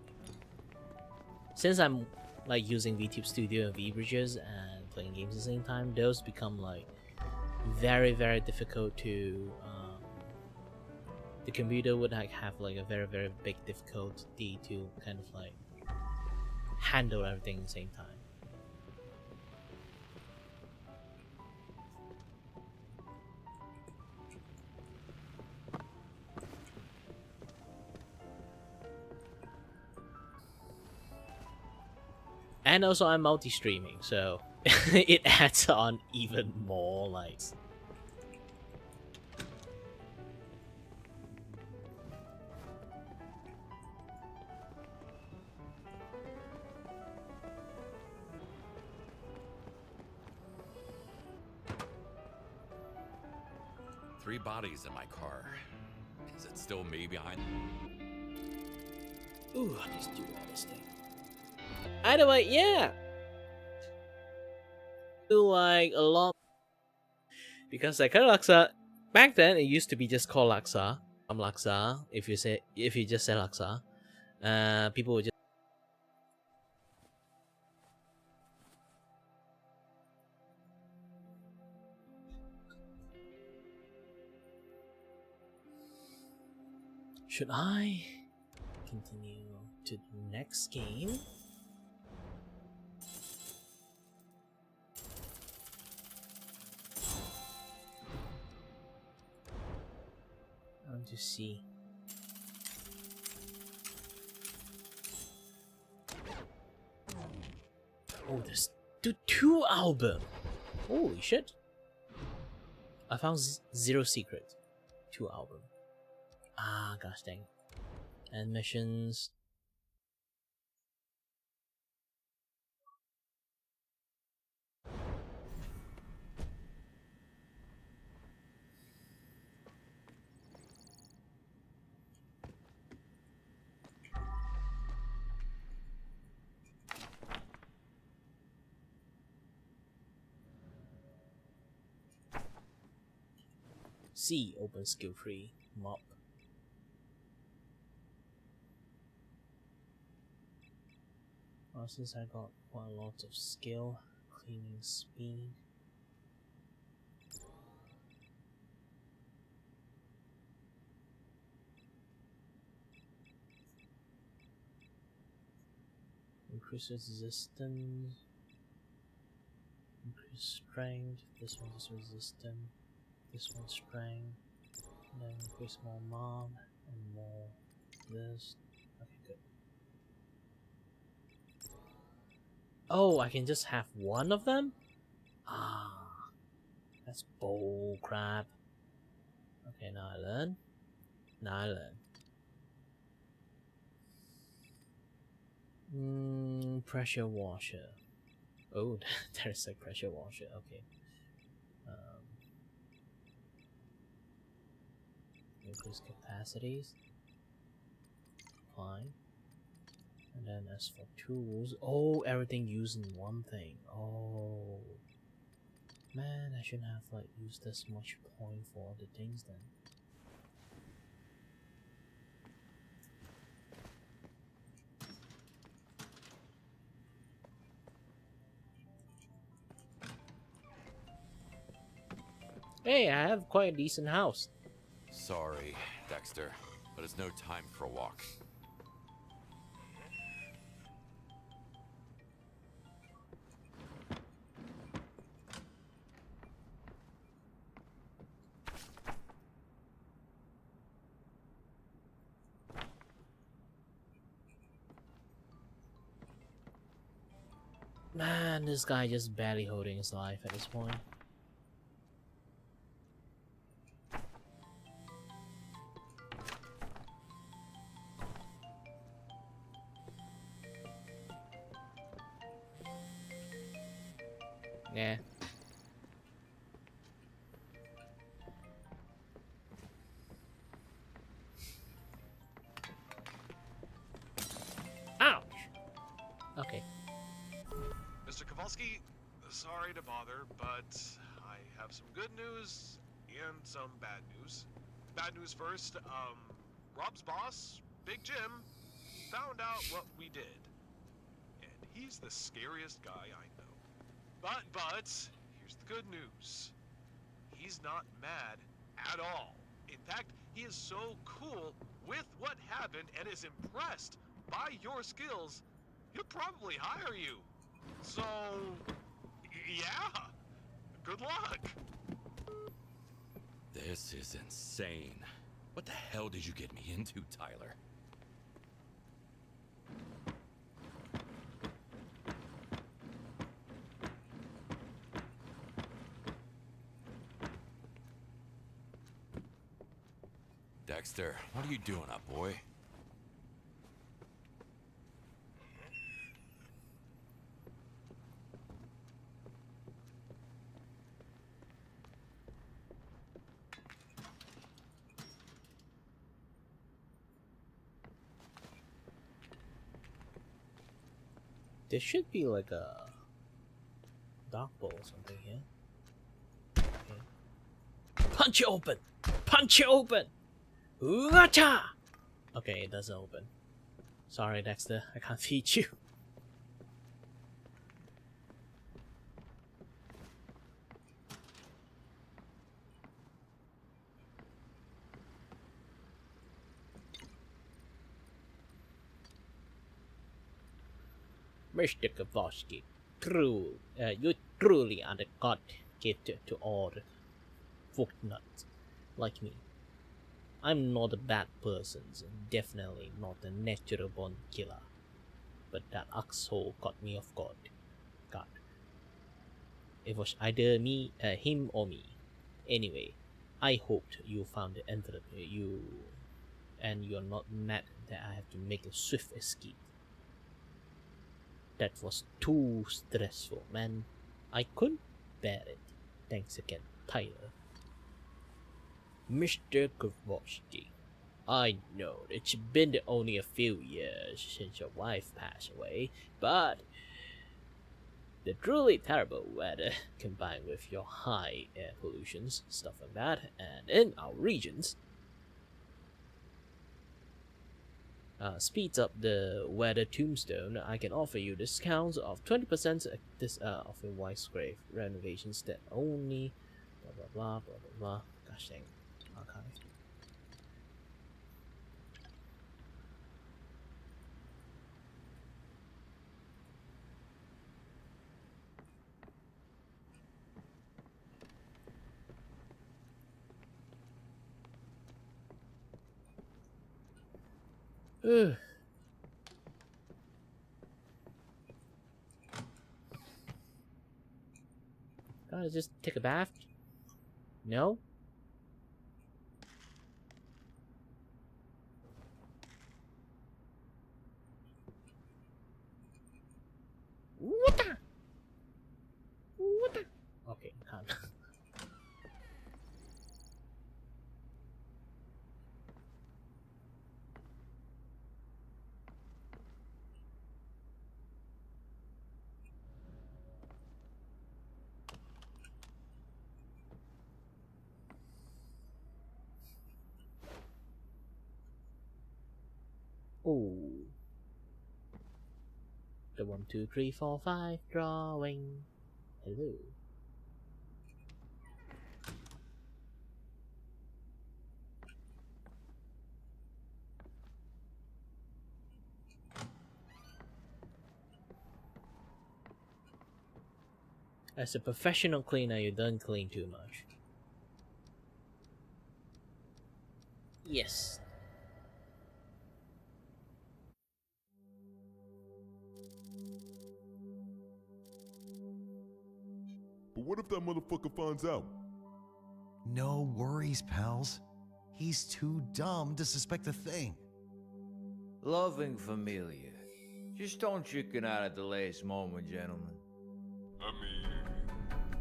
A: Since I'm like using VTube Studio and VBridges and playing games at the same time, those become like very difficult to the computer would like have like a very big difficulty to kind of like handle everything at the same time. And also I'm multi-streaming, so it adds on even more lights.
O: Three bodies in my car. Is it still me behind?
A: Ooh, I'll just do all this thing. Either way, yeah. Do like a lot, because like Laksa back then it used to be just called Laksa. Laksa. If you just say Laksa, people would just. Should I continue to the next game? I want to see. Oh, there's two albums. Holy shit! I found zero secret. 2 album. Ah, gosh dang. And missions. C, open skill tree. Mop. Well, since I got quite a lot of skill, cleaning speed. Increase resistance. Increase strength. This one is resistant. This one's strength. And then increase more mob and more this. Okay, good. Oh, I can just have one of them? Ah, that's bull crap. Okay, now I learn. Pressure washer. Oh, there's a pressure washer. Okay. Increase capacities. Fine. And then as for tools, oh, everything used in one thing. Oh, man, I shouldn't have like used this much point for all the things then. Hey, I have quite a decent house.
O: Sorry, Dexter, but it's no time for a walk.
A: Man, this guy just barely holding his life at this point. Yeah. Ouch! Okay.
G: Mr. Kowalski, sorry to bother, but I have some good news and some bad news. Bad news first, Rob's boss, Big Jim, found out what we did. And he's the scariest guy I know. But, here's the good news. He's not mad at all. In fact, he is so cool with what happened and is impressed by your skills, he'll probably hire you. So, yeah, good luck.
O: This is insane. What the hell did you get me into, Tyler? Dexter, what are you doing up, boy?
A: There should be like a dark ball or something here. Okay. Punch it open! Punch it open! Gotcha! Okay, it doesn't open. Sorry, Dexter, I can't feed you. Mr. Kowalski, you truly are the god gifted to all the nuts like me. I'm not a bad person, and definitely not a natural born killer. But that asshole caught me off guard. It was either him or me. Anyway, I hoped you found the envelope and you're not mad that I have to make a swift escape. That was too stressful, man. I couldn't bear it. Thanks again, Tyler. Mr. Kowalski, I know it's been only a few years since your wife passed away, but the truly terrible weather combined with your high air pollution, stuff like that, and in our regions, speeds up the weather tombstone. I can offer you discounts of 20% off in Whitegrave renovations that only blah blah blah blah blah blah. Gosh dang, archive. Ugh. Gotta just take a bath? No? What the? What the? Okay, can't. Oh, the 1, 2, 3, 4, 5 drawing. Hello. As a professional cleaner, you don't clean too much. Yes.
Q: But what if that motherfucker finds out?
R: No worries, pals. He's too dumb to suspect a thing.
S: Loving familia. Just don't chicken out at the last moment, gentlemen.
Q: I mean,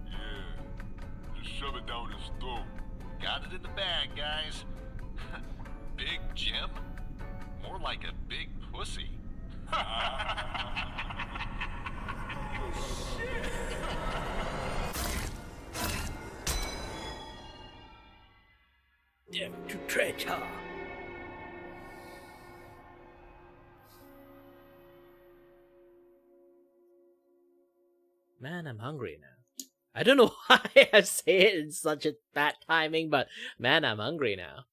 Q: yeah. Just shove it down his throat.
G: Got it in the bag, guys. Big Jim? More like a big pussy.
P: Death to traitor.
A: Man, I'm hungry now. I don't know why I say it in such a bad timing, but man, I'm hungry now.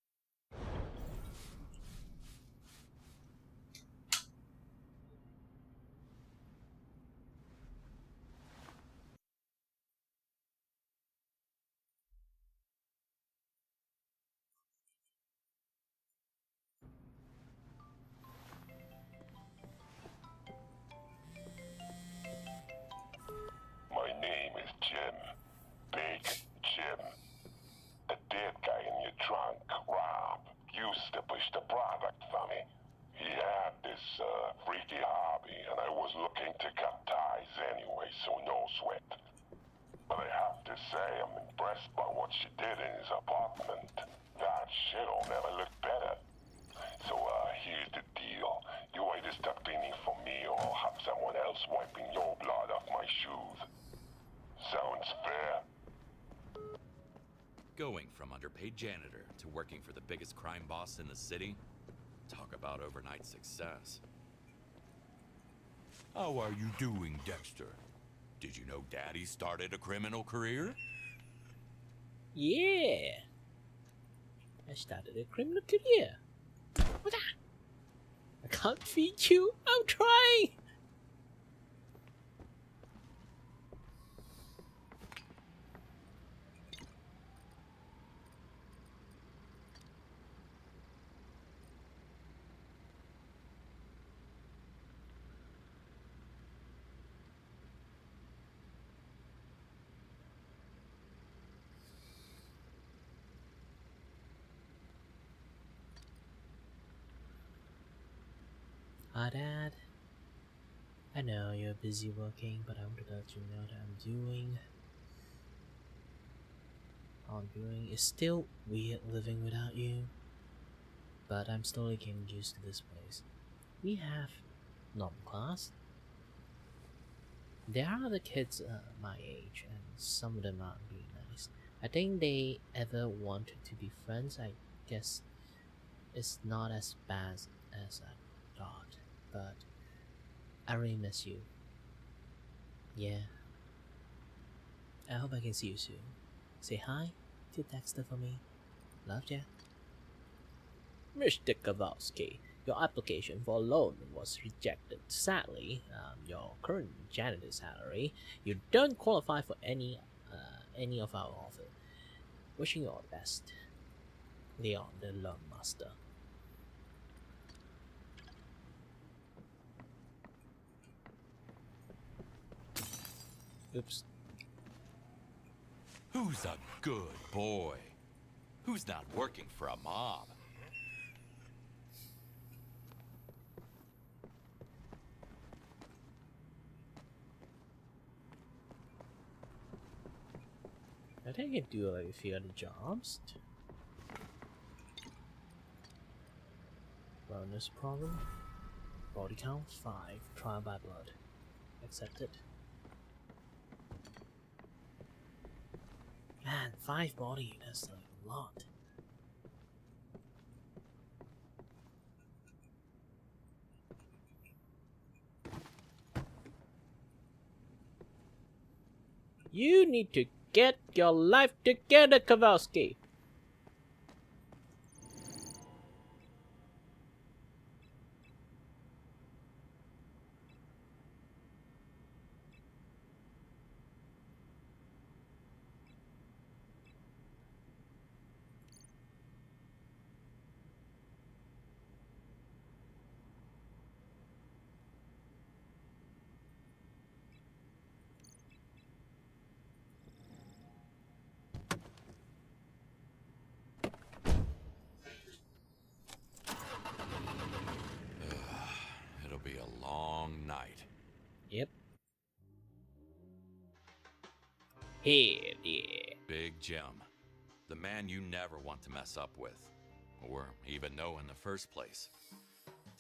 Q: My name is Jim. Big Jim. The dead guy in your trunk, Rob, used to push the product for me. He had this freaky hobby, and I was looking to cut ties anyway, so no sweat. But I have to say, I'm impressed by what she did in his apartment. That shit'll never look better. So, here's the deal. You either stop cleaning for me, or I'll have someone else wiping your blood off my shoes. Sounds fair?
O: Going from underpaid janitor to working for the biggest crime boss in the city? Talk about overnight success.
T: How are you doing, Dexter? Did you know Daddy started a criminal career?
A: Yeah. I started a criminal career. I can't feed you. I'm trying. Hi, Dad. I know you're busy working, but I want to let you know that I'm doing is still weird living without you, but I'm slowly getting used to this place. We have normal class. There are other kids my age, and some of them aren't being nice. I think they ever wanted to be friends. I guess it's not as bad as I thought, but I really miss you. Yeah. I hope I can see you soon. Say hi to Dexter for me. Love ya. Mr. Kowalski, your application for a loan was rejected. Sadly, your current janitor salary, you don't qualify for any of our offer. Wishing you all the best. Leon, the loan master. Oops.
T: Who's a good boy?
O: Who's not working for a mob?
A: I think I can do like a few other jobs. Bonus problem. Body count 5. Trial by blood. Accepted. Man, 5 body, that's like a lot. You need to get your life together, Kowalski.
P: Hell yeah.
O: Big Jim. The man you never want to mess up with. Or even know in the first place.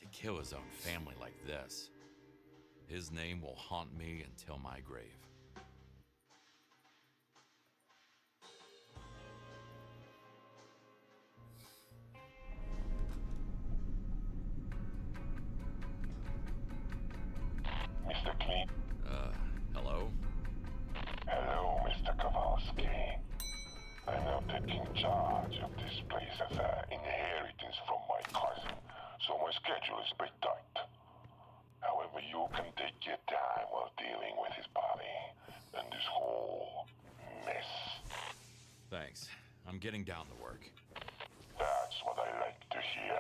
O: To kill his own family like this. His name will haunt me until my grave.
Q: Mr. Clean.
O: Hello?
Q: Hello, Mr. Kowalski. I'm now taking charge of this place as an inheritance from my cousin, so my schedule is a bit tight. However, you can take your time while dealing with his body and this whole mess.
O: Thanks. I'm getting down to work.
Q: That's what I like to hear.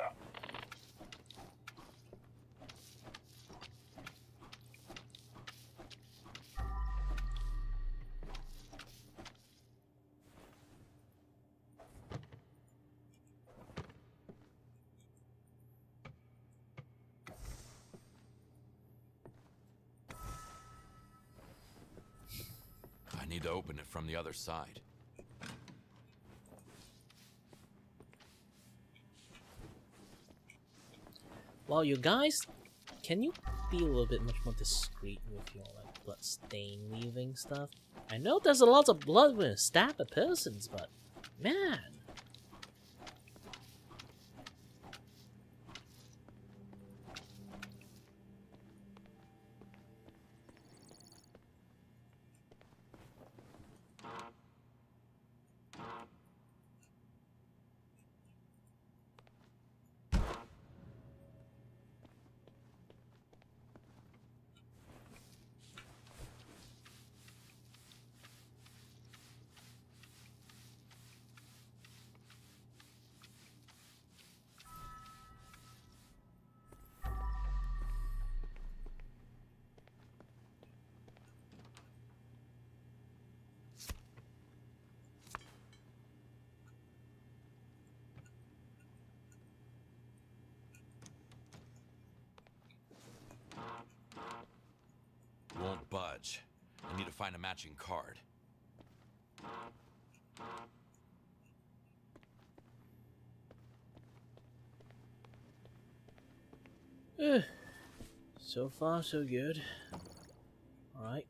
O: I need to open it from the other side.
A: Well, you guys, can you be a little bit much more discreet with your like blood stain leaving stuff? I know there's a lot of blood when you stab a person, but man.
O: Won't budge. I need to find a matching card.
A: So far, so good. Alright.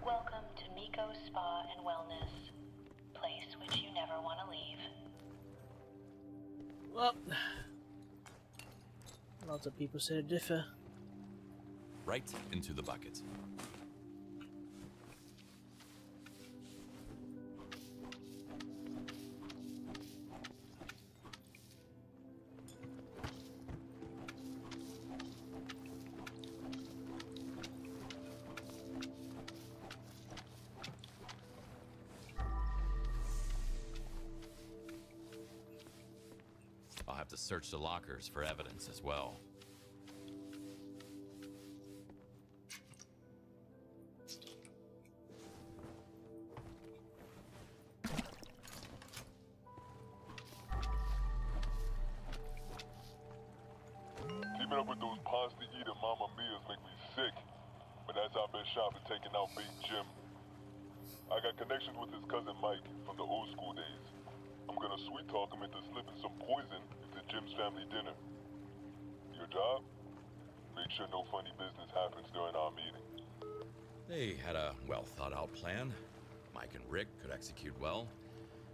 U: Welcome to Miko Spa and Wellness, place which you never want to leave.
A: Well, lots of people say differ.
O: Right into the bucket. I'll have to search the lockers for evidence as well.
Q: Keeping up with those pasta eating Mama Mia's make me sick. But that's our best shot at taking out Big Jim. I got connections with his cousin Mike from the old school days. I'm gonna sweet talk him into slipping some poison into Jim's family dinner. Your job? Make sure no funny business happens during our meeting.
O: They had a well thought out plan. Mike and Rick could execute well,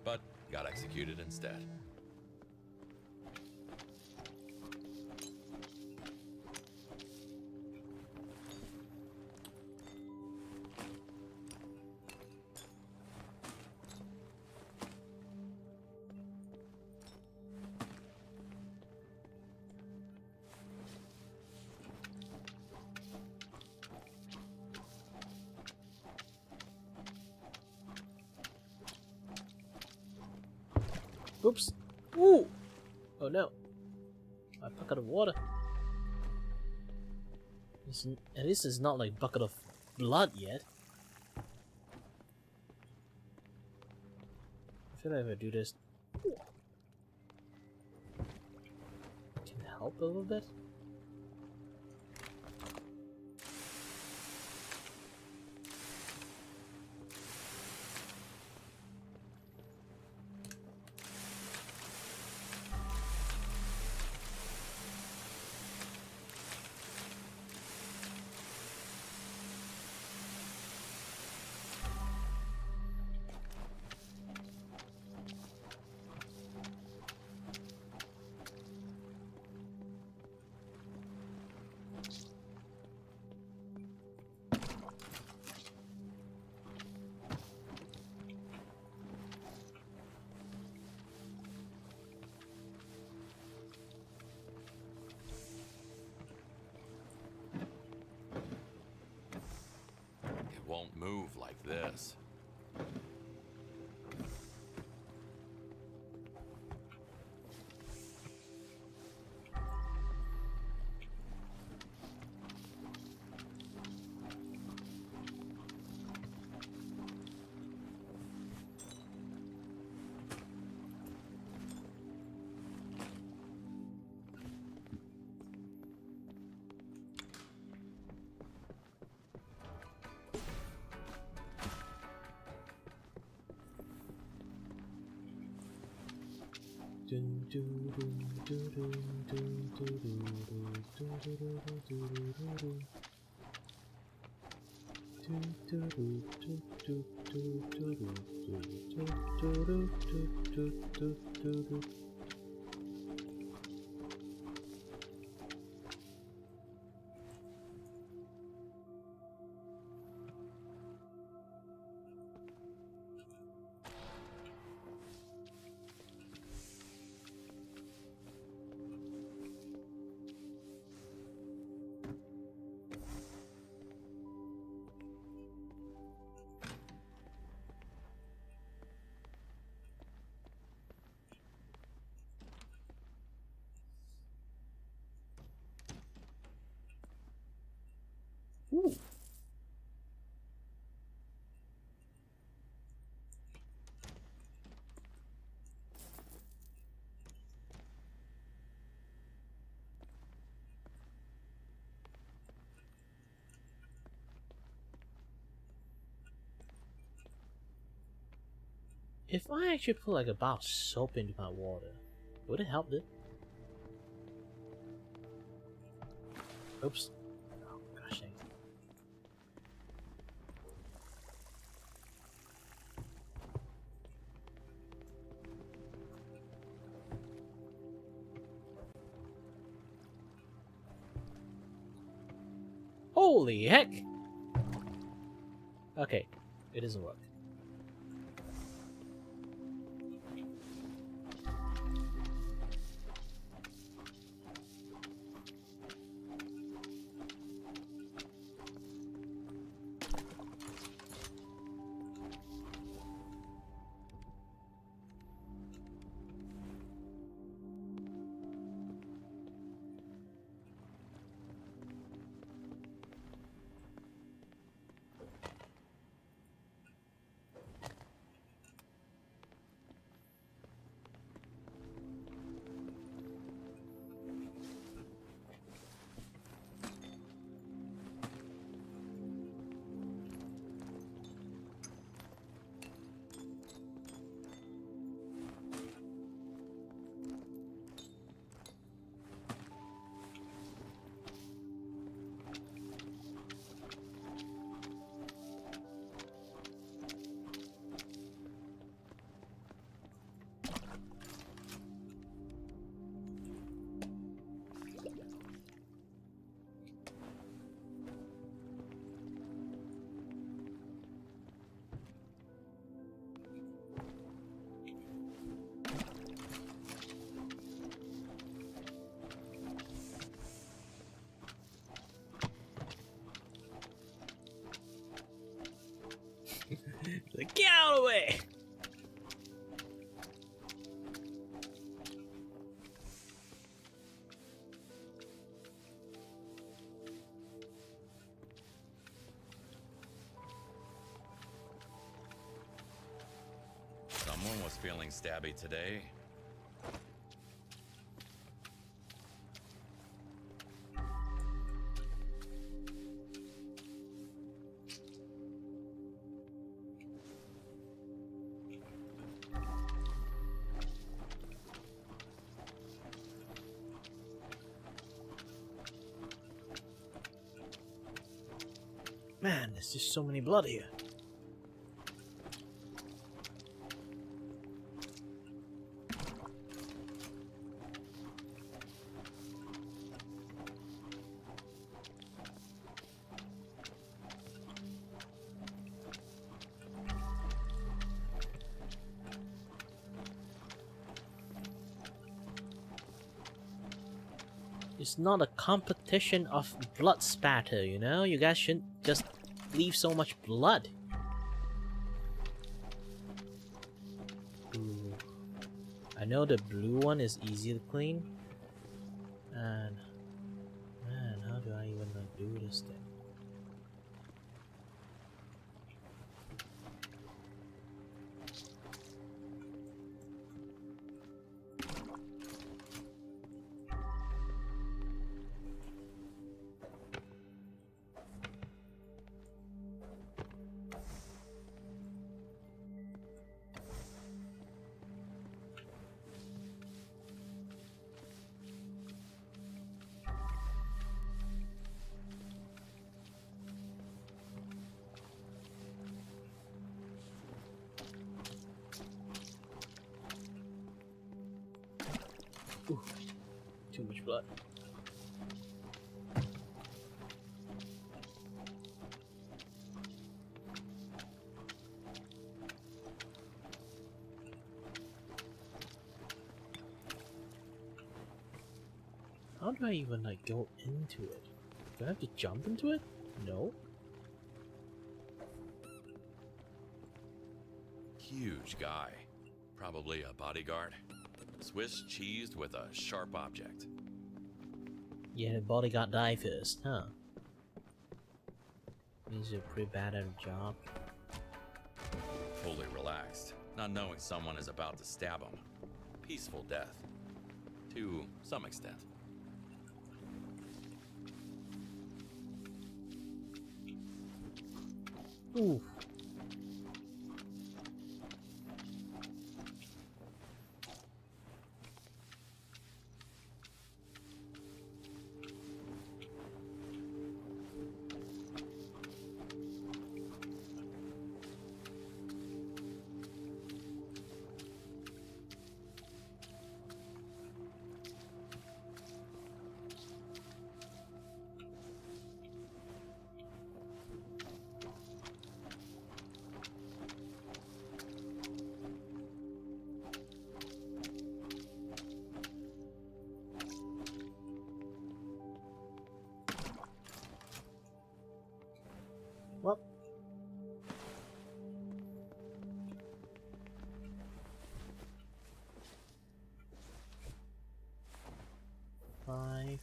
O: but got executed instead.
A: Oops. Ooh. Oh no. A bucket of water. At least it's not like bucket of blood yet. I feel like if I do this, can help a little bit.
T: It won't move like this.
A: Ooh. If I actually put like a bar of soap into my water, would it help it? Oops. Oh, gosh dang it. Holy heck! Okay, it doesn't work. Get out of the way!
O: one was feeling stabby today.
A: Man, there's just so many blood here. It's not a competition of blood spatter, you know? You guys shouldn't just leave so much blood. Ooh. I know the blue one is easy to clean. And man, how do I even do this thing? Ooh, too much blood. How do I even like go into it? Do I have to jump into it? No.
O: Huge guy. Probably a bodyguard. Swiss cheesed with a sharp object.
A: Yeah, the bodyguard die first, huh? Means you're pretty bad at a job.
O: Fully relaxed, not knowing someone is about to stab him. Peaceful death. To some extent.
A: Ooh. Well, five.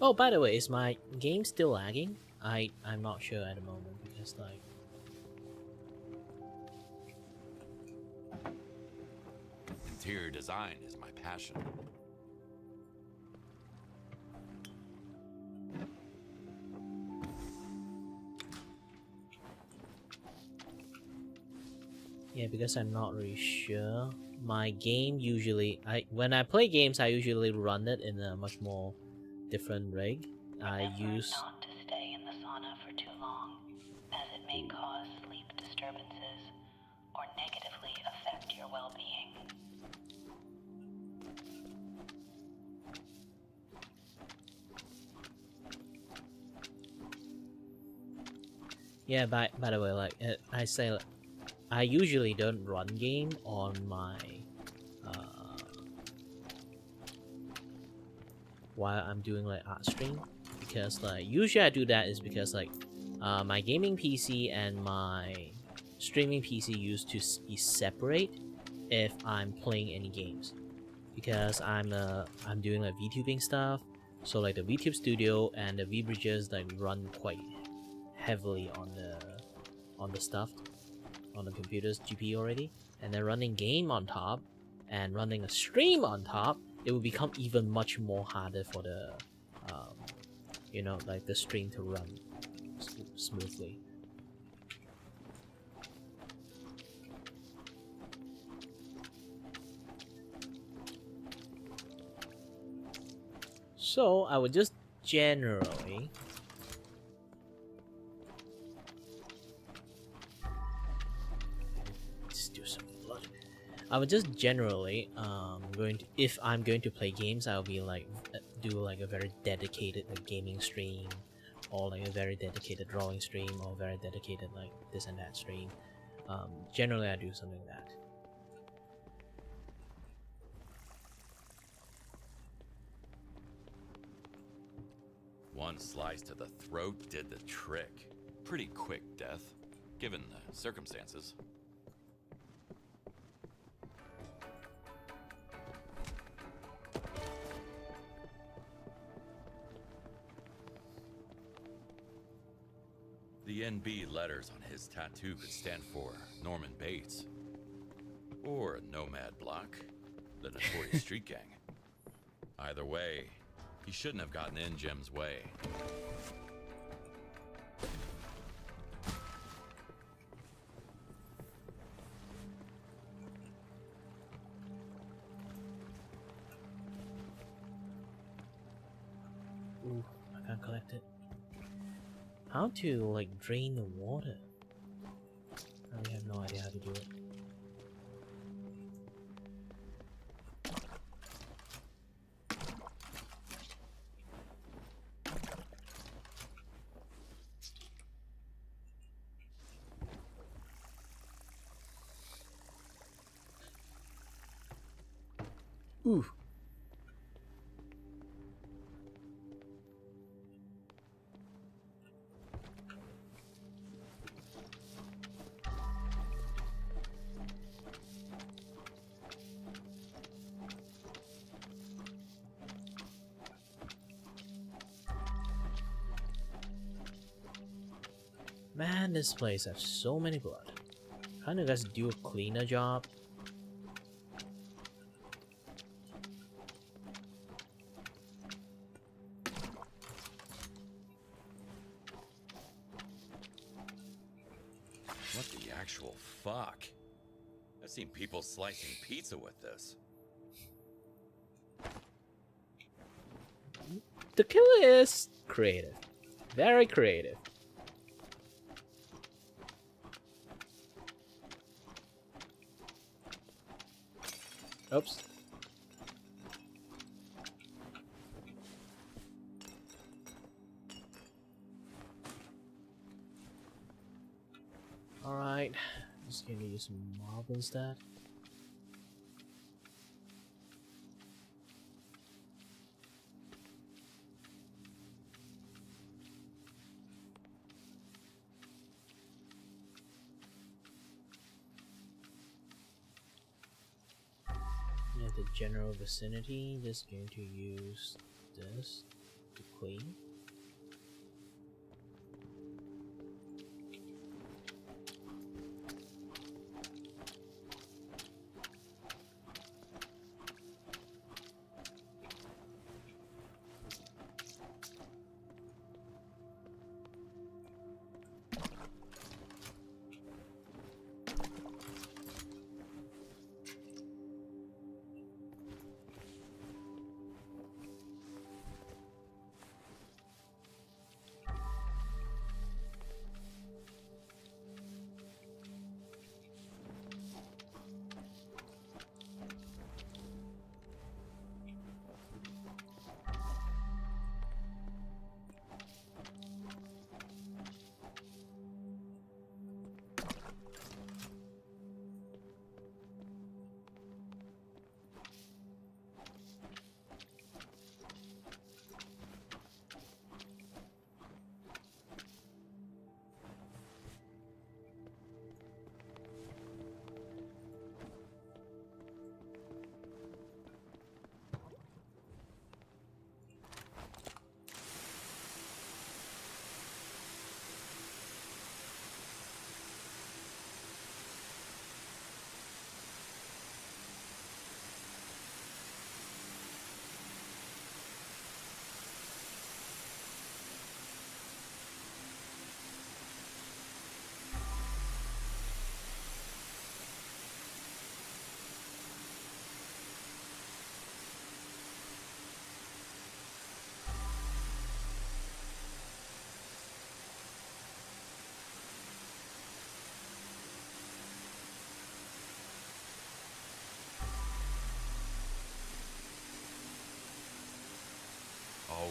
A: Oh, by the way, is my game still lagging? I'm not sure at the moment because like
O: Interior design is my passion.
A: yeah, because I'm not really sure. My game usually when I play games I usually run it in a much more different rig. I use
U: Not to stay in the sauna for too long, as it may cause sleep disturbances or negatively affect your well-being.
A: yeah. By the way, like I say, like, I usually don't run game on my while I'm doing like art stream, because like usually I do that is because like my gaming PC and my streaming PC used to be separate if I'm playing any games, because I'm doing like VTubing stuff. So like the VTube studio and the VBridges like run quite heavily on the stuff on the computer's GPU already, and then running game on top and running a stream on top, it will become even much more harder for the you know, like the stream to run smoothly. So I would just generally I would just generally if I'm going to play games, I'll be like do like a very dedicated like gaming stream, or like a very dedicated drawing stream, or very dedicated like this and that stream. Generally I do something like that.
O: One slice to the throat did the trick. Pretty quick death, given the circumstances. The NB letters on his tattoo could stand for Norman Bates. Or Nomad Block, the notorious street gang. Either way, he shouldn't have gotten in Jim's way.
A: Ooh, I can't collect it. How to like drain the water? I really have no idea how to do it. Ooh. Man, this place has so many blood. Can't you guys do a cleaner job?
O: What the actual fuck? I've seen people slicing pizza with this.
A: The killer is creative. Very creative. Oops. Alright, just gonna use some marble instead. Yeah, the general vicinity, just going to use this to clean.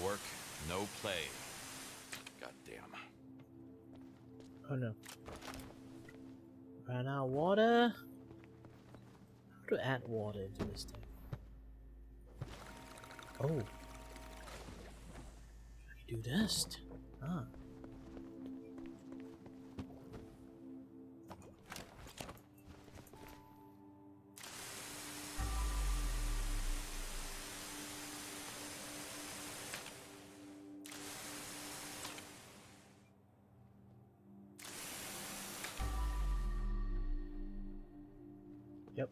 O: work, no play. Goddamn.
A: Oh no. Ran out of water. How to add water into this thing? Oh. I can do this. Ah. Yep.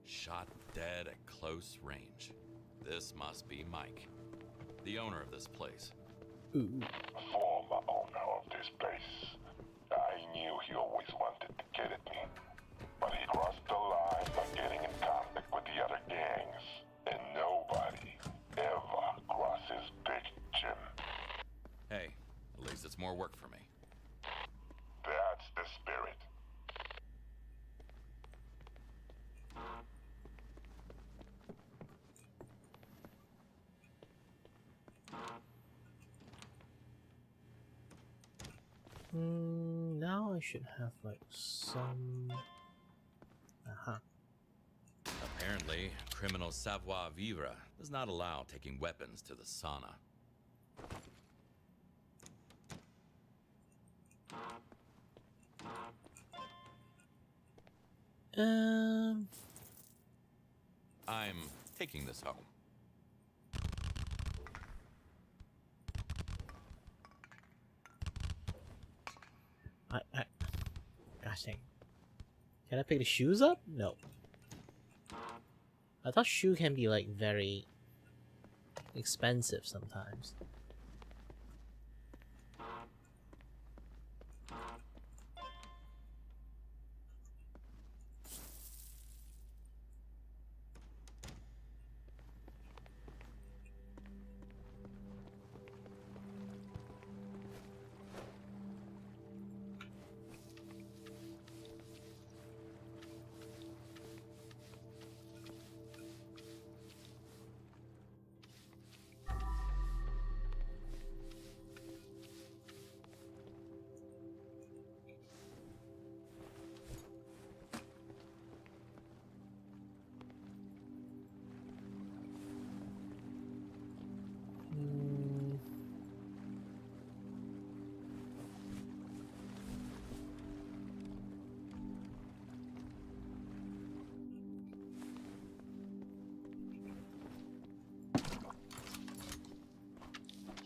O: Shot dead at close range. This must be Mike, the owner of this place.
A: Ooh.
Q: Former owner of this place. I knew he always wanted to get at me. But he crossed the line by getting in contact with the other gangs. And nobody ever crosses Big Jim.
O: Hey, at least it's more work for me.
Q: That's the spirit.
A: Now I should have like some.
O: Apparently, criminal savoir-vivre does not allow taking weapons to the sauna. I'm taking this home.
A: Gosh dang. Can I pick the shoes up? No. I thought shoe can be like very expensive sometimes.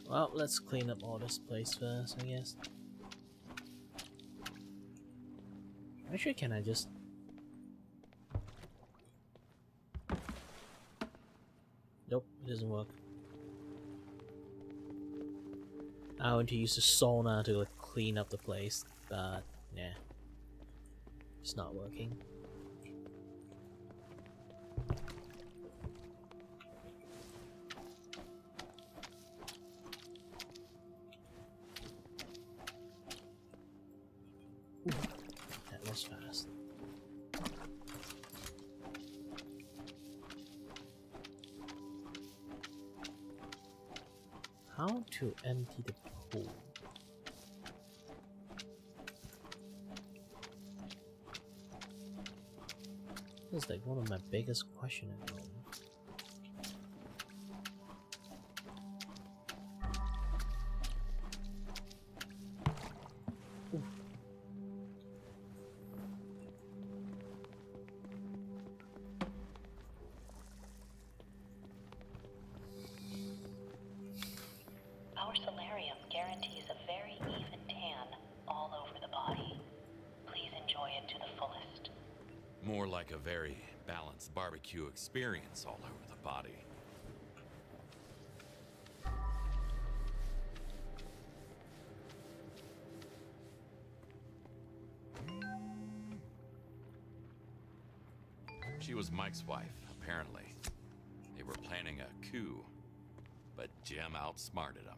A: Well, let's clean up all this place first, I guess. Actually, can I just... Nope, it doesn't work. I want to use the sauna to like, clean up the place, but nah. It's not working. That was fast. How to empty the pool? This is like one of my biggest questions at the moment.
U: Our solarium guarantees a very even tan all over the body. Please enjoy it to the fullest.
O: More like a very balanced barbecue experience all over the body. She was Mike's wife, apparently. They were planning a coup, but Jim outsmarted him.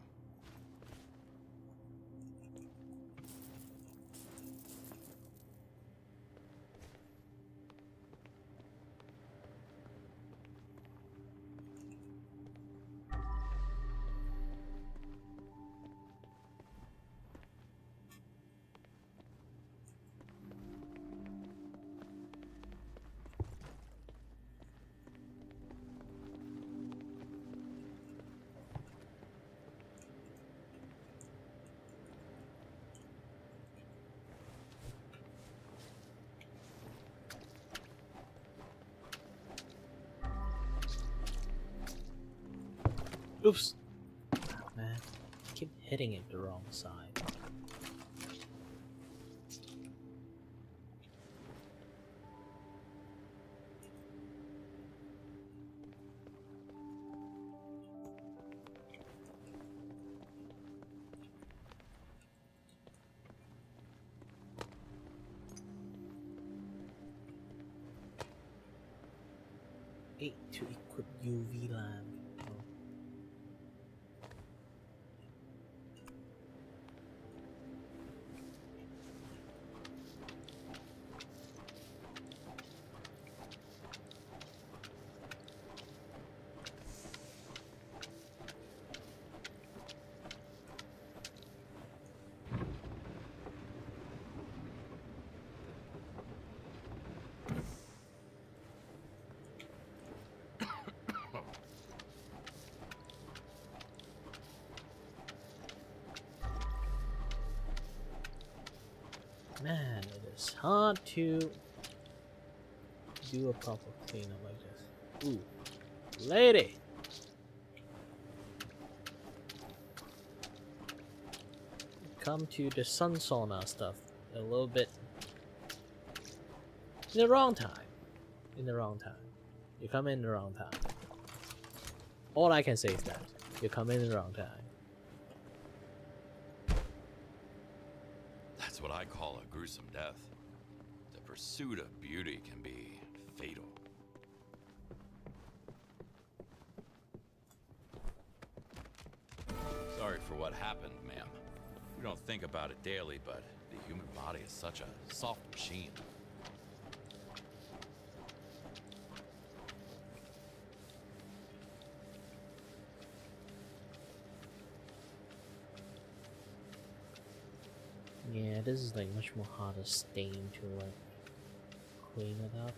A: Oops. Man, I keep hitting it the wrong side. Eight to equip UV lamp. Man, it is hard to do a proper cleanup like this. Ooh, lady! Come to the sun sauna stuff a little bit in the wrong time. In the wrong time. You come in the wrong time. All I can say is that you come in the wrong time.
O: That's what I call a gruesome death. The pursuit of beauty can be fatal. Sorry for what happened, ma'am. We don't think about it daily, but the human body is such a soft machine.
A: Yeah, this is like much more harder stain to like clean it up.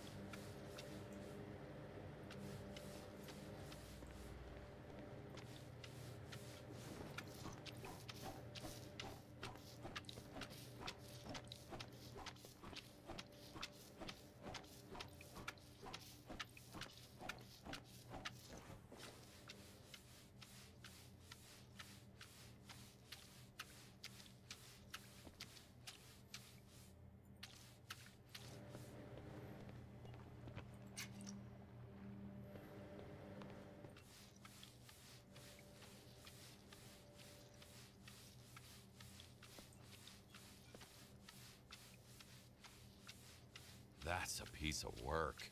O: That's a piece of work.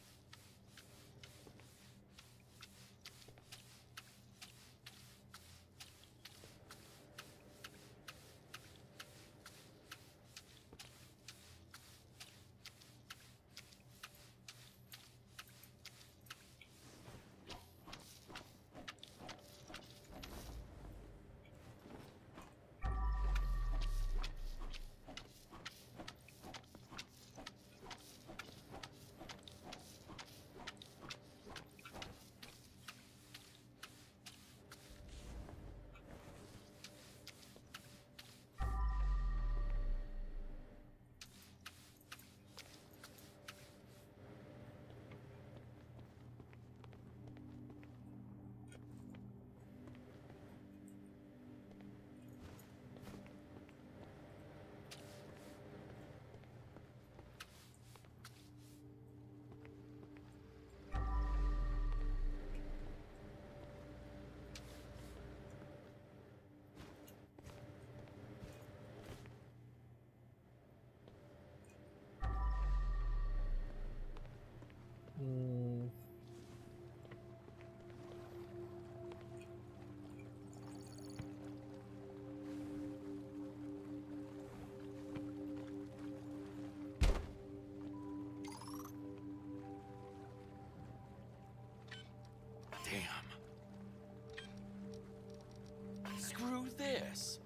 T: Screw this.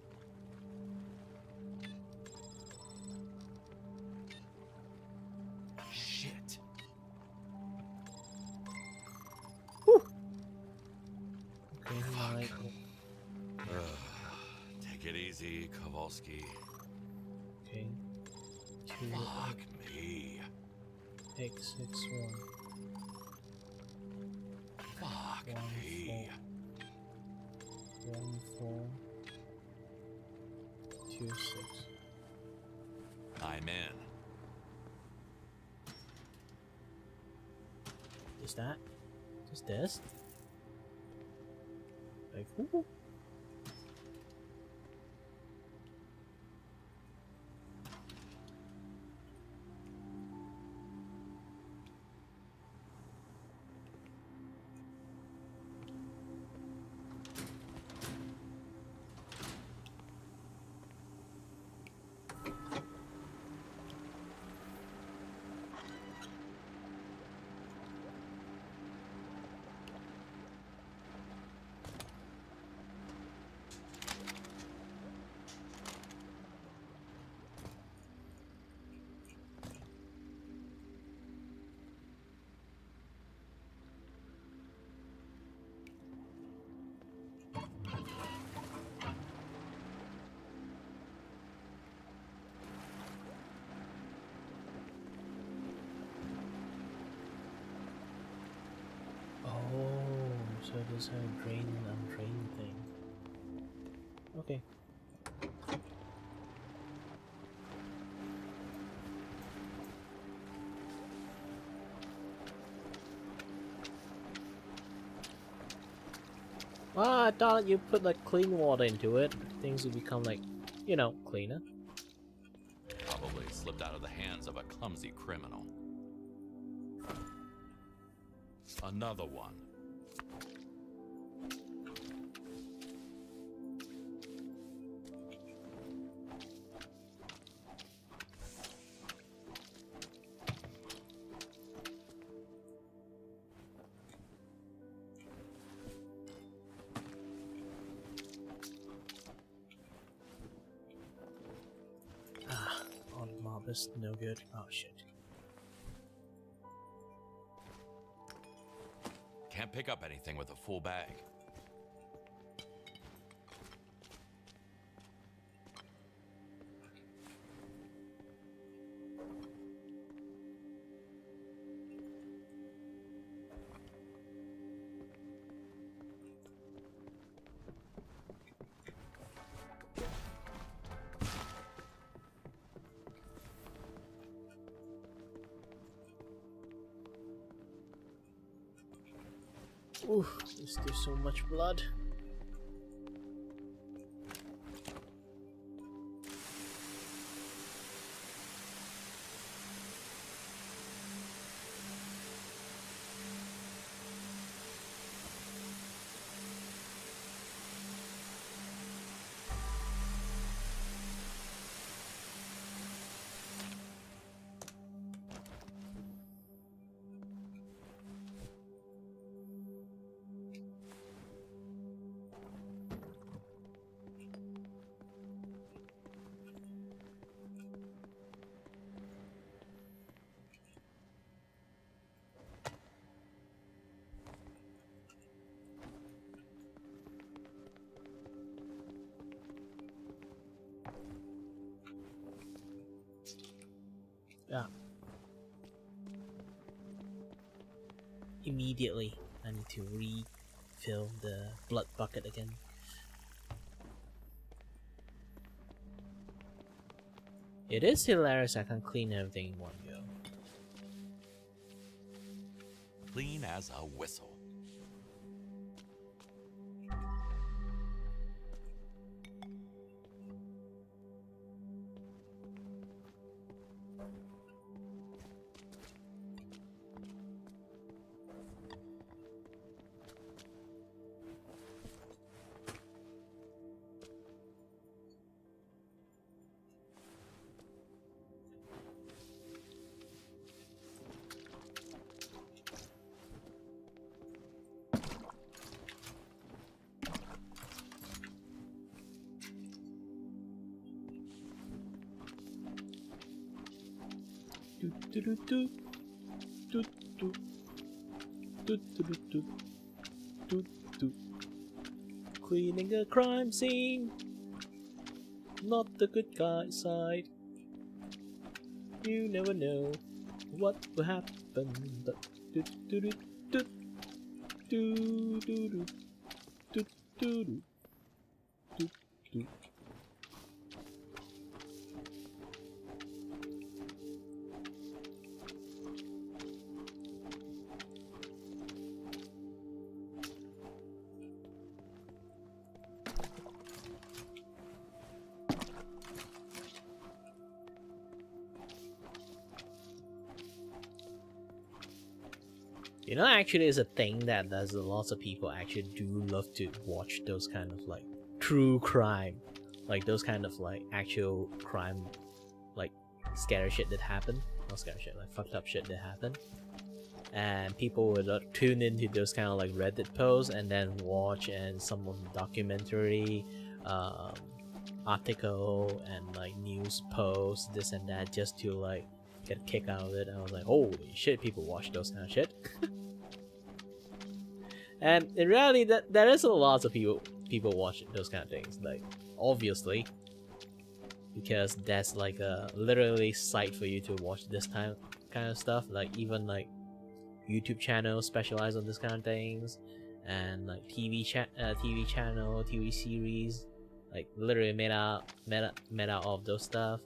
T: Shit.
A: Okay, right.
T: Take it easy, Kowalski.
A: Okay.
T: Fuck me.
A: X61.
T: Fuck me.
A: 1426.
T: I'm in.
A: Is that just this? Like, whoo. So there's a drain and undrain thing. Okay. Well, I thought you put like clean water into it, things would become like, you know, cleaner.
O: Probably slipped out of the hands of a clumsy criminal. Another one.
A: This no good. Oh shit.
O: Can't pick up anything with a full bag.
A: Ooh, there's so much blood. Yeah. Immediately, I need to refill the blood bucket again. It is hilarious I can clean everything in one go.
O: Clean as a whistle.
A: Cleaning a crime scene, not the good guy side. You never know what will happen. But do do do do do do do do do do do. You know, actually, it's a thing that there's lots of people actually do love to watch those kind of like true crime, like those kind of like actual crime, like scary shit that happened, not scary shit, like fucked up shit that happened, and people would tune into those kind of like Reddit posts and then watch and some of the documentary, article and like news posts, this and that, just to like get a kick out of it. And I was like, holy shit, people watch those kind of shit. And in reality, there is a lot of people watch those kind of things, like obviously, because that's like a literally site for you to watch this kind of stuff. Like even like YouTube channels specialize on this kind of things, and like TV channel, TV series, like literally made out of those stuff.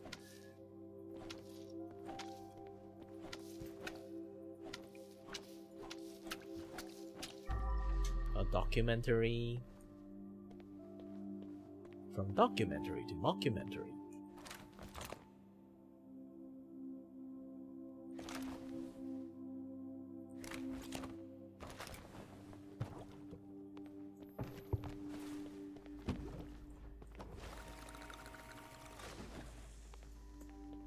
A: A documentary. From documentary to mockumentary.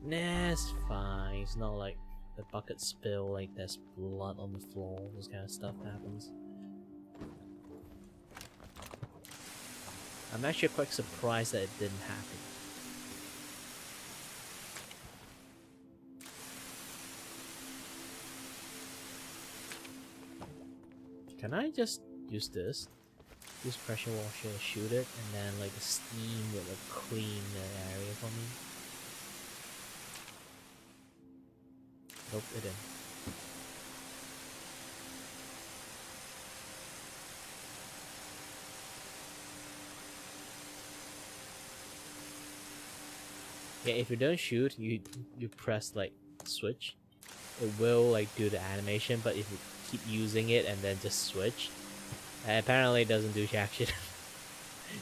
A: Nah, it's fine. It's not like the bucket spill, like there's blood on the floor, this kind of stuff happens. I'm actually quite surprised that it didn't happen. Can I just use this? Use pressure washer to shoot it, and then like the steam will like clean the area for me? Nope, it didn't. Yeah, if you don't shoot, you press like switch, it will like do the animation. But if you keep using it and then just switch, apparently it doesn't do jack shit.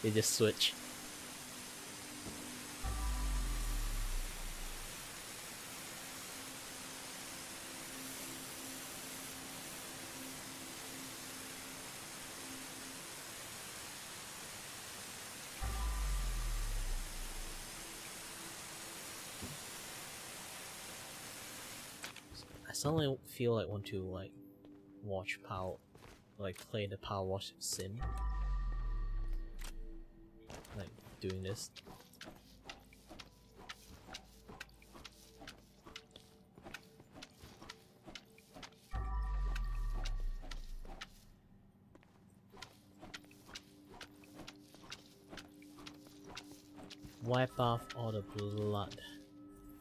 A: You just switch. I suddenly feel like want to like watch play the Power Wash sim, like doing this. Wipe off all the blood.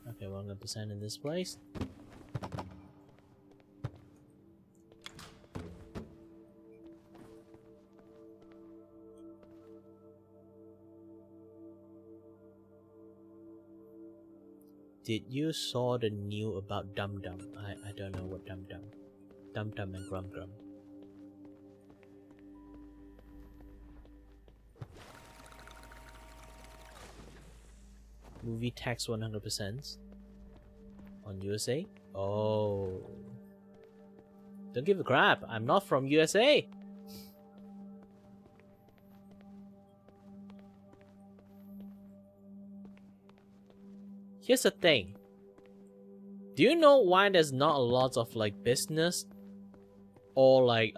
A: Okay, 100% in this place. Did you saw the new about Dum Dum? I don't know what Dum Dum. Dum Dum and Grum Grum. Movie tax 100% on USA. Oh, don't give a crap. I'm not from USA. Here's the thing. Do you know why there's not a lot of like business or like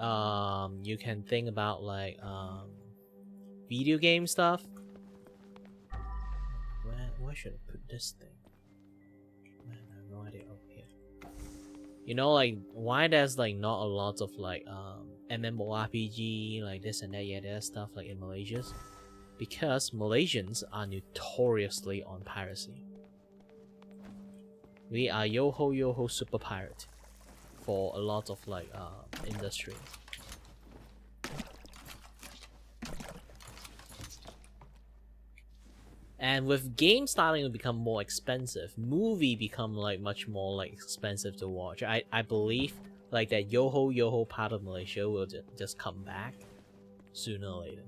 A: you can think about like video game stuff? Where should I put this thing? Man, I have no idea. Oh, here. You know, like why there's like not a lot of like MMORPG like this and that, yeah, there's stuff like in Malaysia, because Malaysians are notoriously on piracy. We are yo-ho super pirate for a lot of like industry. And with games starting to become more expensive, movie become like much more like expensive to watch. I believe like that yo-ho part of Malaysia will just come back sooner or later.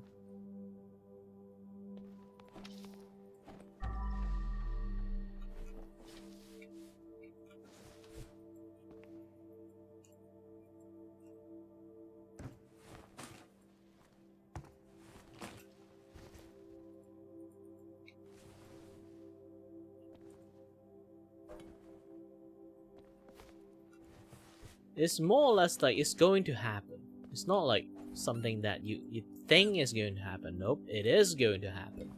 A: It's more or less like it's going to happen. It's not like something that you think is going to happen. Nope, it is going to happen.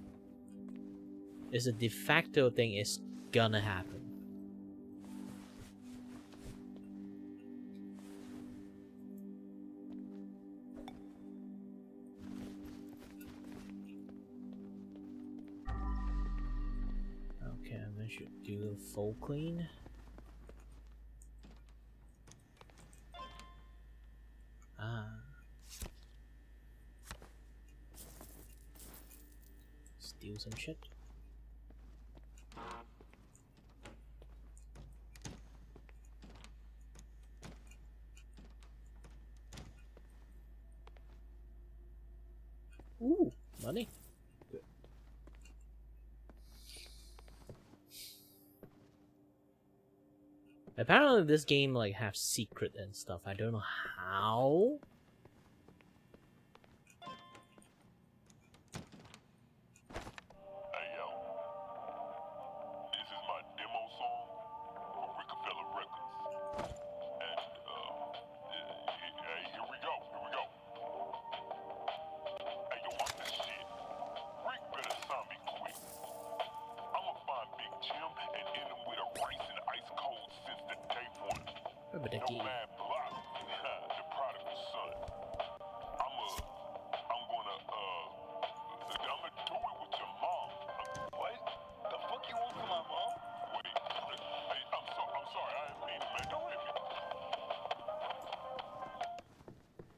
A: It's a de facto thing. It's gonna happen. Okay, I should do a full clean. Steal some shit. Ooh, money. Good. Apparently this game like have secret and stuff. I don't know how.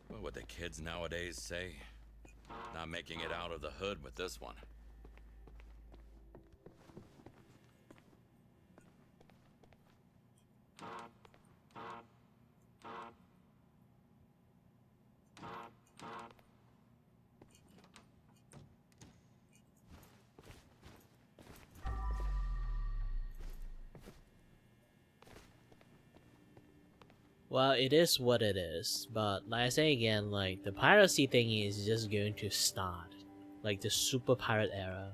O: What would the kids nowadays say? Not making it out of the hood with this one.
A: Well, it is what it is, but like I say again, like the piracy thing is just going to start. Like the super pirate era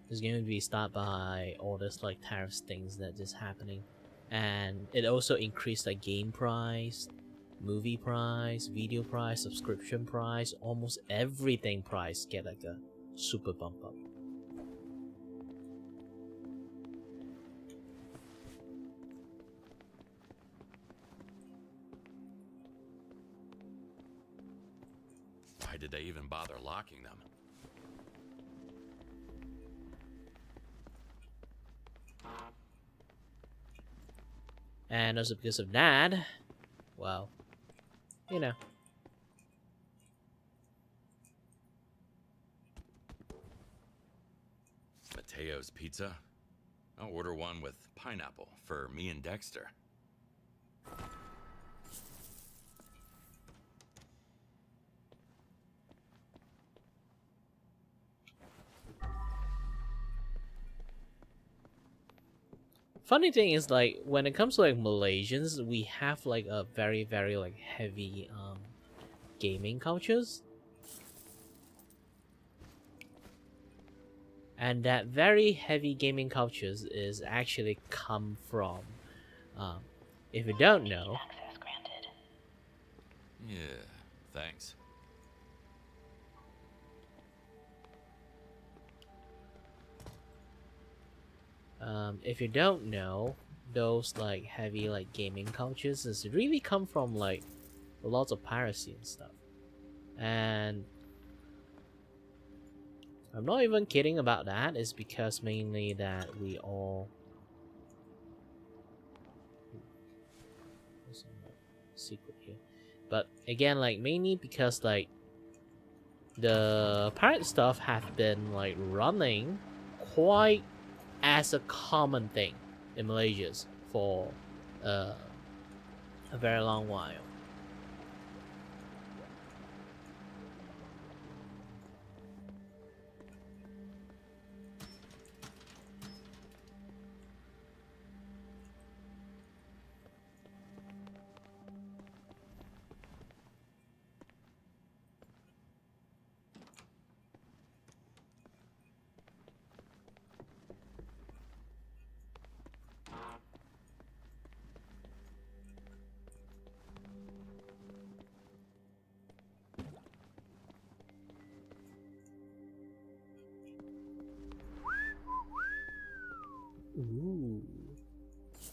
A: is going to be started by all this like tariffs things that just happening. And it also increased like game price, movie price, video price, subscription price, almost everything price get like a super bump up.
O: Why did they even bother locking them?
A: And also because of that, well, you know.
O: Mateo's Pizza? I'll order one with pineapple for me and Dexter.
A: Funny thing is, like, when it comes to like Malaysians, we have like a very like heavy gaming cultures, and that very heavy gaming cultures is actually come from, if you don't know,
O: Yeah, thanks.
A: if you don't know, those like heavy like gaming cultures is really come from like lots of piracy and stuff. And I'm not even kidding about that. It's because mainly that we all there's some secret here. But again, like mainly because like the pirate stuff have been like running quite as a common thing in Malaysia for a very long while. Ooh.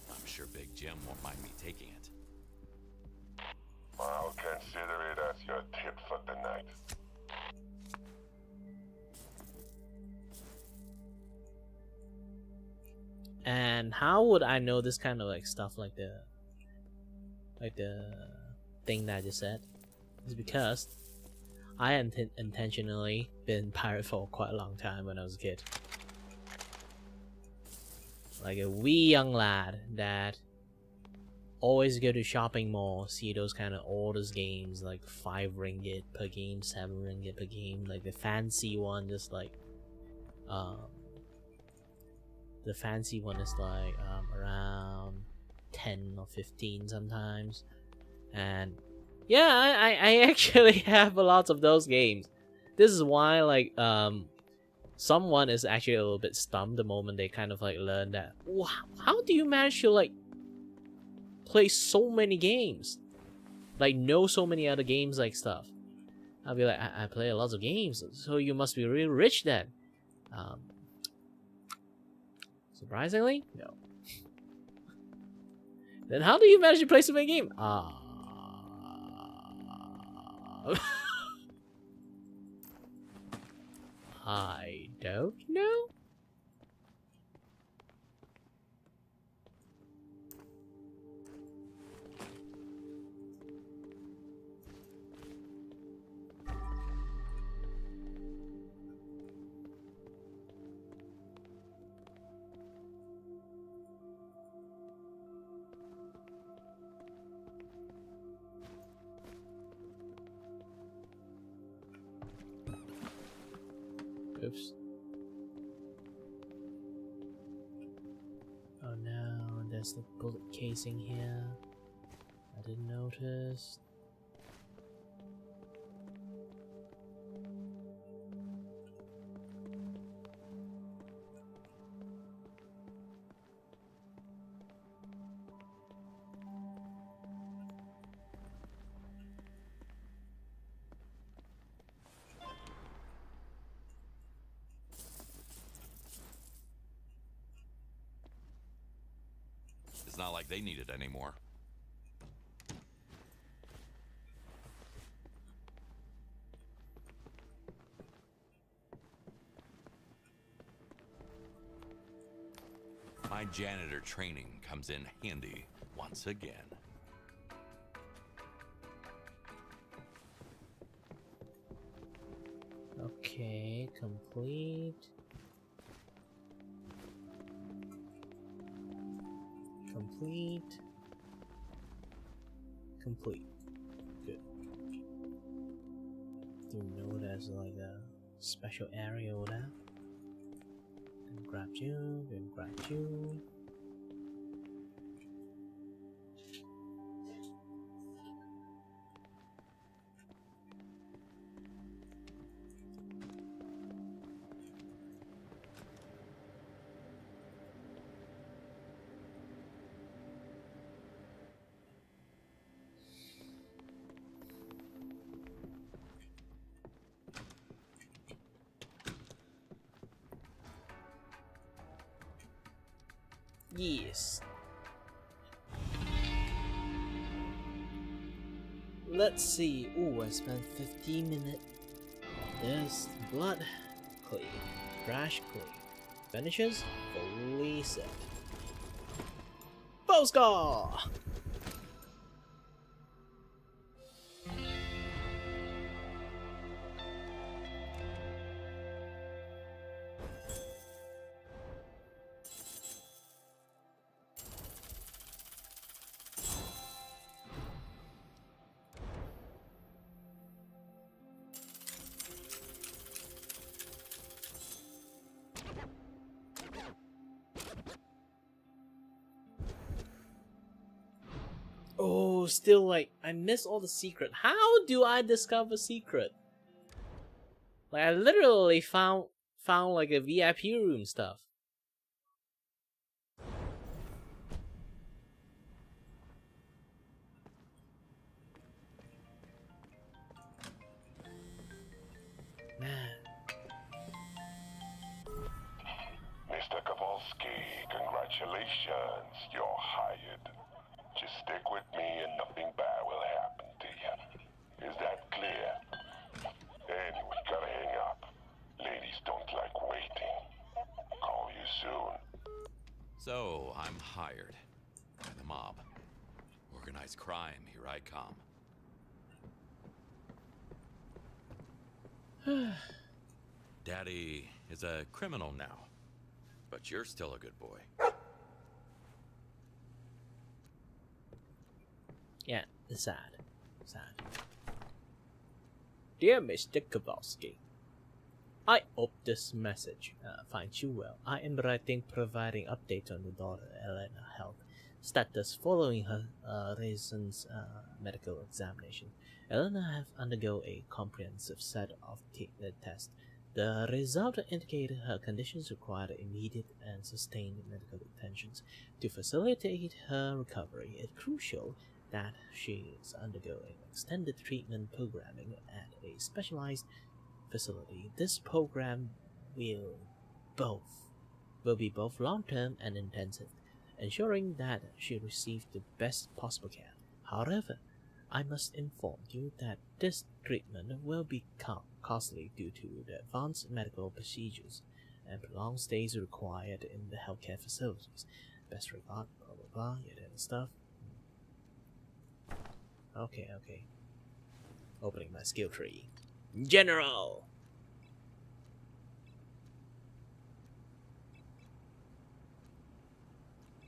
T: I'm sure Big Jim won't mind me taking it.
Q: I'll consider it as your tip for the night.
A: And how would I know this kind of like stuff like the thing that I just said? It's because I intentionally been pirate for quite a long time when I was a kid. Like a wee young lad that always go to shopping mall, see those kind of oldest games like 5 ringgit per game, 7 ringgit per game, like the fancy one just like the fancy one is like around 10 or 15 sometimes. And yeah, I actually have a lot of those games. This is why like someone is actually a little bit stumped the moment they kind of like learn that, wow, how do you manage to like play so many games, like know so many other games like stuff. I'll be like, I play a lot of games, so you must be really rich then. Surprisingly, no. Then how do you manage to play so many games? I don't know. Oops. Oh no, there's the bullet casing here. I didn't notice.
T: It's not like they need it anymore. My janitor training comes in handy once again.
A: Okay, complete. Complete. Complete. Good. Do you know there's like a special area over there? Gonna grab you, gonna grab you. Yes. let's see. Ooh, I spent 15 minutes. There's blood. Clean. Trash clean. Finishes fully set. Full score! Oh, still like, I miss all the secret. How do I discover secret? Like, I literally found like a VIP room stuff. Man.
Q: Mr. Kowalski, congratulations. You're hired. Just stick with me and nothing bad will happen to you. Is that clear? Anyway, gotta hang up. Ladies don't like waiting. Call you soon.
O: So, I'm hired by the mob. Organized crime, here I come. Daddy is a criminal now, but you're still a good boy.
A: Yeah, it's sad. Sad. Dear Mr. Kowalski, I hope this message finds you well. I am writing providing updates on the daughter Elena health status following her recent medical examination. Elena have undergone a comprehensive set of tests. The result indicated her conditions required immediate and sustained medical attention. To facilitate her recovery, it's crucial that she is undergoing extended treatment programming at a specialized facility. This program will be both long-term and intensive, ensuring that she receives the best possible care. However, I must inform you that this treatment will be costly due to the advanced medical procedures and prolonged stays required in the healthcare facilities. Best regard, blah blah blah, yada stuff. Okay. Opening my skill tree. General!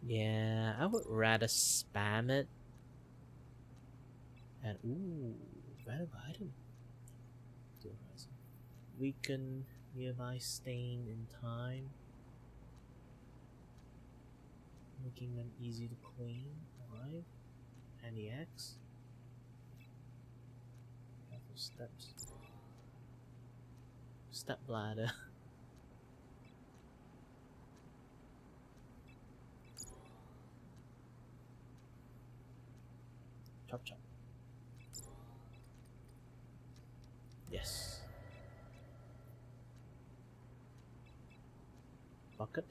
A: Yeah, I would rather spam it. And ooh, valuable item. Weaken nearby stain in time, making them easy to clean. Alright. And the X. Careful steps. Step ladder. Chop chop. Yes. Bucket.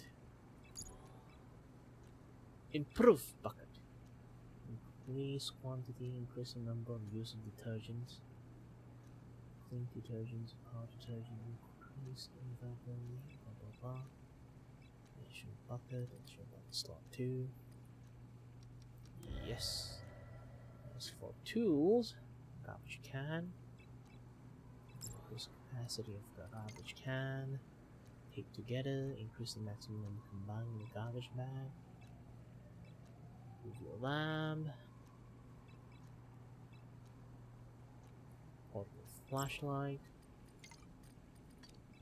A: Improve bucket. Increase quantity, increase the number of use of detergents. Clean detergents, power detergent, increase availability, blah blah blah. Additional bucket, additional bucket slot 2. Yes. As for tools, garbage can. Increase capacity of the garbage can. Tape together, increase the maximum number combined in the garbage bag. Move your lamp. Portable flashlight.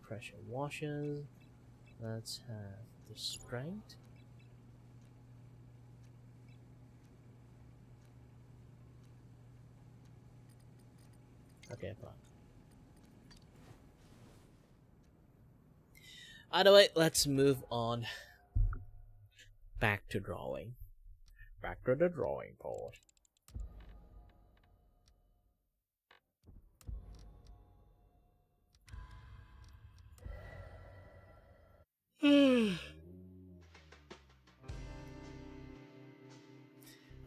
A: Pressure washers. Let's have the strength. Okay, fine. Either way, let's move on. Back to drawing. Back to the drawing board.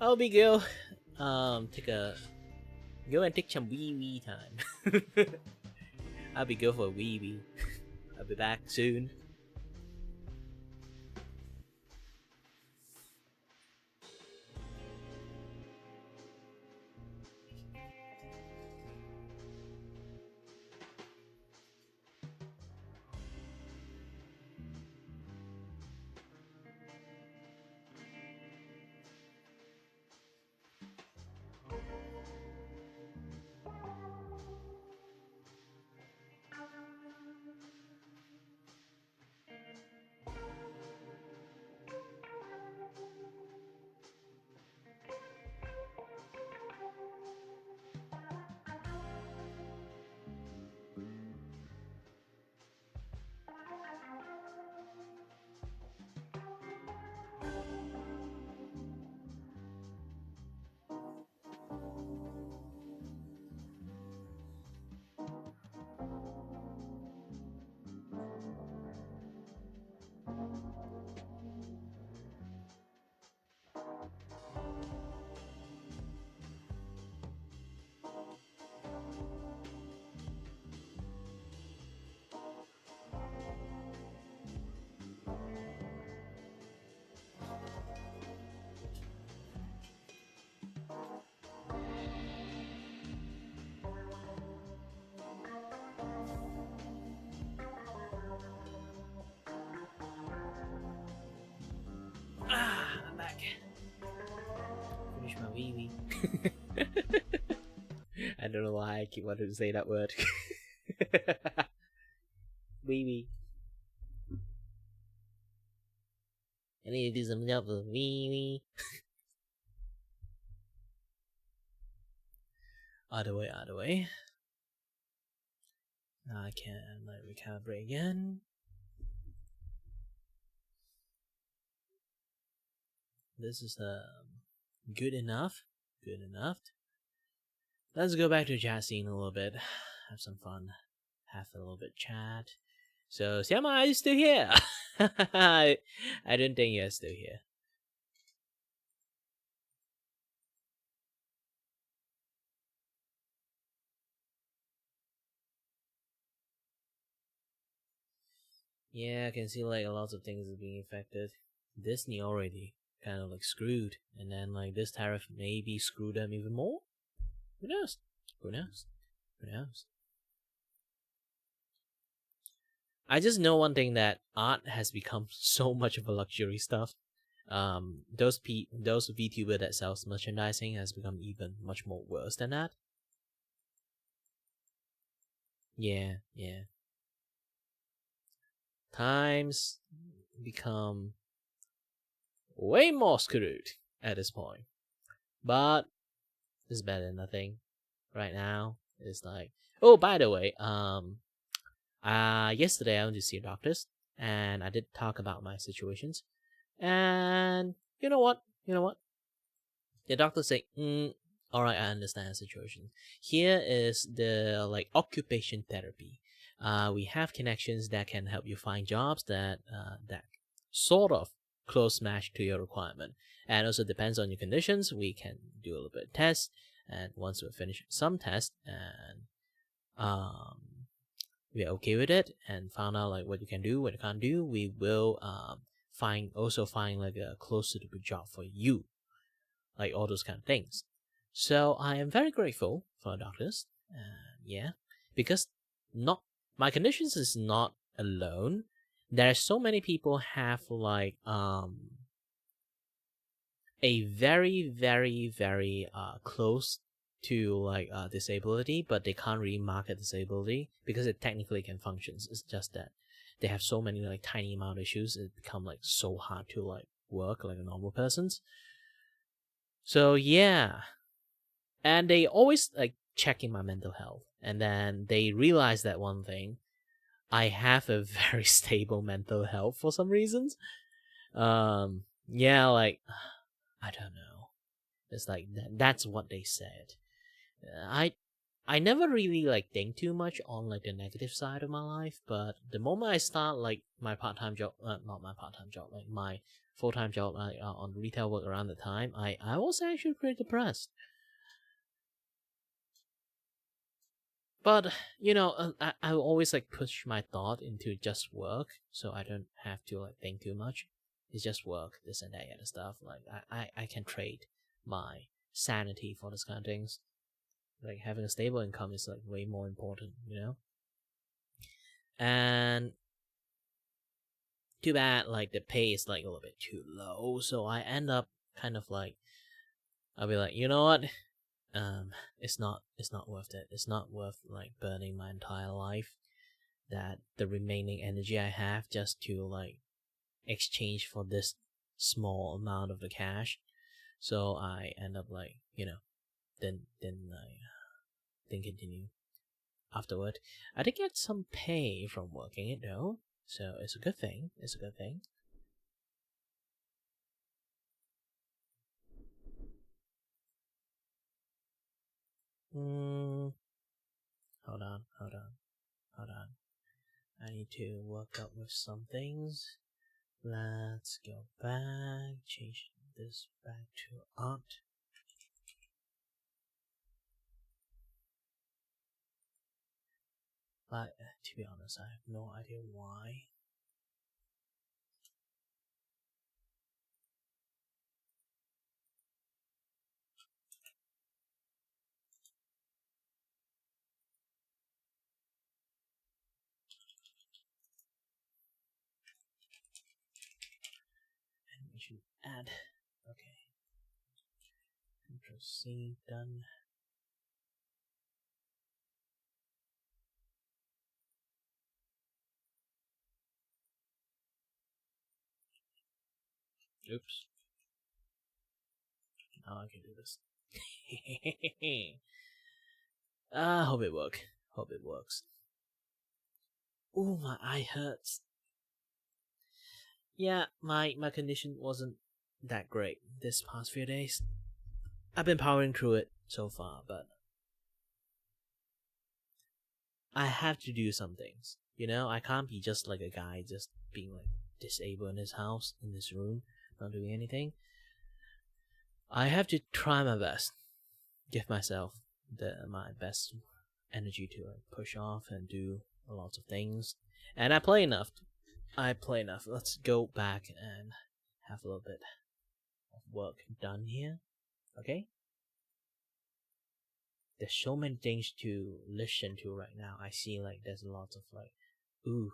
A: I'll be go. Take a Go and take some wee wee time. I'll be go for a wee wee. I'll be back soon. I'm back. Finish my wee wee. I don't know why I keep wanting to say that word. Wee wee. I need to do some job with wee wee. Other way, other way. Now I can recalibrate again. This is good enough. Good enough. Let's go back to the chat scene a little bit. Have some fun. Have a little bit chat. So, Siama, are you still here? I don't think you're still here. Yeah, I can see like lots of things are being affected. Disney already kind of like screwed, and then like this tariff maybe screw them even more. Who knows? Who knows? Who knows? I just know one thing, that art has become so much of a luxury stuff. Those VTuber that sells merchandising has become even much more worse than that. Yeah. Times become way more screwed at this point. But it's better than nothing. Right now, it's like, oh, by the way, yesterday I went to see a doctor, and I did talk about my situations. And you know what? The doctor said, alright, I understand the situation. Here is the like occupation therapy. We have connections that can help you find jobs that sort of close match to your requirement. And also depends on your conditions. We can do a little bit of tests, and once we finish some tests and we're okay with it and found out like what you can do, what you can't do, we will find like a close suitable job for you, like all those kind of things. So I am very grateful for doctors, because my conditions is not alone. There are so many people have like a very, very, very close to like disability, but they can't really market disability because it technically can function. It's just that they have so many like tiny amount of issues, it become like so hard to like work like a normal person's. So yeah, and they always like checking my mental health, and then they realize that one thing, I have a very stable mental health for some reasons. Yeah, like I don't know. It's like that's what they said. I never really like think too much on like the negative side of my life, but the moment I start like my part-time job, not my part-time job, like my full-time job on retail work around the time, I was actually pretty depressed. But you know, I always like push my thought into just work, so I don't have to like think too much. It's just work, this and that and stuff. Like I can trade my sanity for this kind of things. Like having a stable income is like way more important, you know. And too bad, like the pay is like a little bit too low, so I end up kind of like, I'll be like, you know what, it's not worth it. It's not worth like burning my entire life, that the remaining energy I have just to like exchange for this small amount of the cash. So I end up like, you know, then continue afterward. I did get some pay from working it though, so it's a good thing. It's a good thing. Hold on. I need to work up with some things. Let's go back, change this back to art. But to be honest, I have no idea why. Animation add. Okay. Control C, done. Oops. Now I can do this. Hope it works. Hope it works. Ooh, my eye hurts. Yeah, my condition wasn't that great this past few days. I've been powering through it so far, but I have to do some things. You know, I can't be just like a guy just being like disabled in his house, in this room, not doing anything. I have to try my best, give myself my best energy to like push off and do a lot of things. And I play enough. Let's go back and have a little bit of work done here. Okay? There's so many things to listen to right now. I see like there's a lot of like, ooh,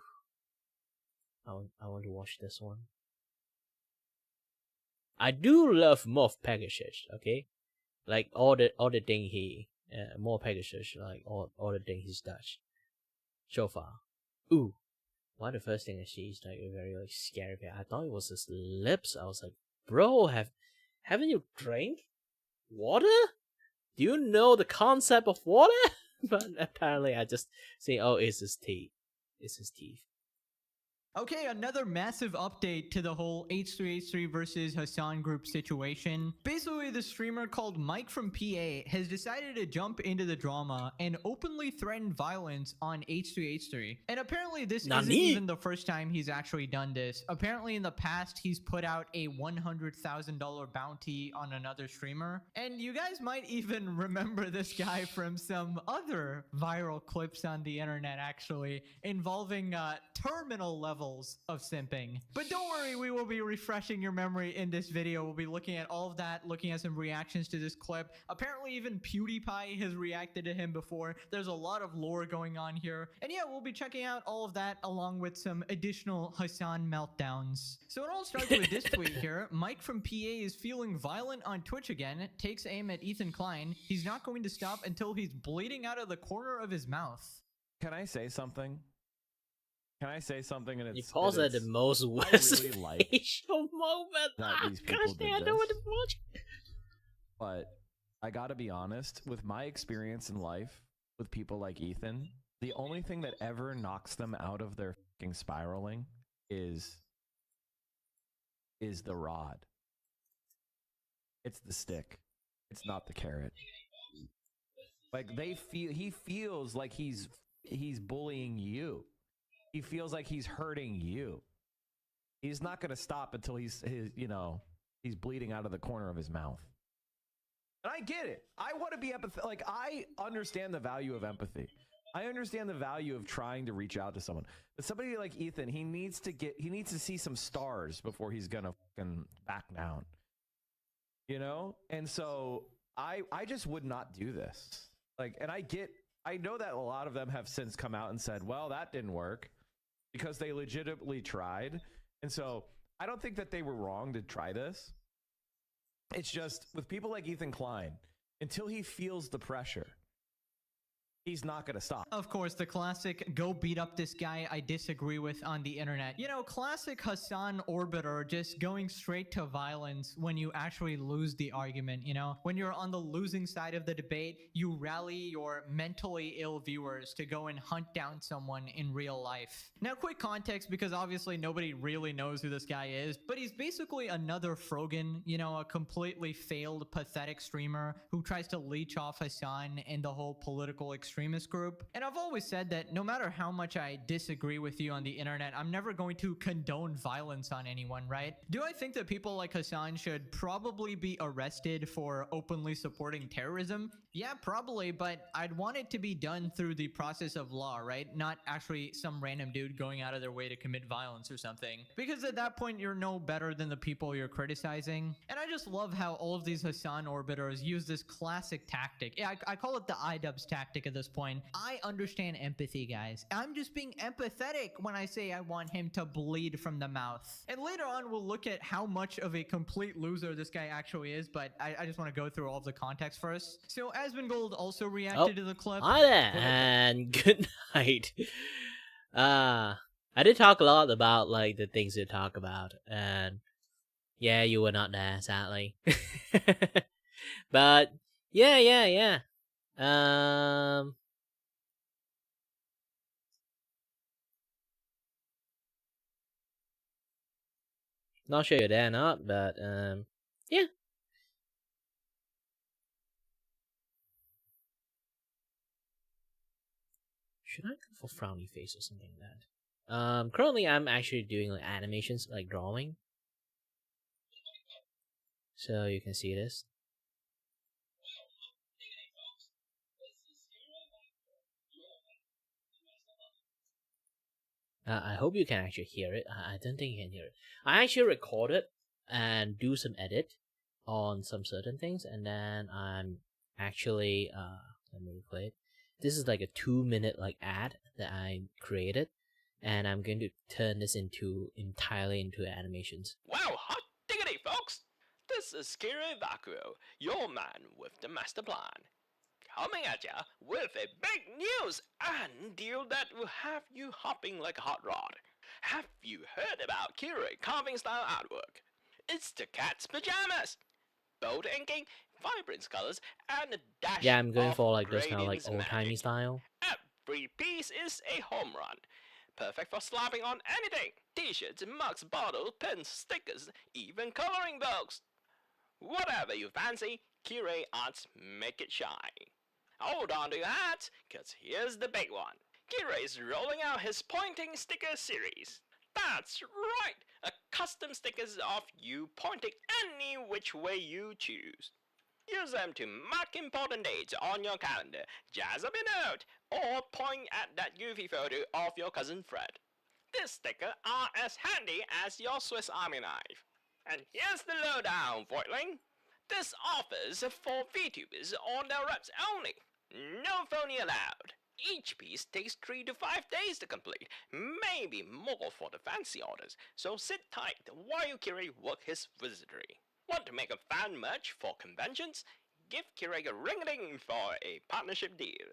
A: I want to watch this one. I do love more packages, okay? Like all the thing he more packages, like all the things he's touched so far. Ooh, why the first thing I see is like a very like scary bit. I thought it was his lips. I was like, bro, haven't you drank water? Do you know the concept of water? But apparently I just say, oh, it's his teeth. It's his teeth.
B: Okay, another massive update to the whole H3H3 versus Hassan group situation. Basically, the streamer called Mike from PA has decided to jump into the drama and openly threaten violence on H3H3. And apparently this isn't even the first time he's actually done this. Apparently in the past, he's put out a $100,000 bounty on another streamer. And you guys might even remember this guy from some other viral clips on the internet, actually, involving terminal level of simping. But don't worry, we will be refreshing your memory in this video. We'll be looking at all of that, looking at some reactions to this clip. Apparently even PewDiePie has reacted to him before. There's a lot of lore going on here. And yeah, we'll be checking out all of that along with some additional Hassan meltdowns. So it all starts with this tweet here. Mike from PA is feeling violent on Twitch again, takes aim at Ethan Klein. He's not going to stop until he's bleeding out of the corner of his mouth.
V: Can I say something? Can I say something? And
A: you pause at the most worst really like facial moment.
V: That these people did this. But I gotta be honest, with my experience in life with people like Ethan, the only thing that ever knocks them out of their fucking spiraling is the rod. It's the stick. It's not the carrot. Like he feels like he's bullying you. He feels like he's hurting you. He's not going to stop until he's bleeding out of the corner of his mouth. And I get it. I want to be empathetic. Like, I understand the value of empathy. I understand the value of trying to reach out to someone, but somebody like Ethan, he needs to see some stars before he's gonna fucking back down. You know? And so I just would not do this. Like, and I know that a lot of them have since come out and said, well, that didn't work because they legitimately tried. And so I don't think that they were wrong to try this. It's just with people like Ethan Klein, until he feels the pressure, he's not going to stop.
B: Of course, the classic go beat up this guy I disagree with on the internet. You know, classic Hassan Orbiter just going straight to violence when you actually lose the argument, you know? When you're on the losing side of the debate, you rally your mentally ill viewers to go and hunt down someone in real life. Now, quick context, because obviously nobody really knows who this guy is, but he's basically another Frogan, you know, a completely failed, pathetic streamer who tries to leech off Hassan and the whole political extremist group. And I've always said that no matter how much I disagree with you on the internet, I'm never going to condone violence on anyone, right? Do I think that people like Hassan should probably be arrested for openly supporting terrorism? Yeah, probably, but I'd want it to be done through the process of law, right? Not actually some random dude going out of their way to commit violence or something. Because at that point, you're no better than the people you're criticizing. And I just love how all of these Hassan orbiters use this classic tactic. Yeah, I call it the iDubbbz tactic at this point. I understand empathy, guys. I'm just being empathetic when I say I want him to bleed from the mouth. And later on, we'll look at how much of a complete loser this guy actually is, but I just want to go through all of the context first. So Asmongold also reacted to the clip.
A: Hi there, and good night. I did talk a lot about like the things to talk about, and yeah, you were not there, sadly. But yeah. Not sure you're there or not, but yeah. Should I go for frowny face or something like that? Currently I'm actually doing like animations, like drawing. So you can see this. I hope you can actually hear it. I don't think you can hear it. I actually record it and do some edit on some certain things, and then I'm actually let me replay it. This is like a 2-minute like ad that I created, and I'm going to turn this entirely into animations.
D: Wow, hot diggity, folks! This is Kira Vakuo, your man with the master plan. Coming at ya with a big news and deal that will have you hopping like a hot rod. Have you heard about Kira carving style artwork? It's the cat's pajamas! Bold inking, vibrant colors, and a dash.
A: Yeah, I'm going
D: of
A: for like this kind of like
D: gradients
A: old-timey
D: magic.
A: style.
D: Every piece is a home run. Perfect for slapping on anything. T-shirts, mugs, bottles, pens, stickers, even coloring books. Whatever you fancy, Kira Arts make it shine. Hold on to your hats, cause here's the big one. Kira is rolling out his pointing sticker series. That's right, a custom stickers of you pointing any which way you choose. Use them to mark important dates on your calendar, jazz up a note, or point at that goofy photo of your cousin Fred. This sticker are as handy as your Swiss Army knife. And here's the lowdown, Voigtling. This offers for VTubers on their reps only. No phony allowed. Each piece takes 3 to 5 days to complete, maybe more for the fancy orders, so sit tight while Kira work his wizardry. Want to make a fan merch for conventions? Give Kira a ring-a-ding for a partnership deal.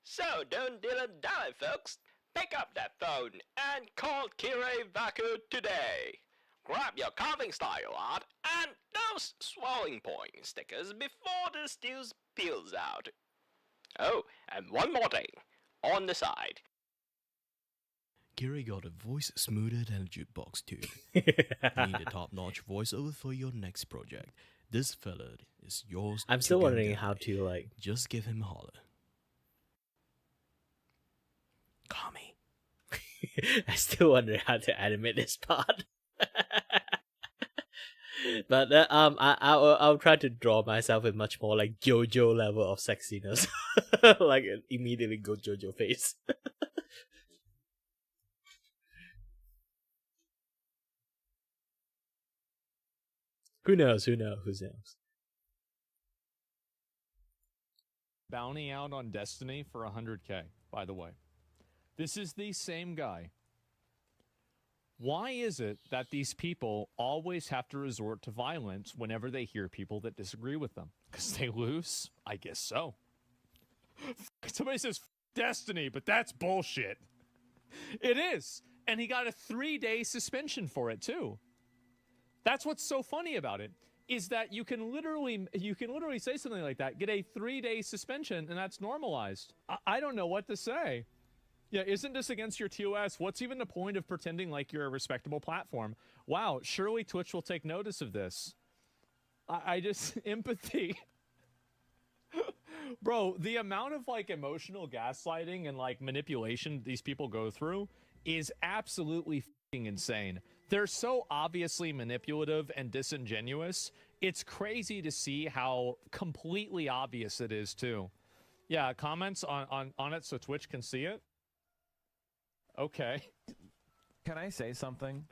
D: So don't dilly-dally, folks. Pick up that phone and call Kira Vaku today. Grab your carving style art and those swelling point stickers before the steel peels out. Oh, and one more thing. On the side.
E: Gary got a voice smoother than a jukebox tune. Need a top-notch voiceover for your next project? This fella is yours.
A: I'm still wondering how to like.
E: Just give him a holler.
A: Call me. I still wonder how to animate this part. But I'll try to draw myself with much more like JoJo level of sexiness. Like immediately go Jojo face. Who knows? Who knows? Who knows?
H: Bounty out on Destiny for 100K, by the way. This is the same guy. Why is it that these people always have to resort to violence whenever they hear people that disagree with them? Because they lose? I guess so. Somebody says Destiny, but that's bullshit. It is. And he got a 3-day suspension for it, too. That's what's so funny about it, is that you can literally say something like that, get a 3-day suspension, and that's normalized. I don't know what to say. Yeah, isn't this against your TOS? What's even the point of pretending like you're a respectable platform? Wow, surely Twitch will take notice of this. I just, empathy. Bro, the amount of like emotional gaslighting and like manipulation these people go through is absolutely fucking insane. They're so obviously manipulative and disingenuous. It's crazy to see how completely obvious it is too. Yeah, comments on it so Twitch can see it. Okay.
V: Can I say something?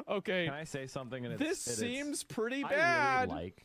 H: Okay.
V: Can I say something? And
H: this seems pretty
V: I
H: bad.
V: really like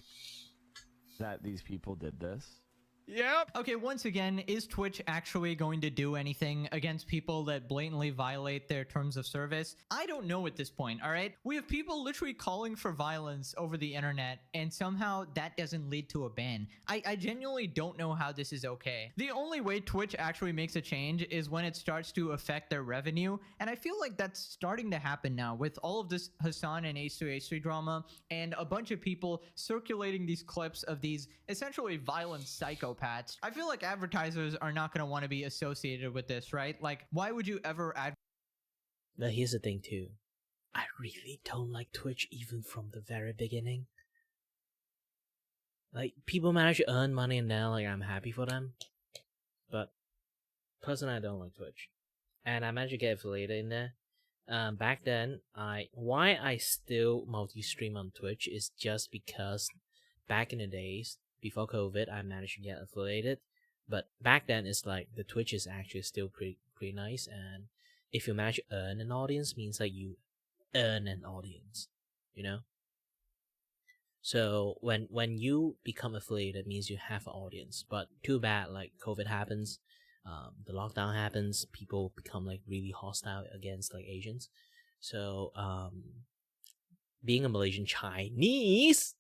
V: that these people did this.
B: Yep. Okay, once again, is Twitch actually going to do anything against people that blatantly violate their terms of service? I don't know at this point, all right? We have people literally calling for violence over the internet, and somehow that doesn't lead to a ban. I genuinely don't know how this is okay. The only way Twitch actually makes a change is when it starts to affect their revenue, and I feel like that's starting to happen now with all of this Hassan and H3H3 drama, and a bunch of people circulating these clips of these essentially violent psychopaths. I feel like advertisers are not going to want to be associated with this, right? Like, why would you ever
A: Now here's the thing too. I really don't like Twitch even from the very beginning. Like, people manage to earn money and now like I'm happy for them. But personally I don't like Twitch. And I managed to get affiliated in there. Back then, why I still multi-stream on Twitch is just because back in the days, before COVID, I managed to get affiliated, but back then it's like the Twitch is actually still pretty nice, and if you manage to earn an audience, means like you earn an audience, you know. So when you become affiliated, means you have an audience. But too bad, like COVID happens, the lockdown happens, people become like really hostile against like Asians. So being a Malaysian Chinese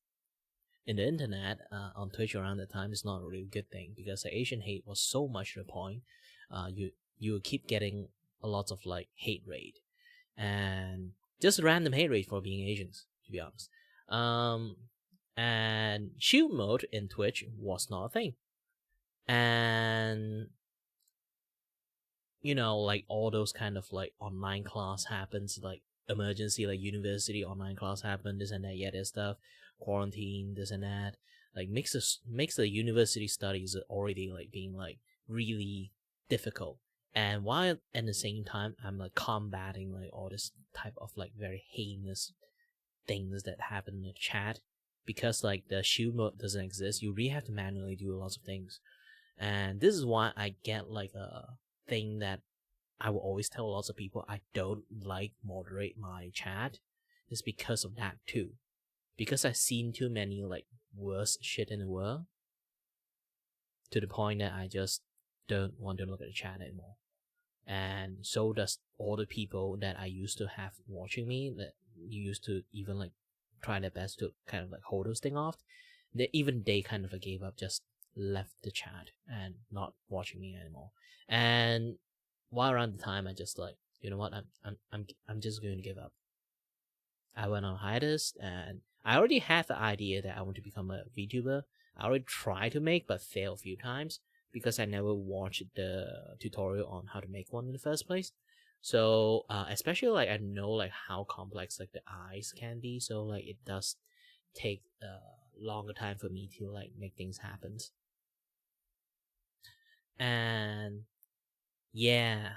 A: in the internet, on Twitch around that time is not a really good thing, because the Asian hate was so much to the point, you keep getting a lot of like hate raid, and just random hate raid for being Asians, to be honest. And shield mode in Twitch was not a thing, and you know, like all those kind of like online class happens, like emergency, like university online class happen, this and that, yeah, that stuff. Quarantine, this and that, like makes the university studies already like being like really difficult, and while at the same time I'm like combating like all this type of like very heinous things that happen in the chat, because like the shield mode doesn't exist, you really have to manually do lots of things. And this is why I get like a thing that I will always tell lots of people I don't like moderate my chat, is because of that too. Because I've seen too many like worse shit in the world, to the point that I just don't want to look at the chat anymore. And so does all the people that I used to have watching me, that used to even like try their best to kind of like hold those thing off. They kind of like gave up, just left the chat and not watching me anymore. And while around the time I just like, you know what, I'm just going to give up. I went on hiatus, and I already have the idea that I want to become a VTuber. I already tried to make, but failed a few times, because I never watched the tutorial on how to make one in the first place. So, especially like I know like how complex like the eyes can be, so like it does take a longer time for me to like make things happen. And yeah.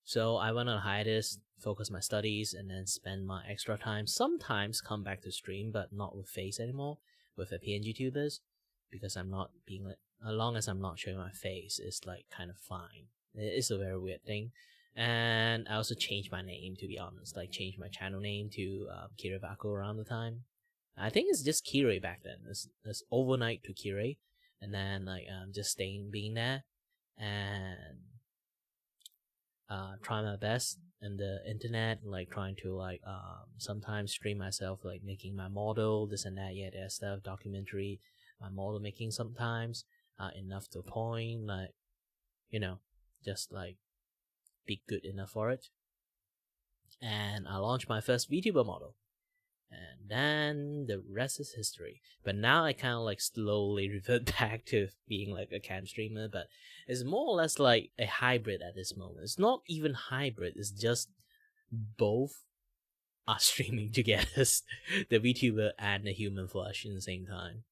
A: So I went on hiatus, focus my studies, and then spend my extra time. Sometimes come back to stream, but not with face anymore, with the PNG tubers. because I'm not being like, as long as I'm not showing my face, it's like kind of fine. It's a very weird thing. And I also changed my name, to be honest, like changed my channel name to Kiribako around the time. I think it's just Kire back then. It's overnight to Kire, and then like just staying being there and trying my best in the internet, like trying to like sometimes stream myself, like making my model, this and that, yeah, that stuff, documentary, my model making sometimes, enough to a point, like, you know, just like be good enough for it. And I launched my first VTuber model. And then the rest is history. But now I kind of like slowly revert back to being like a cam streamer, but it's more or less like a hybrid at this moment. It's not even hybrid, it's just both are streaming together, the VTuber and the human flesh in the same time.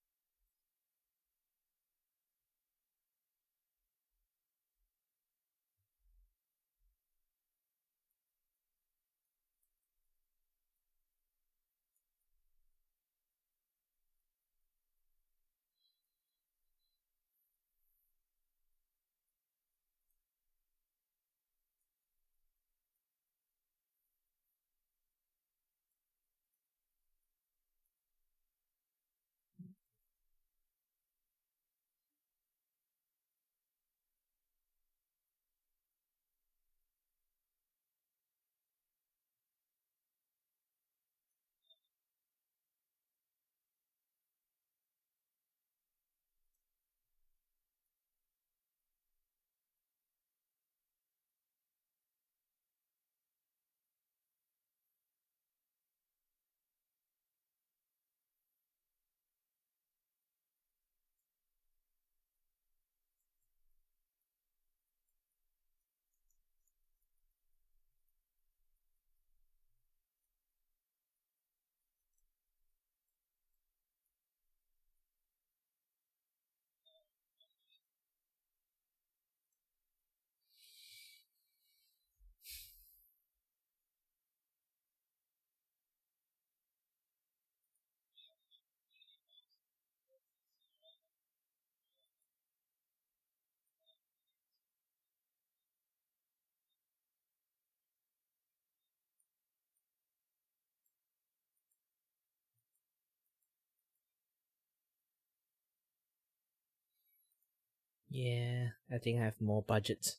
A: Yeah, I think I have more budget.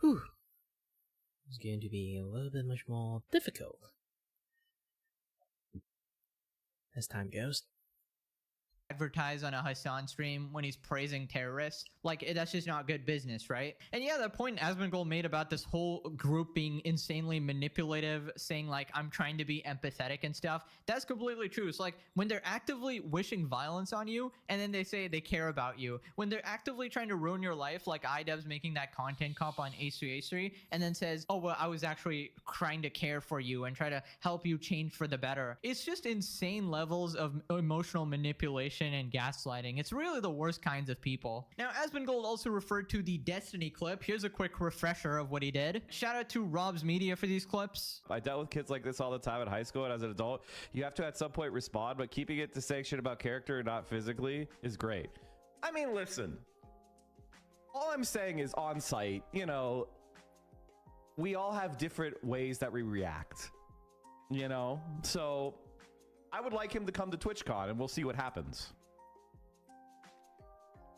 A: Whew. It's going to be a little bit much more difficult as time goes.
B: Advertise on a Hassan stream when he's praising terrorists. Like, that's just not good business, right? And yeah, that point Asmongold made about this whole group being insanely manipulative, saying like, I'm trying to be empathetic and stuff, that's completely true. It's like when they're actively wishing violence on you and then they say they care about you, when they're actively trying to ruin your life, like iDubbbz making that content comp on H3H3 and then says, oh well, I was actually trying to care for you and try to help you change for the better. It's just insane levels of emotional manipulation and gaslighting. It's really the worst kinds of people. Now, Asmongold also referred to the Destiny clip. Here's a quick refresher of what he did. Shout out to Rob's Media for these clips.
J: I dealt with kids like this all the time in high school, and as an adult, you have to at some point respond, but keeping it to saying shit about character and not physically is great. I mean, listen, all I'm saying is on site, you know, we all have different ways that we react, you know? So I would like him to come to TwitchCon and we'll see what happens.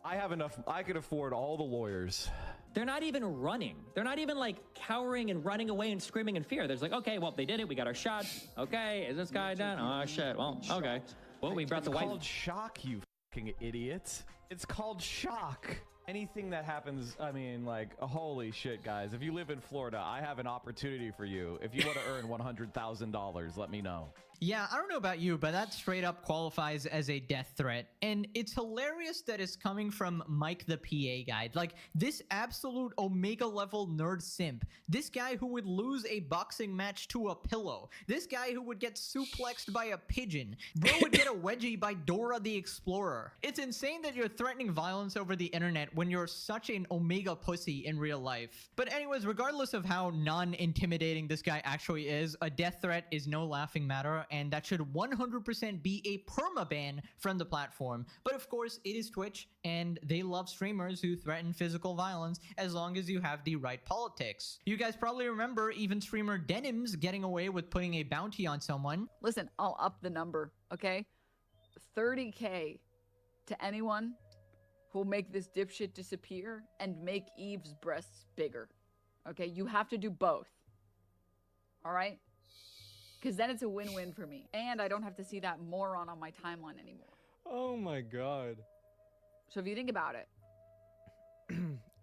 J: I have enough, I could afford all the lawyers.
K: They're not even running. They're not even like cowering and running away and screaming in fear. There's like, okay, well, they did it. We got our shot. Okay, is this guy done? Oh, shit. Well, okay. Well, we brought the wife.
J: It's called shock, you fucking idiot. It's called shock. Anything that happens, I mean, like, holy shit, guys. If you live in Florida, I have an opportunity for you. If you want to earn $100,000, let me know.
B: Yeah, I don't know about you, but that straight up qualifies as a death threat. And it's hilarious that it's coming from Mike the PA guy. Like, this absolute Omega level nerd simp. This guy who would lose a boxing match to a pillow. This guy who would get suplexed by a pigeon. Bro would get a wedgie by Dora the Explorer. It's insane that you're threatening violence over the internet when you're such an Omega pussy in real life. But anyways, regardless of how non-intimidating this guy actually is, a death threat is no laughing matter, and that should 100% be a permaban from the platform. But of course, it is Twitch, and they love streamers who threaten physical violence as long as you have the right politics. You guys probably remember even streamer Denims getting away with putting a bounty on someone.
W: Listen, I'll up the number, okay? 30K to anyone who'll make this dipshit disappear and make Eve's breasts bigger. Okay, you have to do both. All right? Because then it's a win-win for me. And I don't have to see that moron on my timeline anymore.
H: Oh my god.
W: So if you think about it.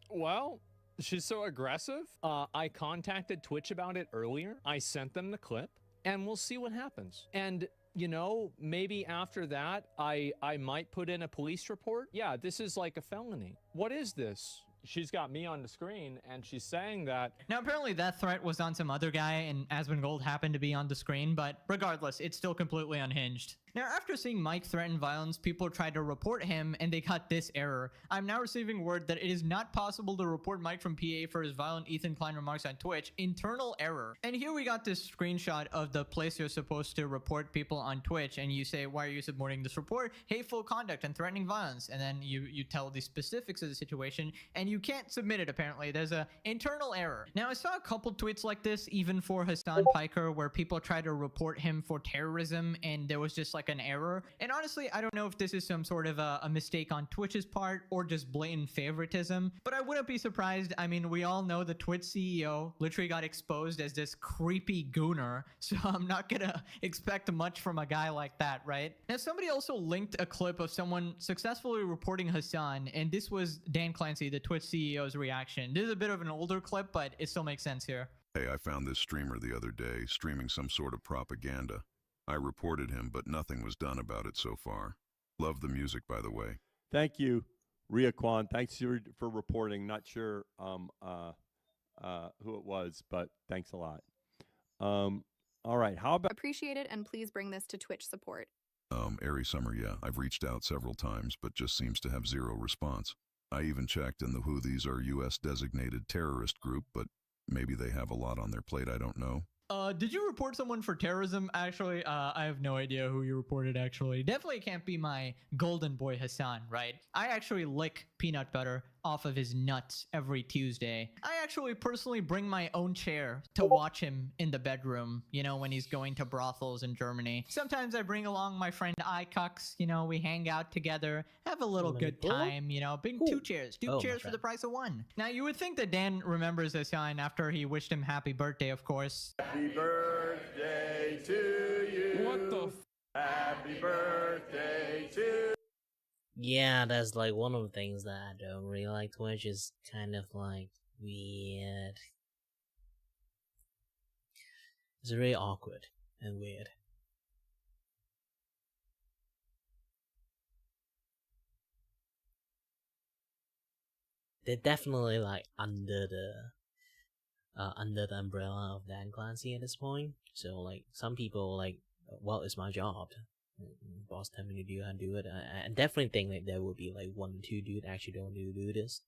H: Well, she's so aggressive. I contacted Twitch about it earlier. I sent them the clip, and we'll see what happens. And you know, maybe after that, I might put in a police report. Yeah, this is like a felony. What is this? She's got me on the screen, and she's saying that.
B: Now, apparently that threat was on some other guy, and Asmongold happened to be on the screen, but regardless, it's still completely unhinged. Now, after seeing Mike threaten violence, people tried to report him, and they got this error. I'm now receiving word that it is not possible to report Mike from PA for his violent Ethan Klein remarks on Twitch. Internal error. And here we got this screenshot of the place you're supposed to report people on Twitch, and you say, why are you supporting this report? Hateful conduct and threatening violence. And then you tell the specifics of the situation, and you can't submit it, apparently. There's a internal error. Now, I saw a couple tweets like this, even for Hassan Piker, where people tried to report him for terrorism, and there was just like an error. And honestly, I don't know if this is some sort of a mistake on Twitch's part or just blatant favoritism, but I wouldn't be surprised. I mean, we all know the Twitch CEO literally got exposed as this creepy gooner, so I'm not gonna expect much from a guy like that, right? Now, somebody also linked a clip of someone successfully reporting Hassan, and this was Dan Clancy, the Twitch CEO's reaction. This is a bit of an older clip, but it still makes sense here.
X: Hey, I found this streamer the other day streaming some sort of propaganda. I reported him, but nothing was done about it so far. Love the music, by the way.
Y: Thank you, Ria Kwan. Thanks for reporting. Not sure who it was, but thanks a lot. All right, how about...
Z: Appreciate it, and please bring this to Twitch support.
X: Airy Summer, yeah. I've reached out several times, but just seems to have zero response. I even checked, and the Houthis are U.S. designated terrorist group, but maybe they have a lot on their plate, I don't know.
B: Did you report someone for terrorism? Actually, I have no idea who you reported, actually. Definitely can't be my golden boy Hassan, right? I actually lick peanut butter. off of his nuts every Tuesday. I actually personally bring my own chair to watch him in the bedroom, you know, when he's going to brothels in Germany. Sometimes I bring along my friend iCux, you know, we hang out together, have a little good time, you know, bring two chairs for the price of one. Now, you would think that Dan remembers Hassan after he wished him happy birthday, of course.
C: Happy birthday to you. What the Happy birthday to
A: Yeah, that's like one of the things that I don't really like Twitch is kind of like weird. It's really awkward and weird. They're definitely like under the umbrella of Dan Clancy at this point. So like some people like, well, it's my job. Boss tell me to do and do it. I definitely think that there will be like 1 or 2 dudes actually don't do this.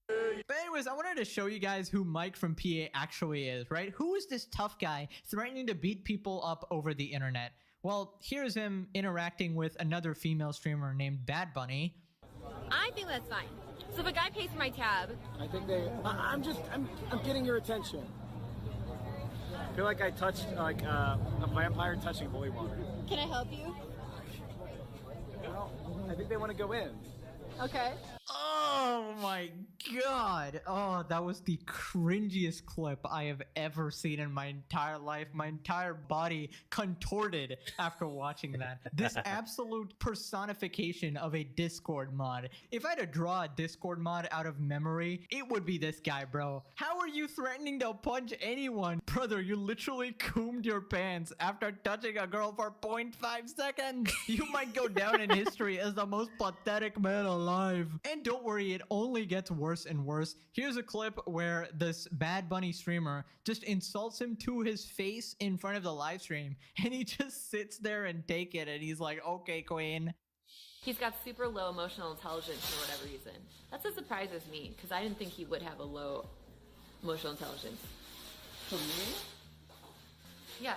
B: But anyways, I wanted to show you guys who Mike from PA actually is, right? Who is this tough guy threatening to beat people up over the internet? Well, here's him interacting with another female streamer named Bad Bunny.
F: I think that's fine. So if a guy pays for my tab,
I: I think I'm getting your attention. I feel like I touched like a vampire touching holy water.
F: can I help you?
I: Well, I think they want to go in.
F: Okay.
B: Oh my god. Oh, that was the cringiest clip I have ever seen in my entire life. My entire body contorted after watching that. This absolute personification of a Discord mod. If I had to draw a Discord mod out of memory, it would be this guy, bro. How are you threatening to punch anyone? Brother, you literally coomed your pants after touching a girl for 0.5 seconds. You might go down in history as the most pathetic man alive. And don't worry, it only gets worse and worse. Here's a clip where this Bad Bunny streamer just insults him to his face in front of the live stream, and he just sits there and take it, and he's like, okay, queen.
F: He's got super low emotional intelligence for whatever reason. That's what surprises me, because I didn't think he would have a low emotional intelligence.
I: For me?
F: Yeah.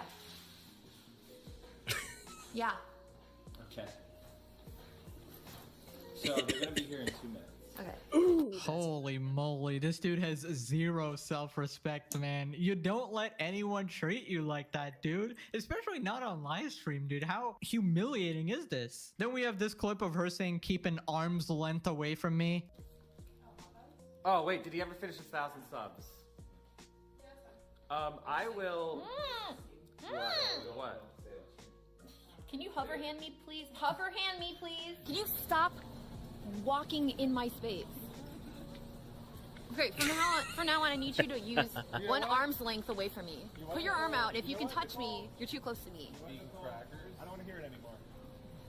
F: Yeah.
I: Okay. So they're gonna be here in 2 minutes.
F: Okay.
B: Holy moly, this dude has zero self-respect, man. You don't let anyone treat you like that, dude. Especially not on live stream, dude. How humiliating is this? Then we have this clip of her saying, keep an arm's length away from me.
I: Oh wait, did he ever finish 1,000 subs? I will. What?
F: Can you hover hand me, please? Hover hand me, please. Can you stop walking in my space? Okay, from now on, I need you to use one arm's length away from me. Put your arm out. If you can touch me, you're too close to me.
I: I don't want to hear it anymore.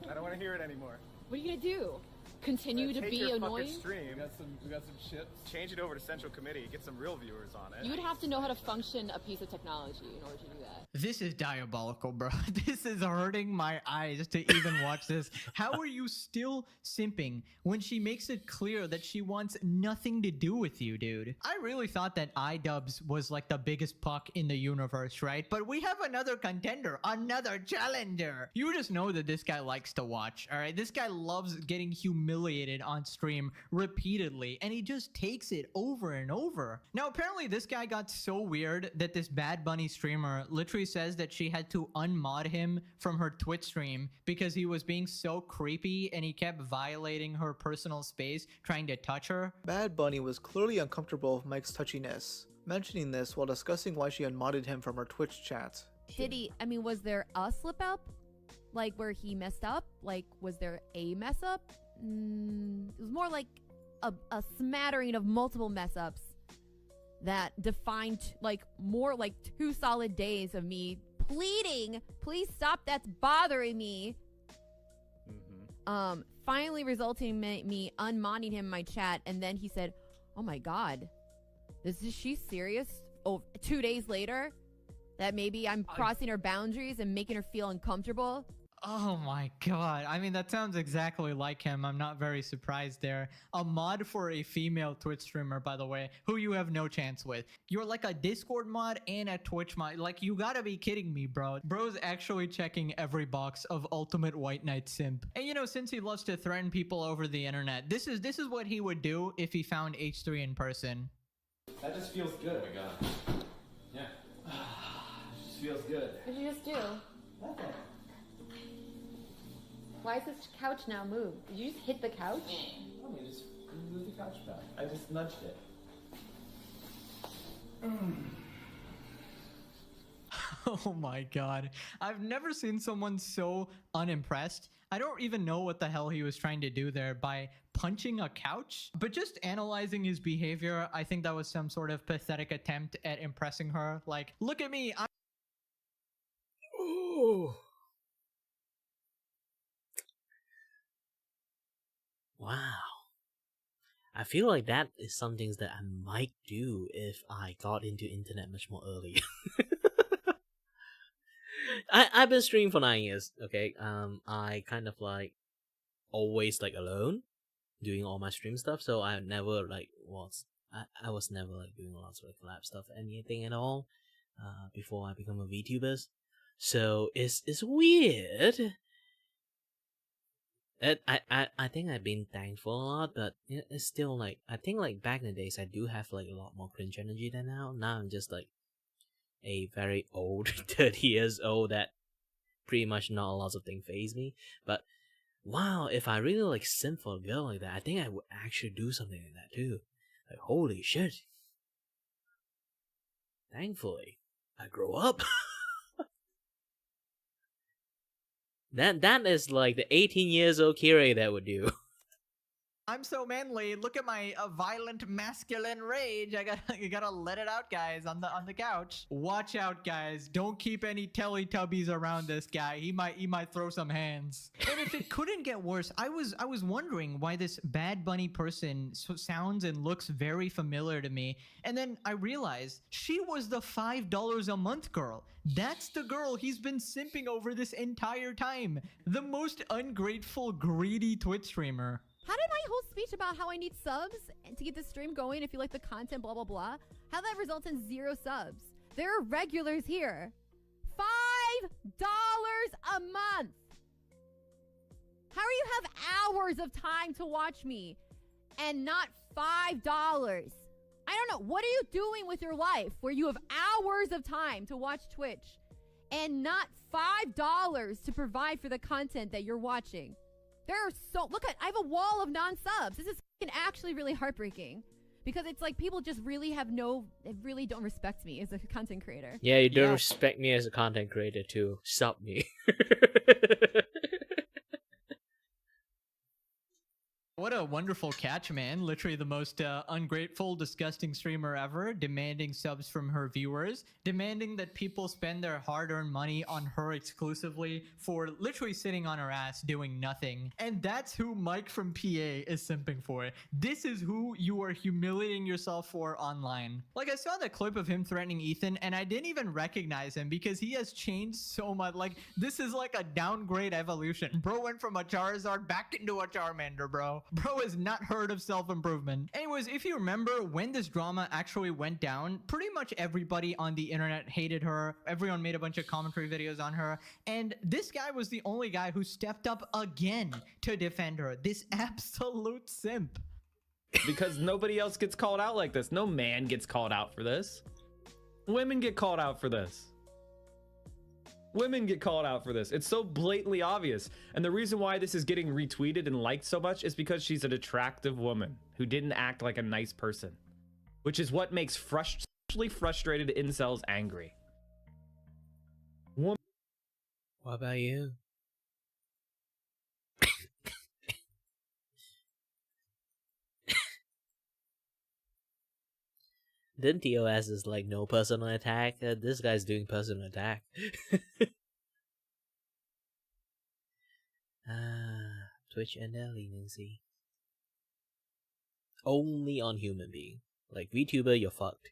I: I don't want to hear it anymore.
F: What are you gonna do? Continue to be annoying?
I: Stream. We got some chips. Change it over to Central Committee. Get some real viewers on it.
F: You would have to know how to function a piece of technology in order to do that.
B: This is diabolical, bro. This is hurting my eyes to even watch this. How are you still simping when she makes it clear that she wants nothing to do with you, dude? I really thought that iDubbbz was like the biggest puck in the universe, right? But we have another contender, another challenger. You just know that this guy likes to watch, all right? This guy loves getting humiliated on stream repeatedly, and he just takes it over and over. Now, apparently this guy got so weird that this Bad Bunny streamer literally says that she had to unmod him from her Twitch stream because he was being so creepy and he kept violating her personal space, trying to touch her.
L: Bad Bunny was clearly uncomfortable with Mike's touchiness, mentioning this while discussing why she unmodded him from her Twitch chat.
F: Was there a slip up? Like where he messed up? Like, was there a mess up? It was more like a smattering of multiple mess ups that defined like more like 2 solid days of me pleading, please stop, that's bothering me. Finally resulting in me unmodding him in my chat, and then he said, oh my god, is she serious? 2 days later, that maybe I'm crossing her boundaries and making her feel uncomfortable.
B: Oh my god. I mean, that sounds exactly like him. I'm not very surprised there. A mod for a female Twitch streamer, by the way, who you have no chance with. You're like a Discord mod and a Twitch mod. Like, you gotta be kidding me, bro. Bro's actually checking every box of ultimate white knight simp. And you know, since he loves to threaten people over the internet, this is what he would do if he found H3 in person.
J: That just feels good. Oh my god. Yeah. It just feels good.
F: What did you just do?
J: Nothing.
F: Why is this couch now moved? Did you just hit the couch?
J: Let me just move the couch back. I just nudged it.
B: Oh my god. I've never seen someone so unimpressed. I don't even know what the hell he was trying to do there by punching a couch. But just analyzing his behavior, I think that was some sort of pathetic attempt at impressing her. Like, look at me.
A: Ooh. Wow. I feel like that is some things that I might do if I got into internet much more early. I've been streaming for 9 years, okay? I kind of like always like alone doing all my stream stuff, so I never like I was never like doing lots of like collab stuff, anything at all, before I become a VTuber. So it's weird. I think I've been thankful a lot, but it's still like, I think like back in the days I do have like a lot more cringe energy than now. Now I'm just like a very old 30 years old that pretty much not a lot of things faze me. But wow, if I really like simp for a girl like that, I think I would actually do something like that too. Like, holy shit. Thankfully, I grow up. That is like the 18 years old Kira that would do.
B: I'm so manly. Look at my violent masculine rage. You gotta let it out, guys, on the couch. Watch out, guys. Don't keep any Teletubbies around this guy. He might throw some hands. And if it couldn't get worse, I was wondering why this Bad Bunny person sounds and looks very familiar to me. And then I realized she was the $5 a month girl. That's the girl he's been simping over this entire time. The most ungrateful, greedy Twitch streamer.
F: How did my whole speech about how I need subs to get the stream going, if you like the content, blah, blah, blah, how that results in 0 subs? There are regulars here. $5 a month. How do you have hours of time to watch me and not $5? I don't know. What are you doing with your life where you have hours of time to watch Twitch and not $5 to provide for the content that you're watching? There are I have a wall of non-subs. This is actually really heartbreaking because it's like people just really don't respect me as a content creator.
A: Yeah, you don't respect me as a content creator too. Sub me.
B: What a wonderful catch, man. Literally the most ungrateful, disgusting streamer ever, demanding subs from her viewers, demanding that people spend their hard-earned money on her exclusively for literally sitting on her ass doing nothing. And that's who Mike from PA is simping for. This is who you are humiliating yourself for online. Like, I saw the clip of him threatening Ethan, and I didn't even recognize him because he has changed so much. Like, this is like a downgrade evolution. Bro went from a Charizard back into a Charmander, bro. Bro has not heard of self-improvement. Anyways, if you remember when this drama actually went down, pretty much everybody on the internet hated her. Everyone made a bunch of commentary videos on her. And this guy was the only guy who stepped up again to defend her. This absolute simp.
J: Because nobody else gets called out like this. No man gets called out for this. Women get called out for this. Women get called out for this. It's so blatantly obvious. And the reason why this is getting retweeted and liked so much is because she's an attractive woman who didn't act like a nice person, which is what makes especially frustrated incels angry.
A: What about you? Then TOS is like no personal attack. This guy's doing personal attack. Twitch and their leniency. Only on human being. Like VTuber, you're fucked.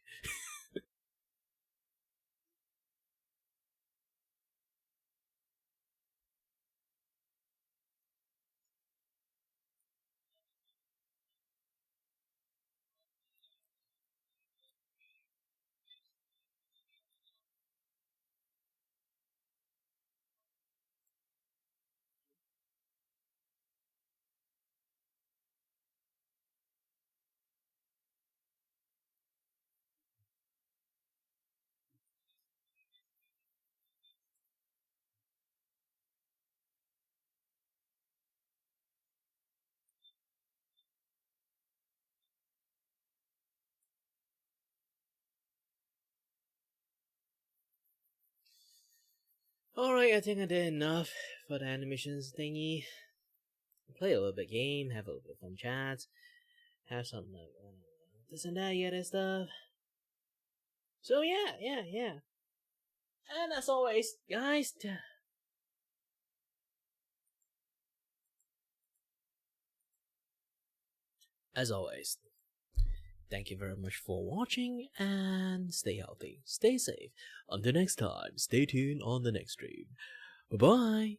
A: Alright, I think I did enough for the animations thingy. Play a little bit game, have a little bit of fun chats, have some this and that, yeah, that stuff. So yeah. And as always, guys, as always, thank you very much for watching, and stay healthy, stay safe. Until next time, stay tuned on the next stream. Bye-bye!